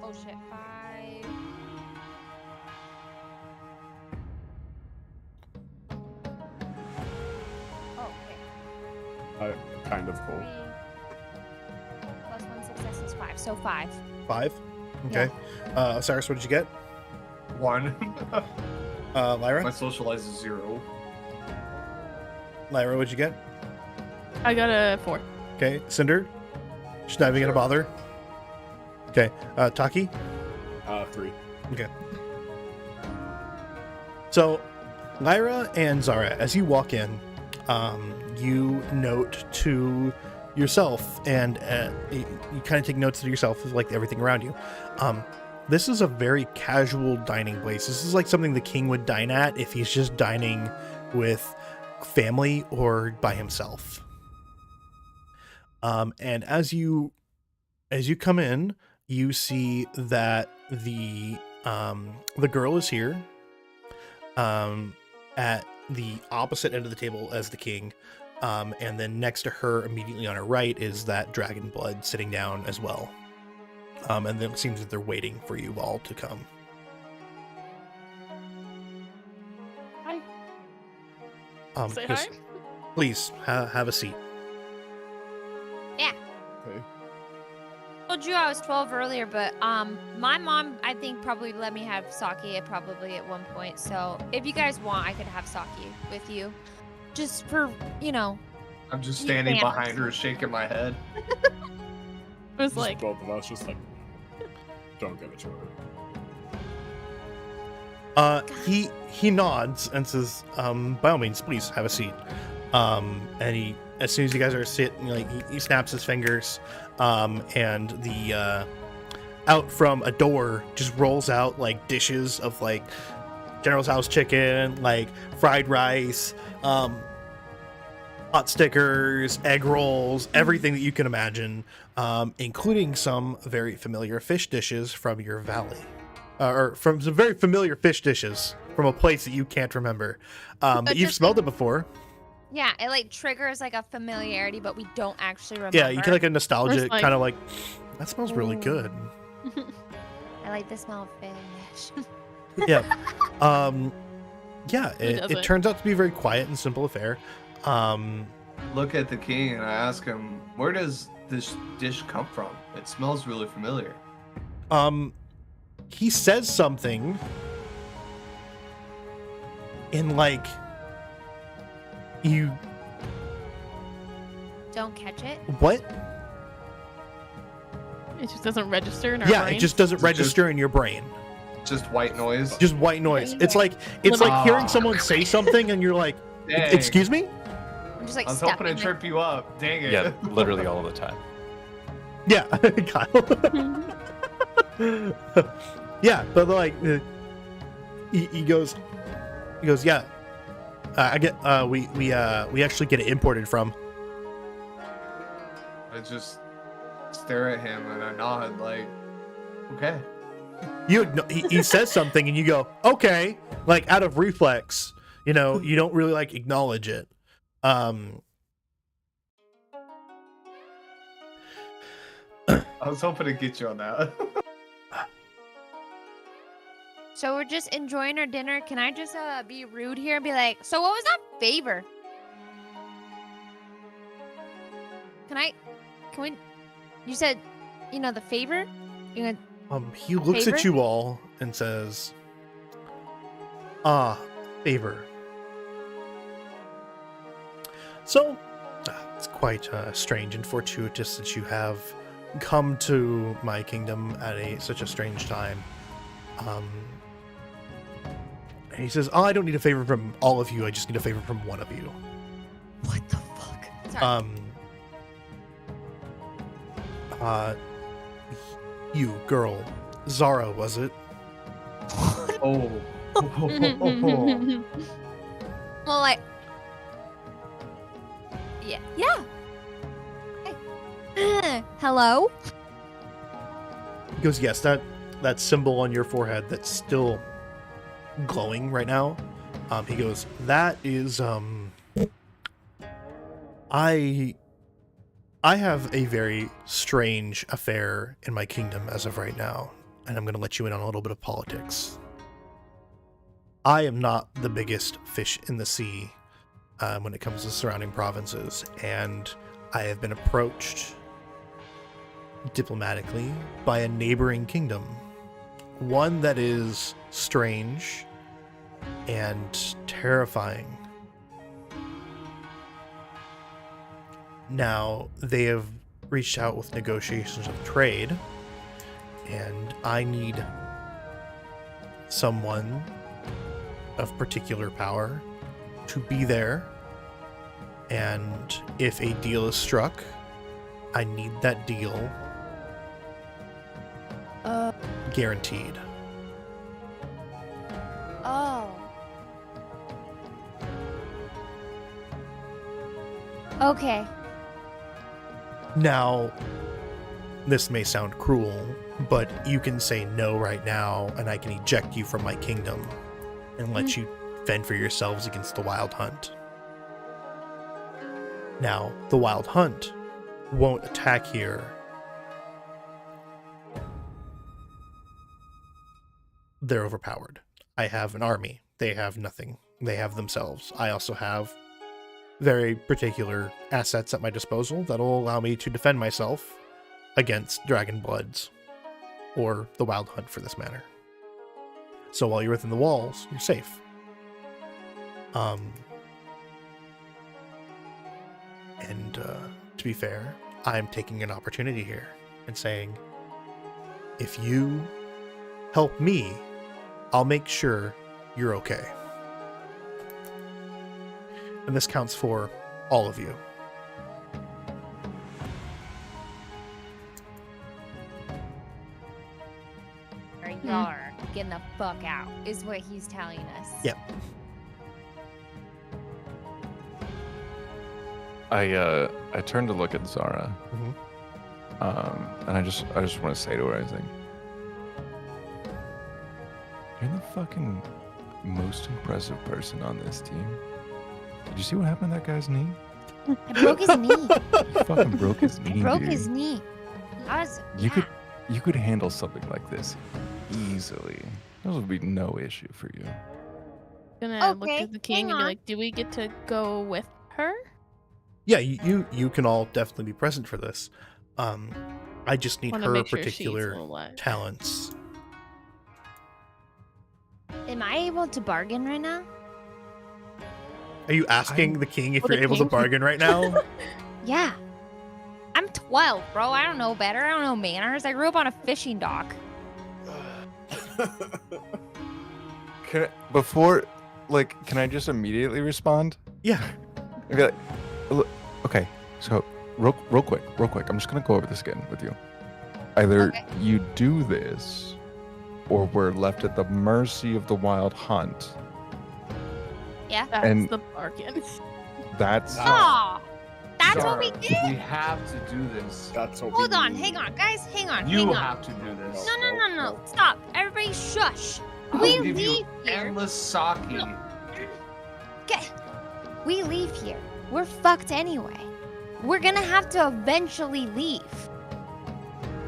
Oh shit, 5. Oh, okay. Kind of cool. 3 plus 1 success is 5, so 5. 5. Okay. Cyrus, what did you get? 1. My Lyra? socialize is 0. Lyra, what'd you get? I got a 4. Okay. Cinder? She's not even gonna bother. Okay. Taki? 3. So, Lyra and Zara, as you walk in, you note to yourself, and you kind of take notes to yourself of like everything around you. This is a very casual dining place. This is like something the king would dine at if he's just dining with family or by himself. And as you come in, you see that the The girl is here, at the opposite end of the table as the king, and then next to her, immediately on her right, is that dragon blood sitting down as well. And then it seems that they're waiting for you all to come. Hi. Say Yes, hi. please have a seat. Okay. Told you I was 12 earlier, but my mom, I think, probably let me have sake probably at one point. So if you guys want, I could have sake with you, just for I'm just You standing can't. behind her, shaking my head. It was Just like, both of us, just like, don't give it to her. He nods and says, by all means, please have a seat. And he, as soon as you guys are sitting, like he snaps his fingers, and the out from a door just rolls out like dishes of like General's House chicken, like fried rice, hot stickers, egg rolls, everything that you can imagine, including some very familiar fish dishes from your valley. Or from some very familiar fish dishes from a place that you can't remember. But you've smelled it before. Yeah, it like triggers like a familiarity, but we don't actually remember. Yeah, you get like a nostalgic like- kind of like, that smells really Ooh. good. I like the smell of fish. Yeah. Yeah, Who it doesn't? turns out to be a very quiet and simple affair. Look at the king and I ask him, where does this dish come from? It smells really familiar. He says something in like, you, Don't catch it. what? it just doesn't register in our Yeah, brains. it just doesn't It's register in your brain. Just white noise. Just white noise. It's like Ah. hearing someone say something and you're like, Dang. excuse me? I'm just like I was hoping to stepping. trip you up. Dang it. Yeah, literally all the time. Yeah, Kyle. Yeah, but like, he goes, yeah. I get, we actually get it imported from. I just stare at him and I nod like, okay. He says something and you go, okay, like out of reflex. You know, you don't really like acknowledge it. I was hoping to get you on that. So we're just enjoying our dinner. Can I just be rude here and be like, so what was that favor? Can we? You said, the favor. You gonna He looks at Favor? you all and says, favor. So, it's quite strange and fortuitous that you have come to my kingdom at such a strange time. And he says, I don't need a favor from all of you, I just need a favor from one of you. What the fuck? Sorry. You, girl, Zara, was it? Oh. Well, like, yeah. Hey. Hello. He goes, yes, that symbol on your forehead that's still glowing right now. He goes, that is, I have a very strange affair in my kingdom as of right now, and I'm going to let you in on a little bit of politics. I am not the biggest fish in the sea when it comes to surrounding provinces, and I have been approached diplomatically by a neighboring kingdom, one that is strange and terrifying. Now, they have reached out with negotiations of trade, and I need someone of particular power to be there, and if a deal is struck, I need that deal guaranteed. Oh. Okay. Now, this may sound cruel, but you can say no right now, and I can eject you from my kingdom and let you fend for yourselves against the Wild Hunt. Now, the Wild Hunt won't attack here. They're overpowered. I have an army. They have nothing. They have themselves. I also have very particular assets at my disposal that'll allow me to defend myself against dragon bloods, or the Wild Hunt for this matter. So while you're within the walls, you're safe. And to be fair, I'm taking an opportunity here and saying, if you help me, I'll make sure you're okay. And this counts for all of you. Or y'all are getting the fuck out, is what he's telling us. Yep. I turned to look at Zara, Mhm. and I just want to say to her, I think, you're the fucking most impressive person on this team. Did you see what happened to that guy's knee? I broke his knee. He fucking broke his knee. Broke dude. his knee. I was, You could handle something like this easily. Those would be no issue for you. Gonna look Okay, at the king hang and be on. like, do we get to go with her? Yeah, you can all definitely be present for this. I just need Wanna her make sure she's particular alive. talents. Am I able to bargain right now? Are you asking the king if Oh, you're the able to king? bargain right now? Yeah. I'm 12, bro. I don't know better. I don't know manners. I grew up on a fishing dock. Can I just immediately respond? Yeah. I'd be like, "Look, okay, so real quick, I'm just gonna go over this again with you. Either Okay. you do this, or we're left at the mercy of the Wild Hunt. Yeah. That's And- the bargain. That's Aw. That's what we Zara, did? We have to do this. That's what Hold we on. need. Hang on. Guys, hang on. You hang on. have to do this. No. Stop. Everybody shush. I'll We give you leave here. endless sake. No. We leave here. We're fucked anyway. We're gonna have to eventually leave.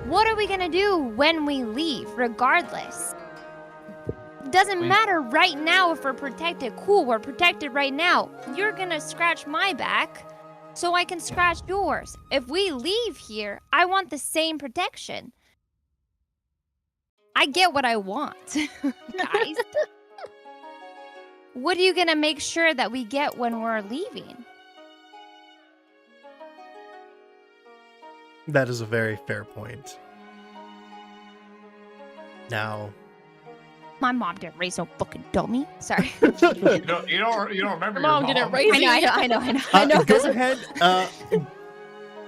What are we gonna do when we leave, regardless? Doesn't We- matter right now if we're protected. Cool, we're protected right now. You're gonna scratch my back, so I can scratch yours. If we leave here, I want the same protection. I get what I want, guys. What are you gonna make sure that we get when we're leaving? That is a very fair point. Now, My mom didn't raise no fucking dummy. Sorry. You don't remember Your mom didn't raise I you. know. go ahead.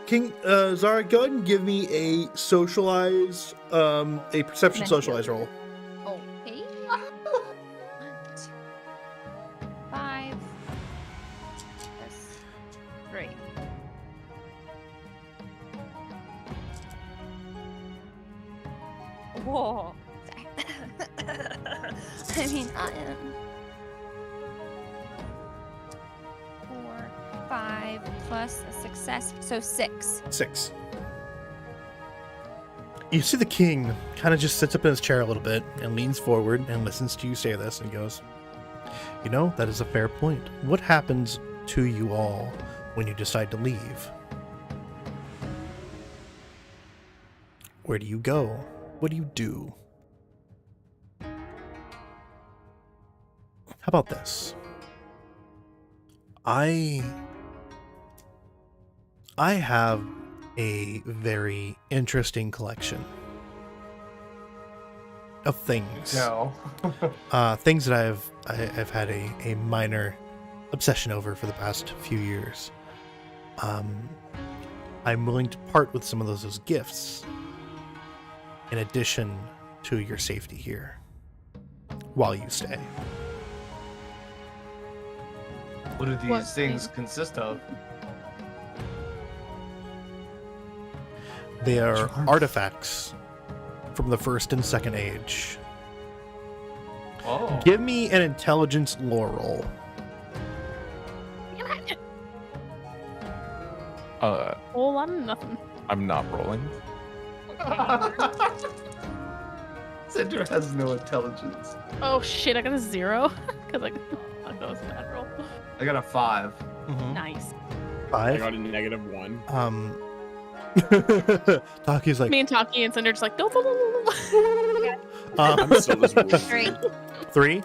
King Zara, go ahead and give me a socialize, a perception Thank you. socialize roll. Okay. 5 plus 3. Whoa. I mean, I am 4, 5 plus a success, so 6. 6. You see the king kind of just sits up in his chair a little bit and leans forward and listens to you say this and goes, "You know, that is a fair point. What happens to you all when you decide to leave? Where do you go? What do you do? How about this? I have a very interesting collection of things. No. Things that I've had a minor obsession over for the past few years. I'm willing to part with some of those as gifts in addition to your safety here while you stay. What do these What things consist of? They are Charms. artifacts from the first and second age. Oh. Give me an intelligence lore roll. Whole lot of nothing. I'm not rolling. Cinder has no intelligence. Oh shit! I got a 0 because I that was a bad roll. I got a 5. Nice. I 5. got a -1. Taki's like, Me and Taki and Cinder just like no. I'm still this rule. 3. 3.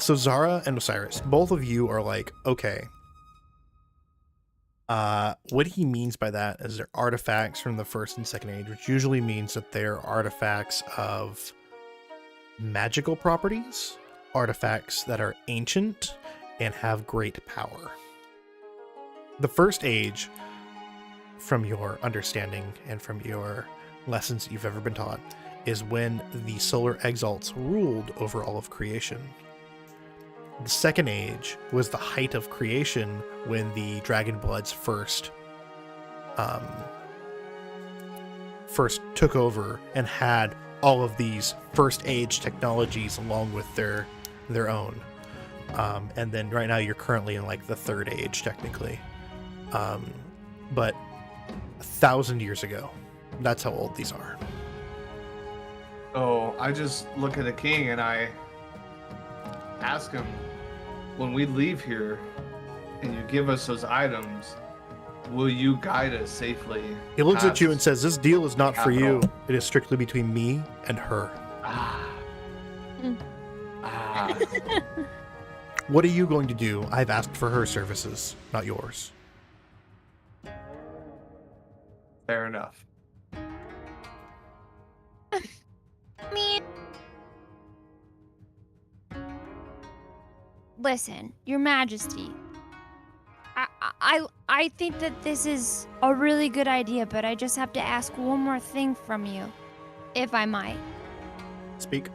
So Zara and Osiris, both of you are like, okay. What he means by that is they're artifacts from the first and second age, which usually means that they're artifacts of magical properties, artifacts that are ancient and have great power. The first age, from your understanding and from your lessons that you've ever been taught, is when the solar exalts ruled over all of creation. The second age was the height of creation when the dragon bloods first took over and had all of these first age technologies along with their own. And then right now you're currently in like the third age technically. But 1,000 years ago, that's how old these are. Oh, I just look at the king and I ask him, when we leave here and you give us those items, will you guide us safely? He looks at you and past- says, "This deal is not for you. Capital. It is strictly between me and her. Ah. Mm. Ah. What are you going to do? I've asked for her services, not yours." Fair enough. Me. Listen, Your Majesty. I think that this is a really good idea, but I just have to ask one more thing from you, if I might. Speak.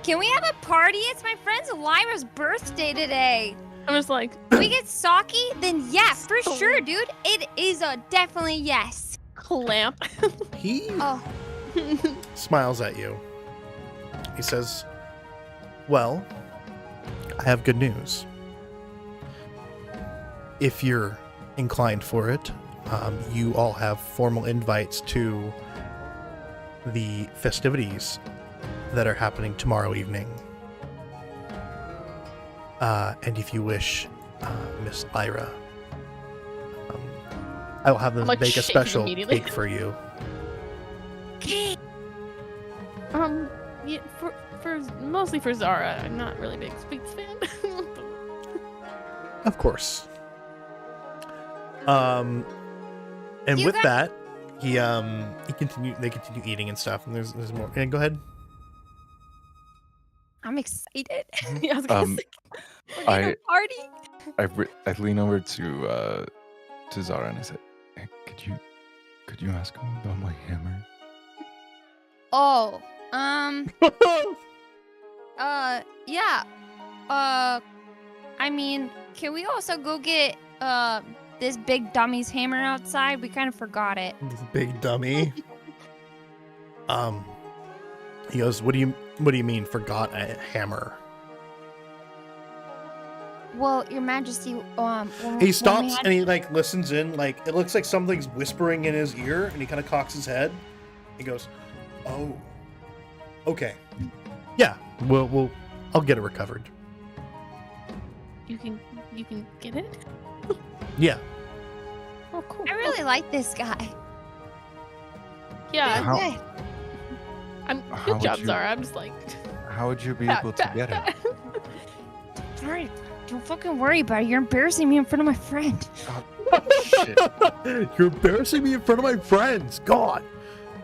Can we have a party? It's my friend Lyra's birthday today. I'm just like Can we get sake? Then yeah, for sure, dude. It is a definitely yes. clamp. He Oh, smiles at you. He says, "Well, I have good news. If you're inclined for it, you all have formal invites to the festivities that are happening tomorrow evening. And if you wish, Miss Lyra, I will have them I'm, like, make a shaking special immediately. cake for you." okay. Yeah, for mostly for Zara. I'm not really a big sweets fan. Of course. And You with guys- that, they continue eating and stuff, and there's more. Yeah, go ahead. I'm excited. Yeah, I was gonna Um, say. We're gonna party. I lean over to Zara and I said, hey, could you ask him about my hammer? Oh, yeah. I mean, can we also go get this big dummy's hammer outside? We kind of forgot it. This big dummy. He goes, What do you mean forgot a hammer?" Well, Your Majesty, when He we stops had- and he like listens in, like it looks like something's whispering in his ear, and he kind of cocks his head. He goes, "Oh, okay, yeah, I'll get it recovered. You can get it. Yeah." Oh, cool. I really like this guy. Yeah. How- Okay. How Good would job, you- Zara. I'm just like. How would you be pat, able to pat, get it? pat. Alright, don't fucking worry about it. You're embarrassing me in front of my friend. Shit. You're embarrassing me in front of my friends. God.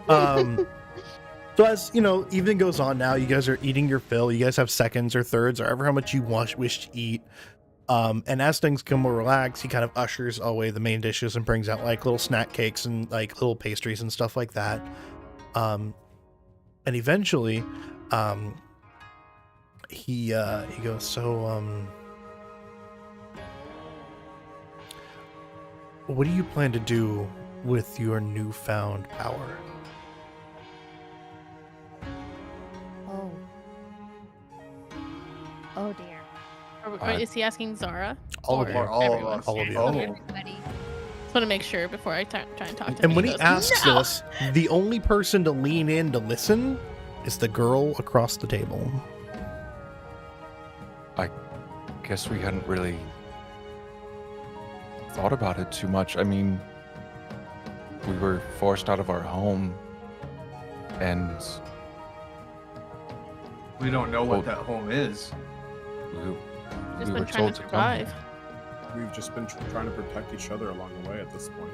So as evening goes on, now you guys are eating your fill. You guys have seconds or thirds, or however how much you wish to eat. And as things become more relaxed, he kind of ushers away the main dishes and brings out like little snack cakes and like little pastries and stuff like that. And eventually, he goes, "So, what do you plan to do with your newfound power? Oh. Oh dear. Is he asking Zara? All of Or you. Or all of everyone? us. All of you. Oh. Everybody. Just want to make sure before I try and talk to him. And when he goes, asks "No!" this, the only person to lean in to listen is the girl across the table. Guess we hadn't really thought about it too much. I mean, we were forced out of our home, and We don't know what Well- that home is. we Just were been trying told to to come here. survive. We've just been trying to protect each other along the way at this point.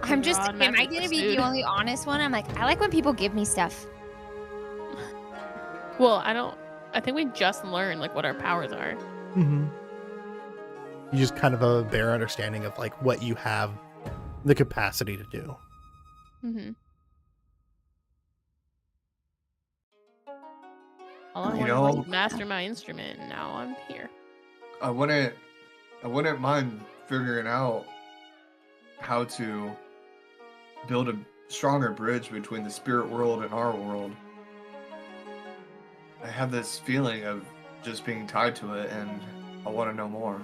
I'm just, God, am I magic gonna be pursued. the only honest one? I'm like, I like when people give me stuff. Well, I think we just learned like what our powers are. Mm-hmm. You just kind of have a bare understanding of like what you have the capacity to do. Mm-hmm. All I You wanted know- was to master my instrument, and now I'm here. I wouldn't mind figuring out how to build a stronger bridge between the spirit world and our world. I have this feeling of just being tied to it, and I want to know more.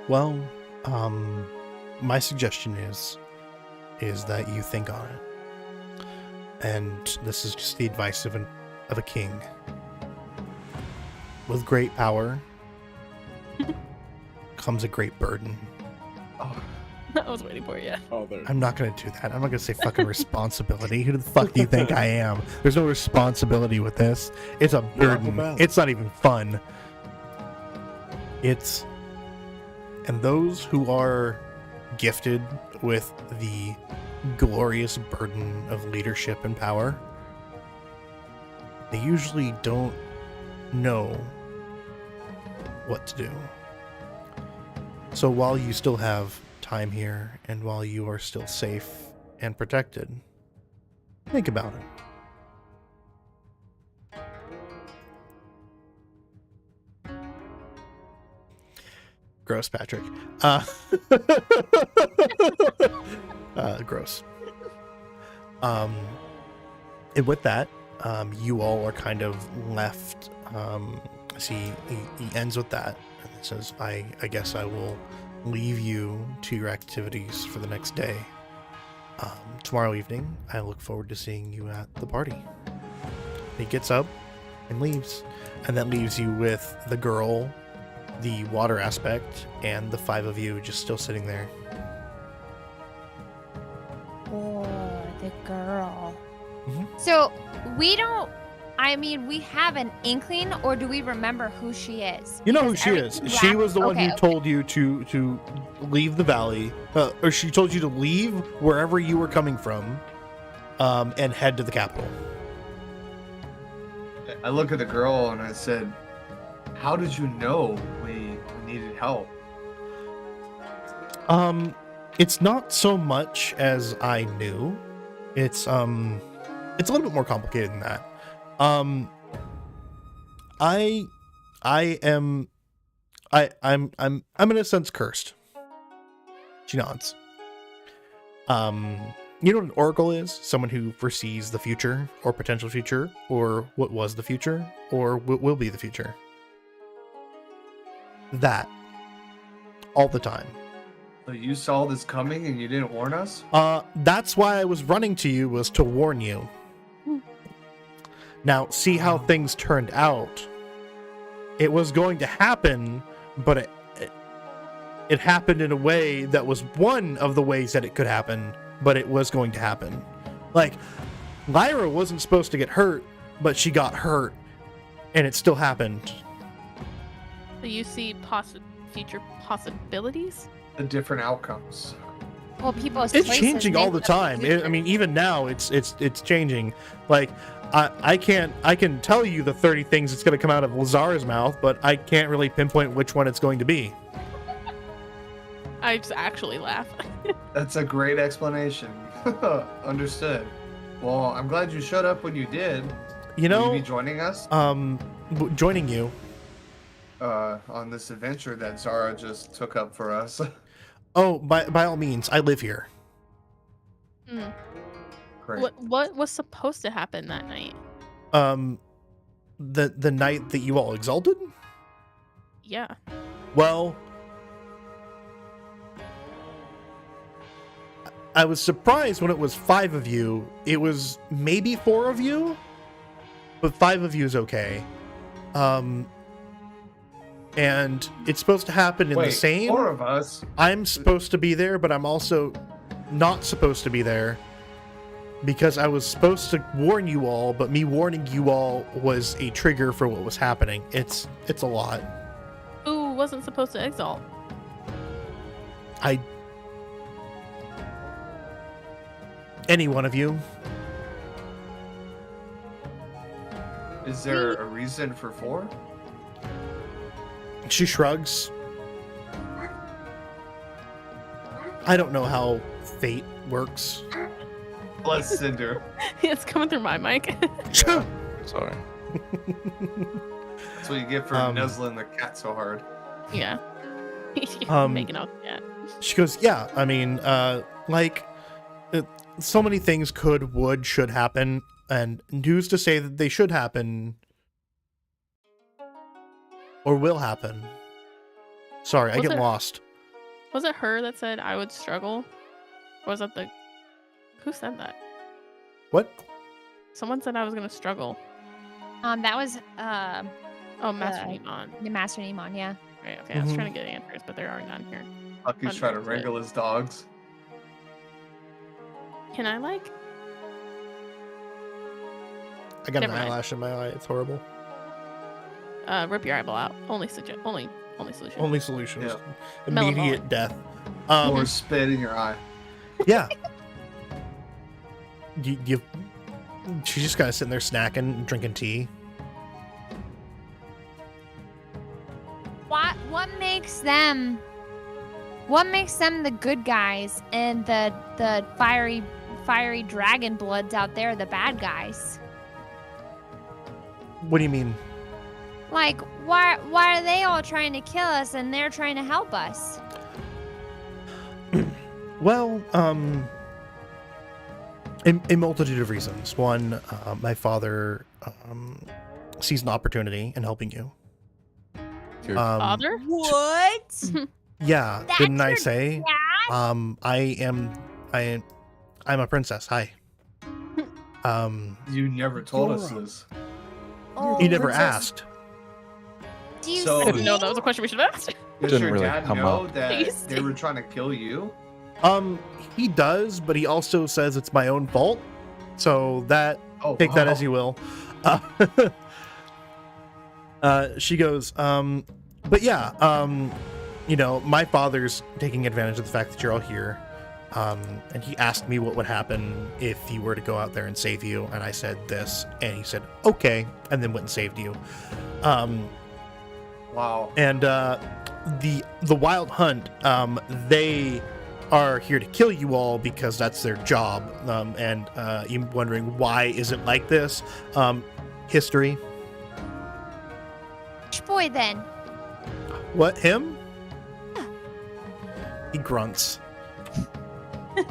Well, my suggestion is that you think on it. And this is just the advice of a king. With great power comes a great burden. Oh, I was waiting for you. Oh, there. I'm not going to do that. I'm not going to say fucking responsibility. Who the fuck do you think I am? There's no responsibility with this. It's a burden. It's not even fun. And those who are gifted with the glorious burden of leadership and power, they usually don't know what to do. So while you still have time here and while you are still safe and protected, think about it. Gross, Patrick. Gross. And with that, you all are kind of left. See, he ends with that and it says, I guess I will leave you to your activities for the next day. Tomorrow evening, I look forward to seeing you at the party. He gets up and leaves, and that leaves you with the girl, the water aspect, and the five of you just still sitting there. Oh, the girl. Mhm. So we don't. I mean, we have an inkling, or do we remember who she is? You know who Because she is. everything She wrapped- was the one okay, who told you to leave the valley, or she told you to leave wherever you were coming from, and head to the capital. I look at the girl and I said, "How did you know we needed help?" It's not so much as I knew. It's a little bit more complicated than that. I'm in a sense cursed. She nods. You know what an oracle is? Someone who foresees the future or potential future or what was the future or what will be the future. That all the time. So you saw this coming and you didn't warn us? That's why I was running to you, was to warn you. Now, see how things turned out. It was going to happen, but it happened in a way that was one of the ways that it could happen, but it was going to happen. Like, Lyra wasn't supposed to get hurt, but she got hurt, and it still happened. So you see future possibilities? The different outcomes. Well, people's It's choices changing all make the time. I mean, even now, it's changing. Like, I can tell you the 30 things that's going to come out of Lazara's mouth, but I can't really pinpoint which one it's going to be. I just actually laugh. That's a great explanation. Understood. Well, I'm glad you showed up when you did. You Will know, you be joining us? joining you. on this adventure that Zara just took up for us. Oh, by all means, I live here. Mm. Great. What was supposed to happen that night? The night that you all exalted? Yeah. Well, I was surprised when it was 5 of you. It was maybe 4 of you, but 5 of you is okay. And it's supposed to happen in the same. 4 of us. I'm supposed to be there, but I'm also not supposed to be there because I was supposed to warn you all, but me warning you all was a trigger for what was happening. It's a lot. Who wasn't supposed to exalt? Any one of you. Is there a reason for 4? She shrugs. I don't know how fate works. Bless Cinder. It's coming through my mic. Yeah. Sorry. That's what you get for nuzzling the cat so hard. Yeah. Making out cat. She goes, yeah, I mean, so many things could, would, should happen, and who's to say that they should happen or will happen? Sorry, I Was get it- lost. Was it her that said I would struggle? Or was that the... Who said that? What? Someone said I was gonna struggle. That was Oh, Master Uh, Nemon. the Master Nemon, yeah. Right, okay, I was trying to get answers, but there are none here. Lucky's trying to Understood. wrangle his dogs. Can I, like... I got Never an mind. eyelash in my eye. It's horrible. rip your eyeball out? Only solution. Only solutions. Yeah. Immediate Melon death. Or spit in your eye. Yeah. She's just kind of sitting there snacking, drinking tea. What makes them the good guys and the fiery dragon bloods out there the bad guys? What do you mean? Like, why are they all trying to kill us and they're trying to help us? Well, a multitude of reasons. One, my father sees an opportunity in helping you. Your Father? What? Yeah, That's didn't I your say? I'm a princess. Hi. You never told us this. You never princess. asked. Do you So- I didn't know sing? that was a question we should have asked. Does Didn't your really dad come know up. that You they were trying to kill you? He does, but he also says it's my own fault. So that Oh, take that wow. as you will. She goes, but yeah, my father's taking advantage of the fact that you're all here. And he asked me what would happen if you were to go out there and save you. And I said this, and he said, okay, and then went and saved you. Wow. And the Wild Hunt, they are here to kill you all because that's their job. And you're wondering why is it like this? History. Which boy then? What, him? He grunts.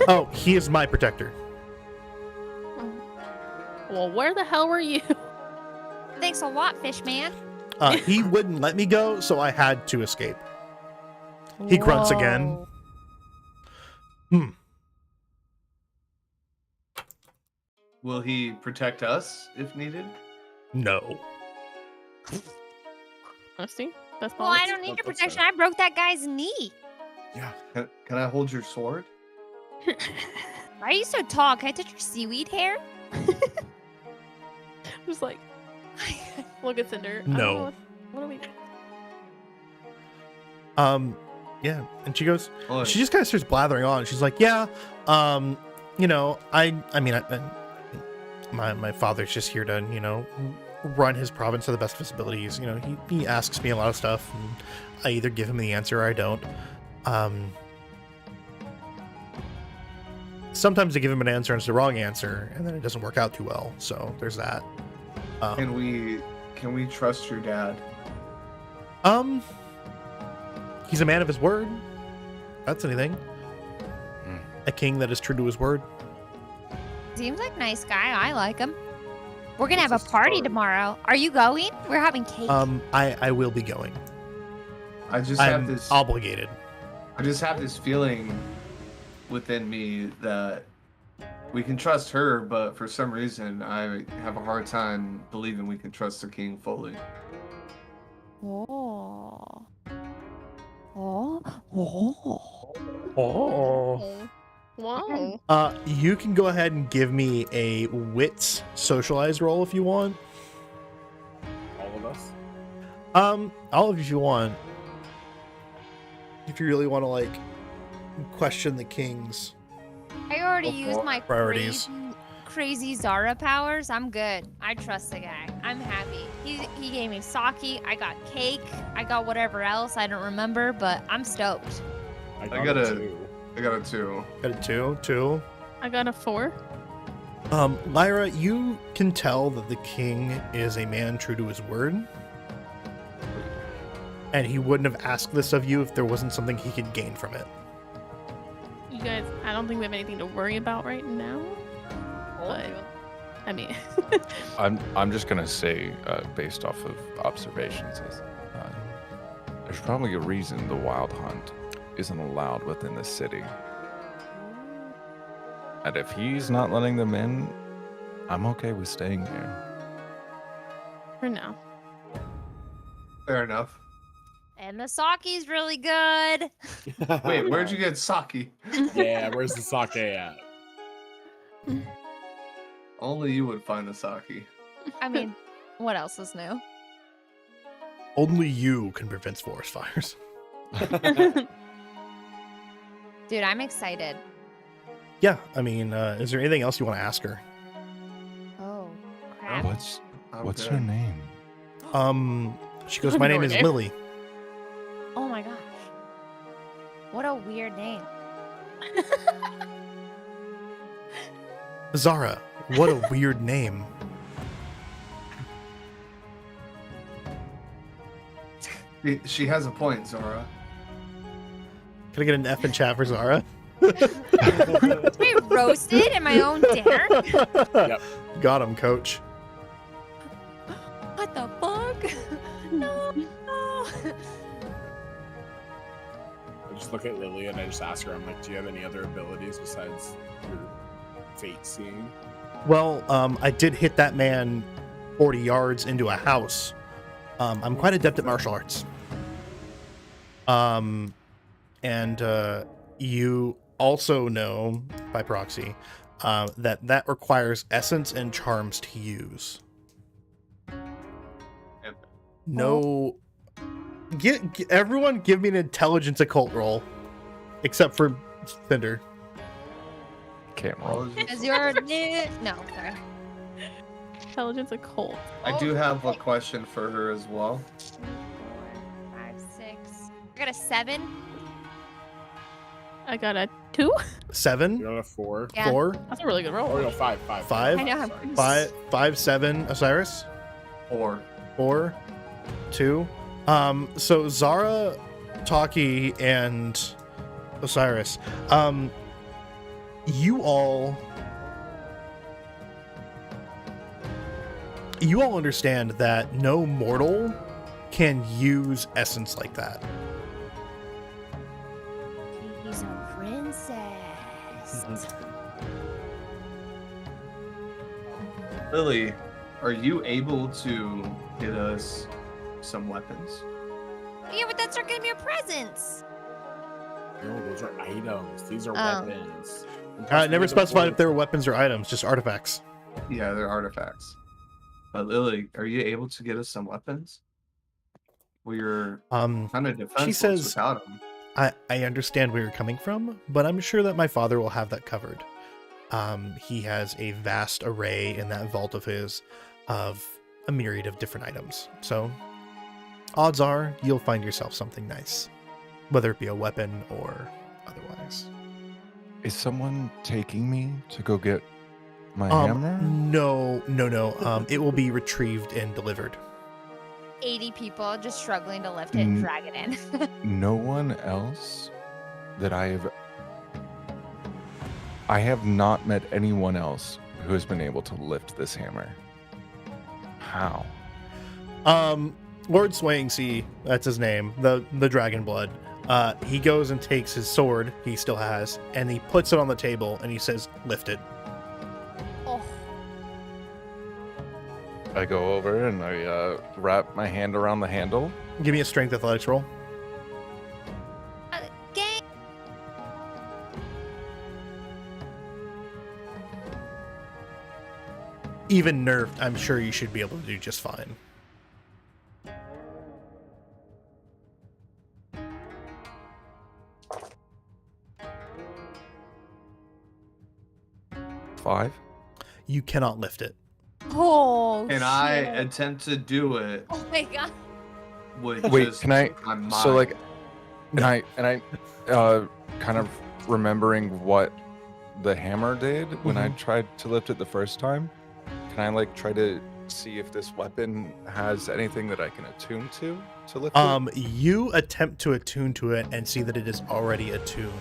Oh, he is my protector. Well, where the hell were you? Thanks a lot, fish man. He wouldn't let me go, so I had to escape. He grunts again. Whoa. Will he protect us if needed? No. Honesty? That's Well, I don't need your protection. I broke that guy's knee. Yeah. Can I hold your sword? Why are you so tall? Can I touch your seaweed hair? Just like, look at Cinder. No. What are we doing? Yeah. And she goes, Look, she just kind of starts blathering on. She's like, yeah, I mean, my father's just here to, run his province to the best of his abilities. He asks me a lot of stuff, and I either give him the answer or I don't. Sometimes I give him an answer and it's the wrong answer, and then it doesn't work out too well. So there's that. can we trust your dad? He's a man of his word. That's anything. Hmm. A king that is true to his word. Seems like a nice guy. I like him. We're gonna have What's a his party story? tomorrow. Are you going? We're having cake. I will be going. I just have I'm this. obligated. I just have this feeling within me that we can trust her, but for some reason, I have a hard time believing we can trust the king fully. Oh. Oh. Oh. Oh. Whoa. You can go ahead and give me a wits socialized roll if you want. All of us. All of you if you want. If you really want to like question the king's. I already Go used for it. my Priorities. crazy Zara powers. I'm good. I trust the guy. I'm happy. He gave me sake. I got cake. I got whatever else. I don't remember, but I'm stoked. I got a a- 2. I got a 2. Got a two. I got a 4. Lyra, you can tell that the king is a man true to his word. And he wouldn't have asked this of you if there wasn't something he could gain from it. You guys, I don't think we have anything to worry about right now. But, I mean, I'm just gonna say, based off of observations, there's probably a reason the wild hunt isn't allowed within the city. And if he's not letting them in, I'm okay with staying here. for now. Fair enough. And the sake's really good. Wait, where'd you get sake? Yeah, where's the sake at? Only you would find the sake. I mean, what else is new? Only you can prevent forest fires. Dude, I'm excited. Yeah, I mean, is there anything else you want to ask her? Oh, crap. What's I'm what's good. your name? She goes, my name is Name. Lily. Oh my gosh. What a weird name. Zara, what a weird name. She has a point, Zara. Can I get an F in chat for Zara? Be roasted in my own dinner? Yep. Got him, coach. What the fuck? No. I just look at Lily and I just ask her, I'm like, do you have any other abilities besides your fate seeing? Well, I did hit that man 40 yards into a house. I'm quite adept at martial arts. And you also know, by proxy, that requires essence and charms to use. No. Everyone give me an intelligence occult roll. Except for Cinder. Can't roll. Is your new... No, sorry. Intelligence occult. I do have a question for her as well. 2, 4, 5, 6. I got a 7. I got a 2. 7, You got a 4? Yeah. 4, That's a really good Oh, roll. no, 5. 5. I know. Sorry. 5, 7, Osiris. 4. 4, 2. So Zara, Taki, and Osiris, you all understand that no mortal can use essence like that. She's a princess. Lily, are you able to get us some weapons? Yeah, but that's not gonna be a presents. No, those are items. These are Oh. weapons. Never specified if they were weapons or items, just artifacts. Yeah, they're artifacts. But Lily, are you able to get us some weapons? We're kind of defenseless says- without them. I understand where you're coming from, but I'm sure that my father will have that covered. He has a vast array in that vault of his of a myriad of different items. So odds are you'll find yourself something nice, whether it be a weapon or otherwise. Is someone taking me to go get my hammer? No. It will be retrieved and delivered. 80 people just struggling to lift it and drag it in. No one else that I have not met anyone else who has been able to lift this hammer. How? Lord Swangsea, that's his name, the dragon blood. He goes and takes his sword he still has, and he puts it on the table, and he says, "Lift it." Oh, I go over and I wrap my hand around the handle. Give me a strength athletics roll. gang. Even nerfed, I'm sure you should be able to do just fine. Five. You cannot lift it. Oh, And I shit. attempt to do it Oh my god. with Wait, just can I? my mind. So like, and I kind of remembering what the hammer did when I tried to lift it the first time. Can I like try to see if this weapon has anything that I can attune to lift it? You attempt to attune to it and see that it is already attuned.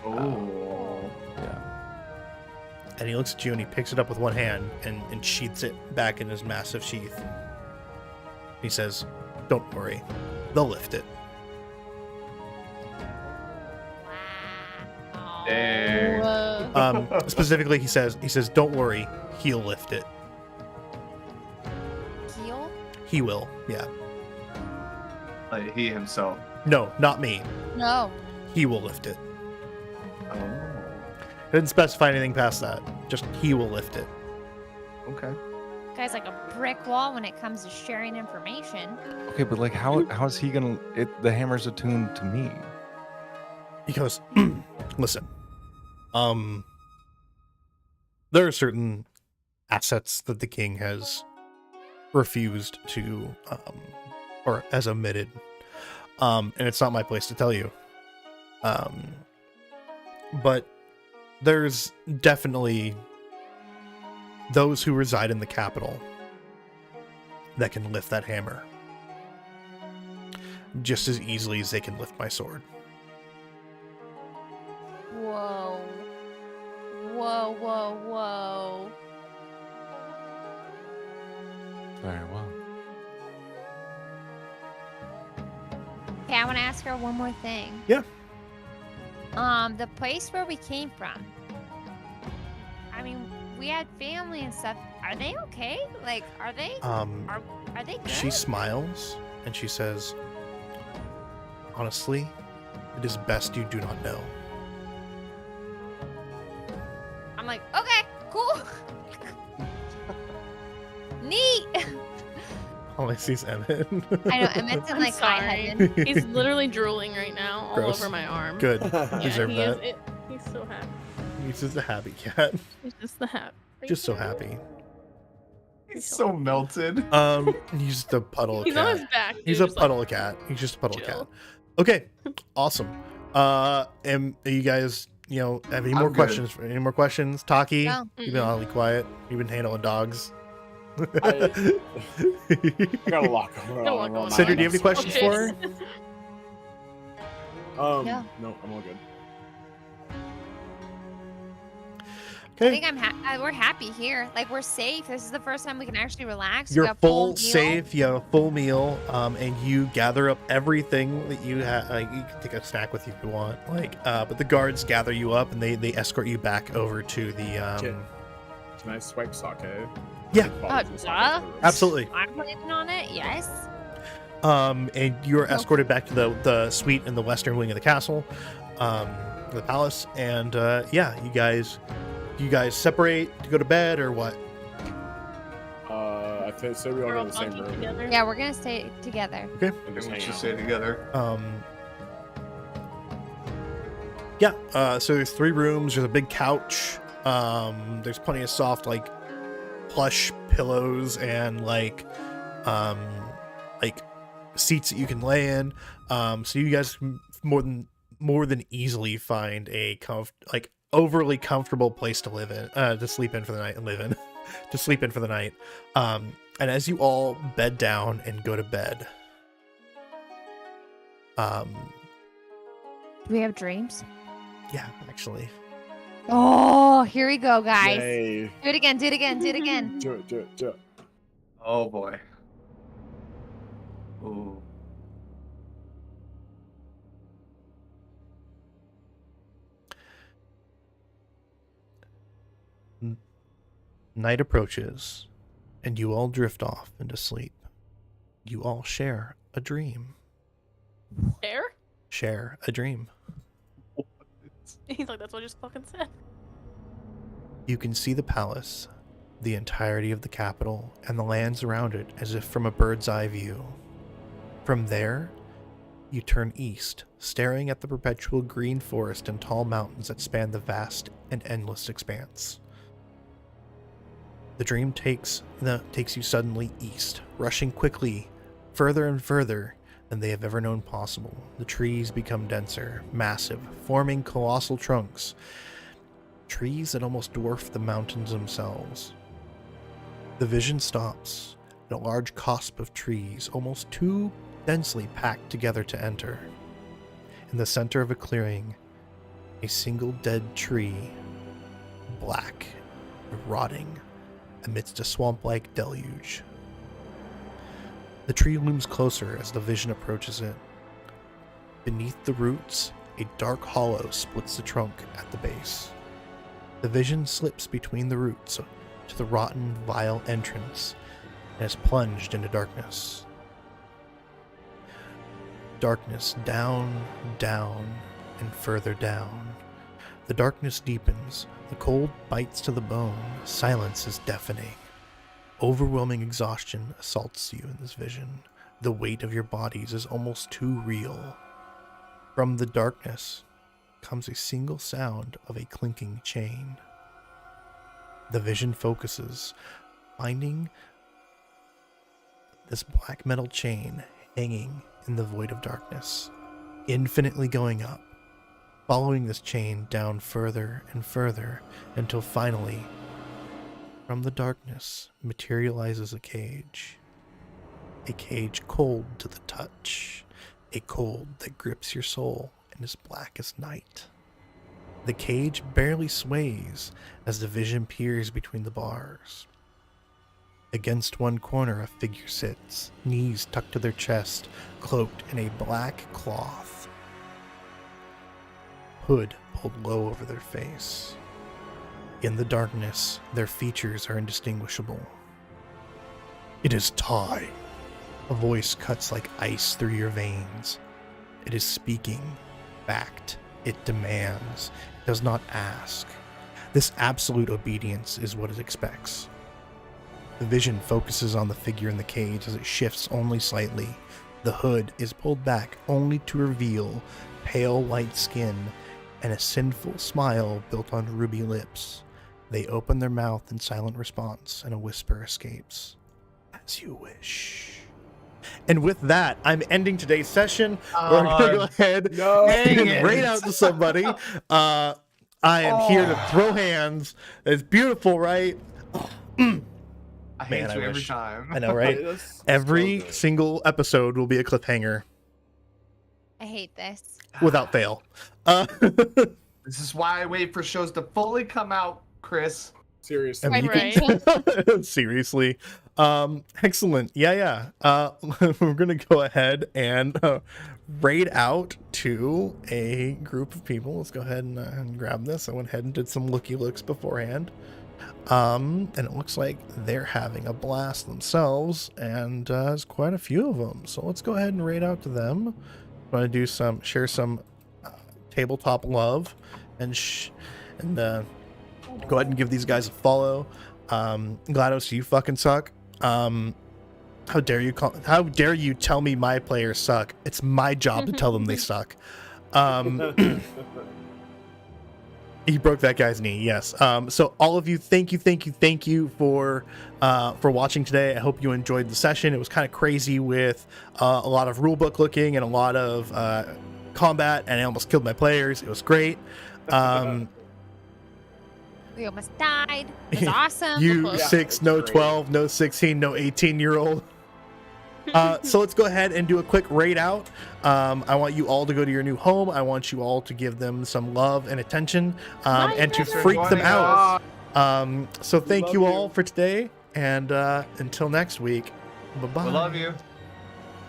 Oh. Yeah. And he looks at you and he picks it up with one hand and sheaths it back in his massive sheath. He says, "Don't worry, they'll lift it." Wow. Dang. Whoa. Specifically, he says, "Don't worry, he'll lift it." Heal? He will, yeah. Like he himself. No, not me. No. He will lift it. Oh. Didn't specify anything past that. Just he will lift it. Okay. Guy's like a brick wall when it comes to sharing information. Okay, but like, how is he gonna? The hammer's attuned to me. He goes, "Listen, there are certain assets that the king has refused to, or has omitted, and it's not my place to tell you. But there's definitely those who reside in the capital that can lift that hammer just as easily as they can lift my sword." Whoa. Whoa, whoa, whoa. Very well. Okay, I want to ask her one more thing. Yeah. The place where we came from. I mean, we had family and stuff. Are they okay? Like, are they? Are they good? She smiles and she says, "Honestly, it is best you do not know." I'm like, okay, cool. Neat. All I see is Emmett. I know Emmett's in I'm like high sorry. heaven. He's literally drooling right now all Gross. over my arm. Good. Yeah, Deserve he that. is. He's so happy. He's just a happy cat. He's just the happy. Just so happy. He's so melted. He's just a puddle of He's on cat. his back. He's dude, a just puddle of cat. He's just a puddle of cat. chill. Okay. Awesome. And you guys, have any I'm more good. questions? Any more questions? Taki, No. you've been oddly quiet. You've been handling dogs. I got a lot going Got a lot on. going on. Cinder, do you have any questions Okay. for her? Yeah. No, I'm all good. I Okay. think we're happy here. Like, we're safe. This is the first time we can actually relax. We You're got full, meal. safe. You have a full meal, and you gather up everything that you have. You can take a snack with you if you want. But the guards gather you up and they escort you back over to the. Can I swipe sake? Yeah. Duh. Absolutely. I'm planning on it. Yes. And you're escorted back to the suite in the western wing of the castle, the palace, and you guys separate to go to bed or what? I think say we all We're go all in the same bunking room. together. Yeah, we're gonna stay together. And And just we hang should out. stay together. So there's 3 rooms. There's a big couch. There's plenty of soft plush pillows and seats that you can lay in. So you guys can more than easily find a overly comfortable place to live in, to sleep in for the night and live in, to sleep in for the night. And as you all bed down and go to bed, Do we have dreams? yeah, actually, Oh, here we go, guys. Yay. Do it again, do it again, do it again. Do it, do it, do it. Oh boy. Ooh. night approaches, and you all drift off into sleep. You all share a dream. Air? Share a dream. He's like, that's what I just fucking said. You can see the palace, the entirety of the capital, and the lands around it as if from a bird's eye view. From there, you turn east, staring at the perpetual green forest and tall mountains that span the vast and endless expanse. The dream takes you suddenly east, rushing quickly, further and further than they have ever known possible. The trees become denser, massive, forming colossal trunks, trees that almost dwarf the mountains themselves. The vision stops at a large cusp of trees, almost too densely packed together to enter. In the center of a clearing, a single dead tree, black, rotting, amidst a swamp-like deluge. The tree looms closer as the vision approaches it. Beneath the roots, a dark hollow splits the trunk at the base. The vision slips between the roots to the rotten, vile entrance and is plunged into darkness. Darkness down, down, and further down. The darkness deepens. The cold bites to the bone. Silence is deafening. Overwhelming exhaustion assaults you in this vision. The weight of your bodies is almost too real. From the darkness comes a single sound of a clinking chain. The vision focuses, finding this black metal chain hanging in the void of darkness, infinitely going up, following this chain down further and further until finally, from the darkness, materializes a cage cold to the touch, a cold that grips your soul and is black as night. The cage barely sways as the vision peers between the bars. Against one corner, a figure sits, knees tucked to their chest, cloaked in a black cloth, hood pulled low over their face. In the darkness, their features are indistinguishable. It is time. A voice cuts like ice through your veins. It is speaking. Fact. It demands. It does not ask. This absolute obedience is what it expects. The vision focuses on the figure in the cage as it shifts only slightly. The hood is pulled back only to reveal pale white skin and a sinful smile built on ruby lips. They open their mouth in silent response, and a whisper escapes. As you wish. And with that, I'm ending today's session. We're going to go ahead and raid out to somebody. I am here to throw hands. It's beautiful, right? I hate you every wish. time. I know, right? Every single episode will be a cliffhanger I hate this. without fail. This is why I wait for shows to fully come out, Chris. Seriously. And Right, you can- seriously. Excellent. Yeah. We're gonna go ahead and raid out to a group of people. Let's go ahead and grab this. I went ahead and did some looky looks beforehand. And it looks like they're having a blast themselves, and there's quite a few of them. So let's go ahead and raid out to them. I'm gonna share some tabletop love, and go ahead and give these guys a follow. GLaDOS, you fucking suck. How dare you tell me my players suck? It's my job to tell them they suck. He broke that guy's knee. Yes. So all of you, thank you for watching today. I hope you enjoyed the session. It was kind of crazy with a lot of rulebook looking and a lot of combat, and I almost killed my players. It was great. We almost died. It was awesome. You Yeah, 6, it's no great. 12, no 16, no 18-year-old. So let's go ahead and do a quick raid out. I want you all to go to your new home. I want you all to give them some love and attention, Bye, and to Thanks for freak them joining out. us. So thank love you you. all for today, and until next week, bye-bye. We love you.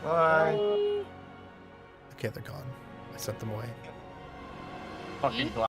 Bye. Okay, they're gone. I sent them away. Fucking